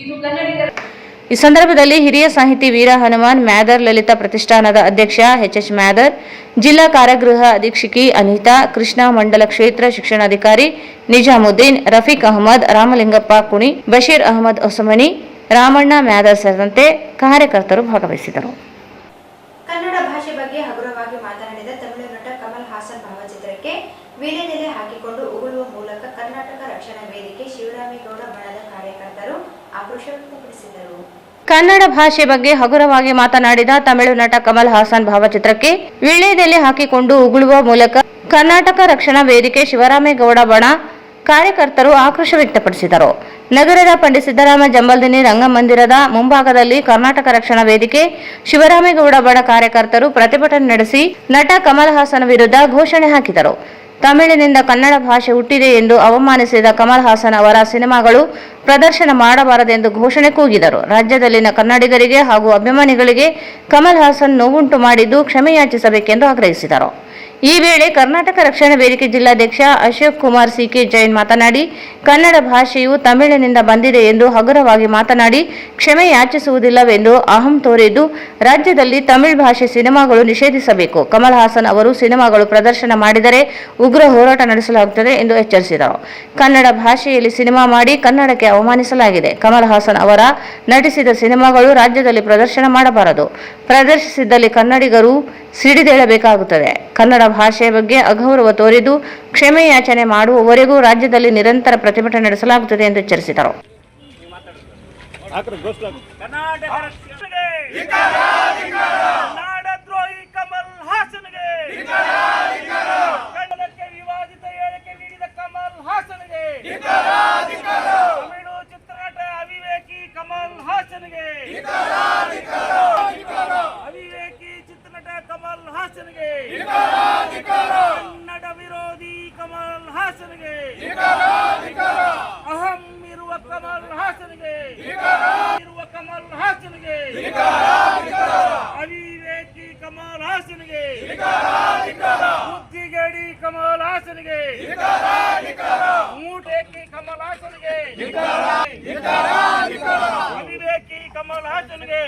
ಇದು ಕನ್ನಡಿಗರ. ಈ ಸಂದರ್ಭದಲ್ಲಿ ಹಿರಿಯ ಸಾಹಿತಿ ವೀರ ಹನುಮಾನ್, ಮ್ಯಾದರ್ ಲಲಿತಾ ಪ್ರತಿಷ್ಠಾನದ ಅಧ್ಯಕ್ಷ ಎಚ್ ಮ್ಯಾದರ್, ಜಿಲ್ಲಾ ಕಾರಾಗೃಹ ಅಧೀಕ್ಷಕಿ ಅನಿತಾ, ಕೃಷ್ಣ ಮಂಡಲ ಕ್ಷೇತ್ರ ಶಿಕ್ಷಣಾಧಿಕಾರಿ ನಿಜಾಮುದ್ದೀನ್, ರಫೀಕ್ ಅಹಮದ್, ರಾಮಲಿಂಗಪ್ಪ ಕುಣಿ, ಬಶೀರ್ ಅಹಮದ್ ಹೊಸಮನಿ, ರಾಮಣ್ಣ ಮ್ಯಾದರ್ ಸೇರಿದಂತೆ ಕಾರ್ಯಕರ್ತರು ಭಾಗವಹಿಸಿದರು. ಕನ್ನಡ ಭಾಷೆ ಬಗ್ಗೆ ಹಗುರವಾಗಿ ಮಾತನಾಡಿದ ತಮಿಳು ನಟ ಕಮಲ್ ಹಾಸನ್ ಭಾವಚಿತ್ರಕ್ಕೆ ವೀಳ್ಯದೆಲೆ ಹಾಕಿಕೊಂಡು ಉಗುಳುವ ಮೂಲಕ ಕರ್ನಾಟಕ ರಕ್ಷಣಾ ವೇದಿಕೆ ಶಿವರಾಮೇಗೌಡ ಬಣದ ಕಾರ್ಯಕರ್ತರು ಆಕ್ರೋಶ ವ್ಯಕ್ತಪಡಿಸಿದರು. ಕನ್ನಡ ಭಾಷೆ ಬಗ್ಗೆ ಹಗುರವಾಗಿ ಮಾತನಾಡಿದ ತಮಿಳು ನಟ ಕಮಲ್ ಹಾಸನ್ ಭಾವಚಿತ್ರಕ್ಕೆ ವೀಳ್ಯದೆಲೆ ಹಾಕಿಕೊಂಡು ಉಗುಳುವ ಮೂಲಕ ಕರ್ನಾಟಕ ರಕ್ಷಣಾ ವೇದಿಕೆ ಶಿವರಾಮೇಗೌಡ ಬಣ ಕಾರ್ಯಕರ್ತರು ಆಕ್ರೋಶ ವ್ಯಕ್ತಪಡಿಸಿದರು. ನಗರದ ಪಂಡಿತ್ ಸಿದ್ದರಾಮ ಜಂಬಲ್ದಿನ್ನಿ ರಂಗಮಂದಿರದ ಮುಂಭಾಗದಲ್ಲಿ ಕರ್ನಾಟಕ ರಕ್ಷಣಾ ವೇದಿಕೆ ಶಿವರಾಮೇಗೌಡ ಬಣ ಕಾರ್ಯಕರ್ತರು ಪ್ರತಿಭಟನೆ ನಡೆಸಿ ನಟ ಕಮಲ್ ಹಾಸನ್ ವಿರುದ್ಧ ಘೋಷಣೆ ಹಾಕಿದರು. ತಮಿಳಿನಿಂದ ಕನ್ನಡ ಭಾಷೆ ಹುಟ್ಟಿದೆ ಎಂದು ಅವಮಾನಿಸಿದ ಕಮಲ್ ಹಾಸನ್ ಅವರ ಸಿನಿಮಾಗಳು ಪ್ರದರ್ಶನ ಮಾಡಬಾರದೆಂದು ಘೋಷಣೆ ಕೂಗಿದರು. ರಾಜ್ಯದಲ್ಲಿನ ಕನ್ನಡಿಗರಿಗೆ ಹಾಗೂ ಅಭಿಮಾನಿಗಳಿಗೆ ಕಮಲ್ ಹಾಸನ್ ನೋವುಂಟು ಮಾಡಿದ್ದು ಕ್ಷಮೆಯಾಚಿಸಬೇಕೆಂದು ಆಗ್ರಹಿಸಿದರು. ಈ ವೇಳೆ ಕರ್ನಾಟಕ ರಕ್ಷಣಾ ವೇದಿಕೆ ಜಿಲ್ಲಾಧ್ಯಕ್ಷ ಅಶೋಕ್ ಕುಮಾರ್ ಸಿಕೆ ಜೈನ್ ಮಾತನಾಡಿ, ಕನ್ನಡ ಭಾಷೆಯು ತಮಿಳಿನಿಂದ ಬಂದಿದೆ ಎಂದು ಹಗುರವಾಗಿ ಮಾತನಾಡಿ ಕ್ಷಮೆ ಯಾಚಿಸುವುದಿಲ್ಲವೆಂದು ಅಹಂ ತೋರಿದ್ದು ರಾಜ್ಯದಲ್ಲಿ ತಮಿಳು ಭಾಷೆ ಸಿನಿಮಾಗಳು ನಿಷೇಧಿಸಬೇಕು. ಕಮಲ್ ಹಾಸನ್ ಅವರು ಸಿನಿಮಾಗಳು ಪ್ರದರ್ಶನ ಮಾಡಿದರೆ ಉಗ್ರ ಹೋರಾಟ ನಡೆಸಲಾಗುತ್ತದೆ ಎಂದು ಎಚ್ಚರಿಸಿದರು. ಕನ್ನಡ ಭಾಷೆಯಲ್ಲಿ ಸಿನಿಮಾ ಮಾಡಿ ಕನ್ನಡಕ್ಕೆ ಅವಮಾನಿಸಲಾಗಿದೆ. ಕಮಲ್ ಹಾಸನ್ ಅವರ ನಟಿಸಿದ ಸಿನಿಮಾಗಳು ರಾಜ್ಯದಲ್ಲಿ ಪ್ರದರ್ಶನ ಮಾಡಬಾರದು. ಪ್ರದರ್ಶಿಸಿದ್ದಲ್ಲಿ ಕನ್ನಡಿಗರು ಸಿಡಿದೇಳಬೇಕಾಗುತ್ತದೆ. ಕನ್ನಡ ಭಾಷೆಯ ಬಗ್ಗೆ ಅಗೌರವ ತೋರಿದ್ದು ಕ್ಷಮೆ ಯಾಚನೆ ಮಾಡುವವರೆಗೂ ರಾಜ್ಯದಲ್ಲಿ ನಿರಂತರ ಪ್ರತಿಭಟನೆ ನಡೆಸಲಾಗುತ್ತದೆ ಎಂದು ಎಚ್ಚರಿಸಿದರು. ಕನ್ನಡ ವಿರೋಧಿ ಕಮಲ್ ಹಾಸನ್ಗೆ ಅಹಂ ಇರುವ ಕಮಲ್ ಹಾಸನ್ಗೆ ಕಮಲ್ ಹಾಸನ್ಗೆ ಅವಿವೇಕಿ ಕಮಲ್ ಹಾಸನ್ಗೆ ಬುದ್ಧಿಗೇಡಿ ಕಮಲ್ ಹಾಸನ್ಗೆ ಮೂಟೇಕಿ ಕಮಲ್ ಹಾಸನ್ಗೆ ಅವಿವೇಕಿ ಕಮಲ್ ಹಾಸನ್ಗೆ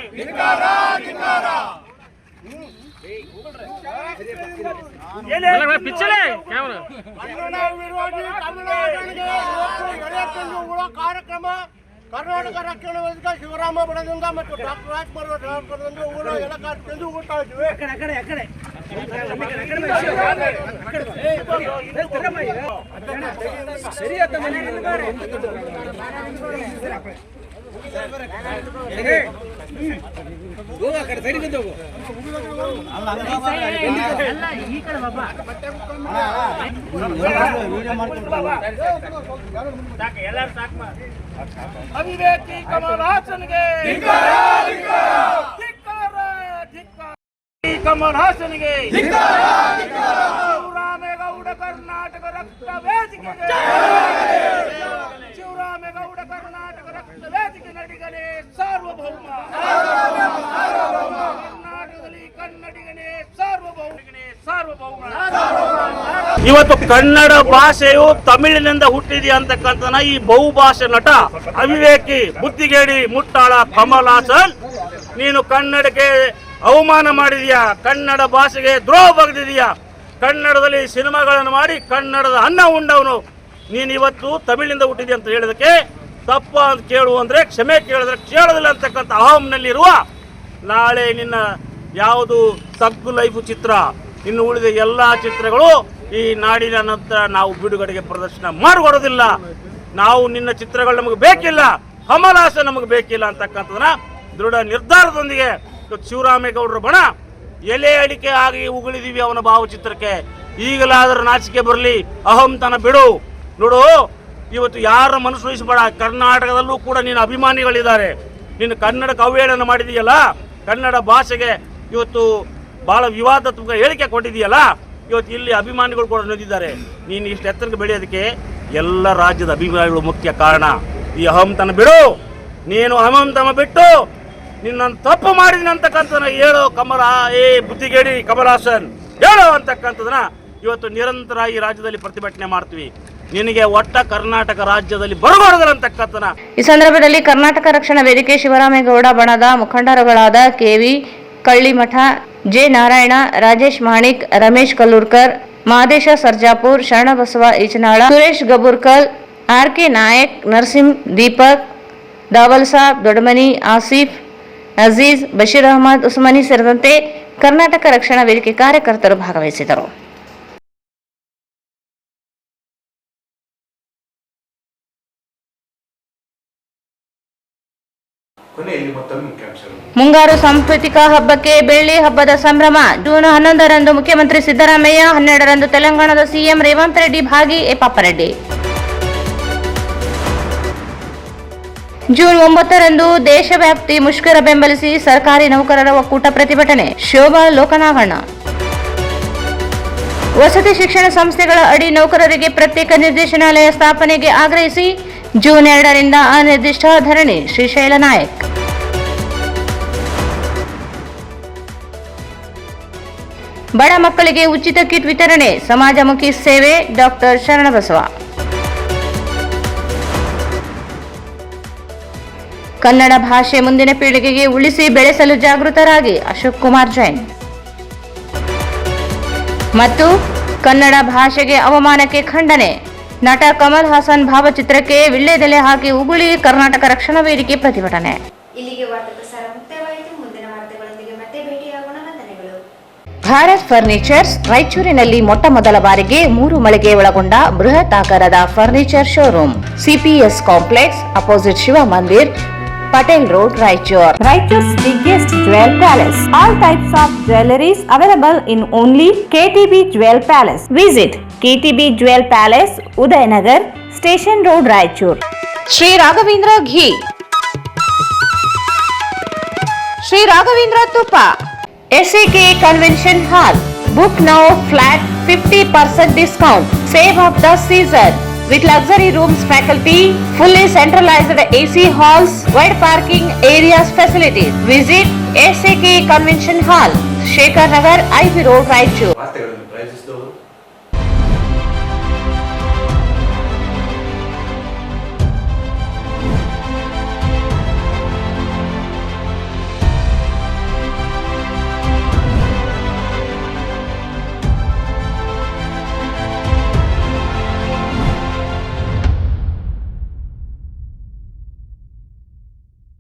ಕಾರ್ಯಕ್ರಮ ಕರ್ನಾಟಕ ರಕ್ಷಣಾ ವೇದಿಕೆ ಶಿವರಾಮ ಬಣದಿಂದ ಮತ್ತು ಡಾಕ್ಟರ್ ರಾಜ್ಕುಮಾರ್ ಎಲ್ಲ ಕಾರ್ಯಕ್ರಮ ಹೋಗ್ತಾ ಇದ್ವಿ. ಅವಿವೇಕಿ ಕಮಲ್ ಹಾಸನ್ಗೆ ಕಮಲ್ ಹಾಸನ್ಗೆ ಶಿವರಾಮೇಗೌಡ ಕರ್ನಾಟಕ ರಕ್ತ ವೇದಿಕೆಗೆ ಶಿವರಾಮೇಗೌಡ ಕರ್ನಾಟಕ ರಕ್ತ ವೇದಿಕೆ ನಡಿಗನೇ ಸಾರ್ವಭೌಮ ಕರ್ನಾಟಕದಲ್ಲಿ ಕನ್ನಡಿಗನೇ ಸಾರ್ವಭೌಮ. ಇವತ್ತು ಕನ್ನಡ ಭಾಷೆಯು ತಮಿಳಿನಿಂದ ಹುಟ್ಟಿದೆ ಅಂತಕ್ಕಂಥ ಈ ಬಹುಭಾಷೆ ನಟ ಅವಿವೇಕಿ ಬುದ್ಧಿಗೇಡಿ ಮುಟ್ಟಾಳ ಕಮಲ್ ಹಾಸನ್, ನೀನು ಕನ್ನಡಕ್ಕೆ ಅವಮಾನ ಮಾಡಿದೀಯಾ, ಕನ್ನಡ ಭಾಷೆಗೆ ದ್ರೋಹ ಬಗೆದಿದೀಯಾ, ಕನ್ನಡದಲ್ಲಿ ಸಿನಿಮಾಗಳನ್ನು ಮಾಡಿ ಕನ್ನಡದ ಅನ್ನ ಉಂಡವನು ನೀನು ಇವತ್ತು ತಮಿಳಿನಿಂದ ಹುಟ್ಟಿದೆ ಅಂತ ಹೇಳಿದಕ್ಕೆ ತಪ್ಪ ಅಂತ ಕೇಳು ಅಂದ್ರೆ ಕ್ಷಮೆ ಕೇಳಿದ್ರೆ ಕೇಳೋದಿಲ್ಲ ಅಂತಕ್ಕಂಥ ಅಹಂನಲ್ಲಿರುವ ನಾಳೆ ನಿನ್ನ ಯಾವುದು ತಗ್ಗು ಲೈಫ್ ಚಿತ್ರ ಇನ್ನು ಉಳಿದ ಎಲ್ಲ ಚಿತ್ರಗಳು ಈ ನಾಡಿನ ನಂತರ ನಾವು ಬಿಡುಗಡೆಗೆ ಪ್ರದರ್ಶನ ಮಾಡಿಕೊಡೋದಿಲ್ಲ. ನಾವು ನಿನ್ನ ಚಿತ್ರಗಳು ನಮಗೆ ಬೇಕಿಲ್ಲ, ಕಮಲ್ ಹಾಸನ್ ನಮಗೆ ಬೇಕಿಲ್ಲ ಅಂತಕ್ಕಂಥದನ್ನ ದೃಢ ನಿರ್ಧಾರದೊಂದಿಗೆ ಶಿವರಾಮೇಗೌಡರ ಬಣ ಎಲೆ ಅಡಿಕೆ ಆಗಿ ಉಗುಳಿದೀವಿ ಅವನ ಭಾವಚಿತ್ರಕ್ಕೆ. ಈಗಲಾದರೂ ನಾಚಿಕೆ ಬರಲಿ, ಅಹಂತನ ಬಿಡು. ನೋಡು, ಇವತ್ತು ಯಾರ ಮನಸ್ಸು ವಹಿಸಬೇಡ. ಕರ್ನಾಟಕದಲ್ಲೂ ಕೂಡ ನಿನ್ನ ಅಭಿಮಾನಿಗಳಿದ್ದಾರೆ. ನೀನು ಕನ್ನಡಕ್ಕೆ ಅವಹೇಳನ ಮಾಡಿದೀಯಲ್ಲ, ಕನ್ನಡ ಭಾಷೆಗೆ ಇವತ್ತು ಬಹಳ ವಿವಾದಾತ್ಮಕ ಹೇಳಿಕೆ ಕೊಟ್ಟಿದೆಯಲ್ಲ, ಇವತ್ತು ಇಲ್ಲಿ ಅಭಿಮಾನಿಗಳು ಕೂಡ ನೊಂದಿದ್ದಾರೆ. ನೀನು ಇಷ್ಟು ಎತ್ತರಕ್ಕೆ ಬೆಳೆಯೋದಕ್ಕೆ ಎಲ್ಲ ರಾಜ್ಯದ ಅಭಿಮಾನಿಗಳು ಮುಖ್ಯ ಕಾರಣ. ಈ ಅಹಂತನ ಬಿಡು. ನೀನು ಅಹಂತನ ಬಿಟ್ಟು ನಿನ್ನನ್ನು ತಪ್ಪು ಮಾಡಿದಿನ ಅಂತಕ್ಕಂಥದನ್ನ ಹೇಳೋ ಬುದ್ಧಿಗೇಡಿ ಕಮಲ್ ಹಾಸನ್ ಹೇಳೋ ಅಂತಕ್ಕಂಥದನ್ನ ಇವತ್ತು ನಿರಂತರ ಈ ರಾಜ್ಯದಲ್ಲಿ ಪ್ರತಿಭಟನೆ ಮಾಡ್ತೀವಿ. ನಿನಗೆ ಒಟ್ಟ ಕರ್ನಾಟಕ ರಾಜ್ಯದಲ್ಲಿ ಬರಬಾರದು ಅಂತಕ್ಕಂಥದನ್ನ ಈ ಸಂದರ್ಭದಲ್ಲಿ ಕರ್ನಾಟಕ ರಕ್ಷಣಾ ವೇದಿಕೆ ಶಿವರಾಮೇಗೌಡ ಬಣದ ಮುಖಂಡರುಗಳಾದ KV Kallimath, J Narayana, Rajesh Manik, Ramesh Kallurkar, Madesha Sarjapur, Sharanabasava Eachanal, Suresh Gaburkal, RK. Nayak, Narasimha, Deepak, Dawal Sab, Doddamani, Asif, Aziz, Basheer Ahmed, Usmani ಸೇರಿದಂತೆ ಕರ್ನಾಟಕ ರಕ್ಷಣಾ ವೇದಿಕೆ ಕಾರ್ಯಕರ್ತರು ಭಾಗವಹಿಸಿದರು. ಮುಂಗಾರು ಸಾಂಸ್ಕೃತಿಕ ಹಬ್ಬಕ್ಕೆ ಬೆಳ್ಳಿ ಹಬ್ಬದ ಸಂಭ್ರಮ. ಜೂನ್ 11ರಂದು ಮುಖ್ಯಮಂತ್ರಿ ಸಿದ್ದರಾಮಯ್ಯ, 12ರಂದು ತೆಲಂಗಾಣದ ಸಿಎಂ ರೇವಂತ್ ರೆಡ್ಡಿ ಭಾಗಿ ಪಾಪರೆಡ್ಡಿ. ಜೂನ್ 9ರಂದು ದೇಶವ್ಯಾಪ್ತಿ ಮುಷ್ಕರ ಬೆಂಬಲಿಸಿ ಸರ್ಕಾರಿ ನೌಕರರ ಒಕ್ಕೂಟ ಪ್ರತಿಭಟನೆ. ಶೋಭಾ ಲೋಕನಾವಣ. ವಸತಿ ಶಿಕ್ಷಣ ಸಂಸ್ಥೆಗಳ ಅಡಿ ನೌಕರರಿಗೆ ಪ್ರತ್ಯೇಕ ನಿರ್ದೇಶನಾಲಯ ಸ್ಥಾಪನೆಗೆ ಆಗ್ರಹಿಸಿ ಜೂನ್ 2ರಿಂದ ಅನಿರ್ದಿಷ್ಟ ಧರಣಿ. ಶ್ರೀಶೈಲ ನಾಯಕ್. ಬಡ ಮಕ್ಕಳಿಗೆ ಉಚಿತ ಕಿಟ್ ವಿತರಣೆ, ಸಮಾಜಮುಖಿ ಸೇವೆ. ಡಾಕ್ಟರ್ ಶರಣಬಸವ. ಕನ್ನಡ ಭಾಷೆ ಮುಂದಿನ ಪೀಳಿಗೆಗೆ ಉಳಿಸಿ ಬೆಳೆಸಲು ಜಾಗೃತರಾಗಿ. ಅಶೋಕ್ ಕುಮಾರ್ ಜೈನ್. ಮತ್ತು ಕನ್ನಡ ಭಾಷೆಗೆ ಅವಮಾನಕ್ಕೆ ಖಂಡನೆ, ನಟ ಕಮಲ್ ಹಾಸನ್ ಭಾವಚಿತ್ರಕ್ಕೆ ವಿಳ್ಳೆದೆಲೆ ಹಾಕಿ ಉಗುಳಿ ಕರ್ನಾಟಕ ರಕ್ಷಣಾ ವೇದಿಕೆ ಪ್ರತಿಭಟನೆ. ಇಲ್ಲಿಗೆ ವಾರ್ತಾ ಪ್ರಸಾರ ಮುಕ್ತಾಯವಾಯಿತು. ಮುಂದಿನ ವಾರ್ತೆಗಳೊಂದಿಗೆ ಮತ್ತೆ ಭೇಟಿಯಾಗೋಣ. ವಂದನೆಗಳು. ಭಾರತ್ ಫರ್ನಿಚರ್ಸ್ ರಾಯಚೂರಿನಲ್ಲಿ ಮೊಟ್ಟ ಮೊದಲ ಬಾರಿಗೆ 3 ಮಳಿಗೆ ಒಳಗೊಂಡ ಬೃಹತ್ ಆಕಾರದ furniture showroom. CPS complex opposite Shiva Mandir, Patel Road, Raichur. Raichur's biggest jewel palace. All types of jewelries available in only KTB Jewel Palace. Visit KTB Jewel Palace, Udayanagar, Station Road, Raichur. Sri Raghavendra Ghee. Sri Raghavendra Tuppa. SAK Convention Hall. Book now flat 50% discount. Save of the season. With luxury rooms, faculty, fully centralized AC halls, wide parking areas facilities. Visit SAK Convention Hall, Shekhar Nagar, IV Road, Raichur. ವಾರ್ತೆಗಳನ್ನು ಪ್ರಾಯೋಜಿಸಿದವರು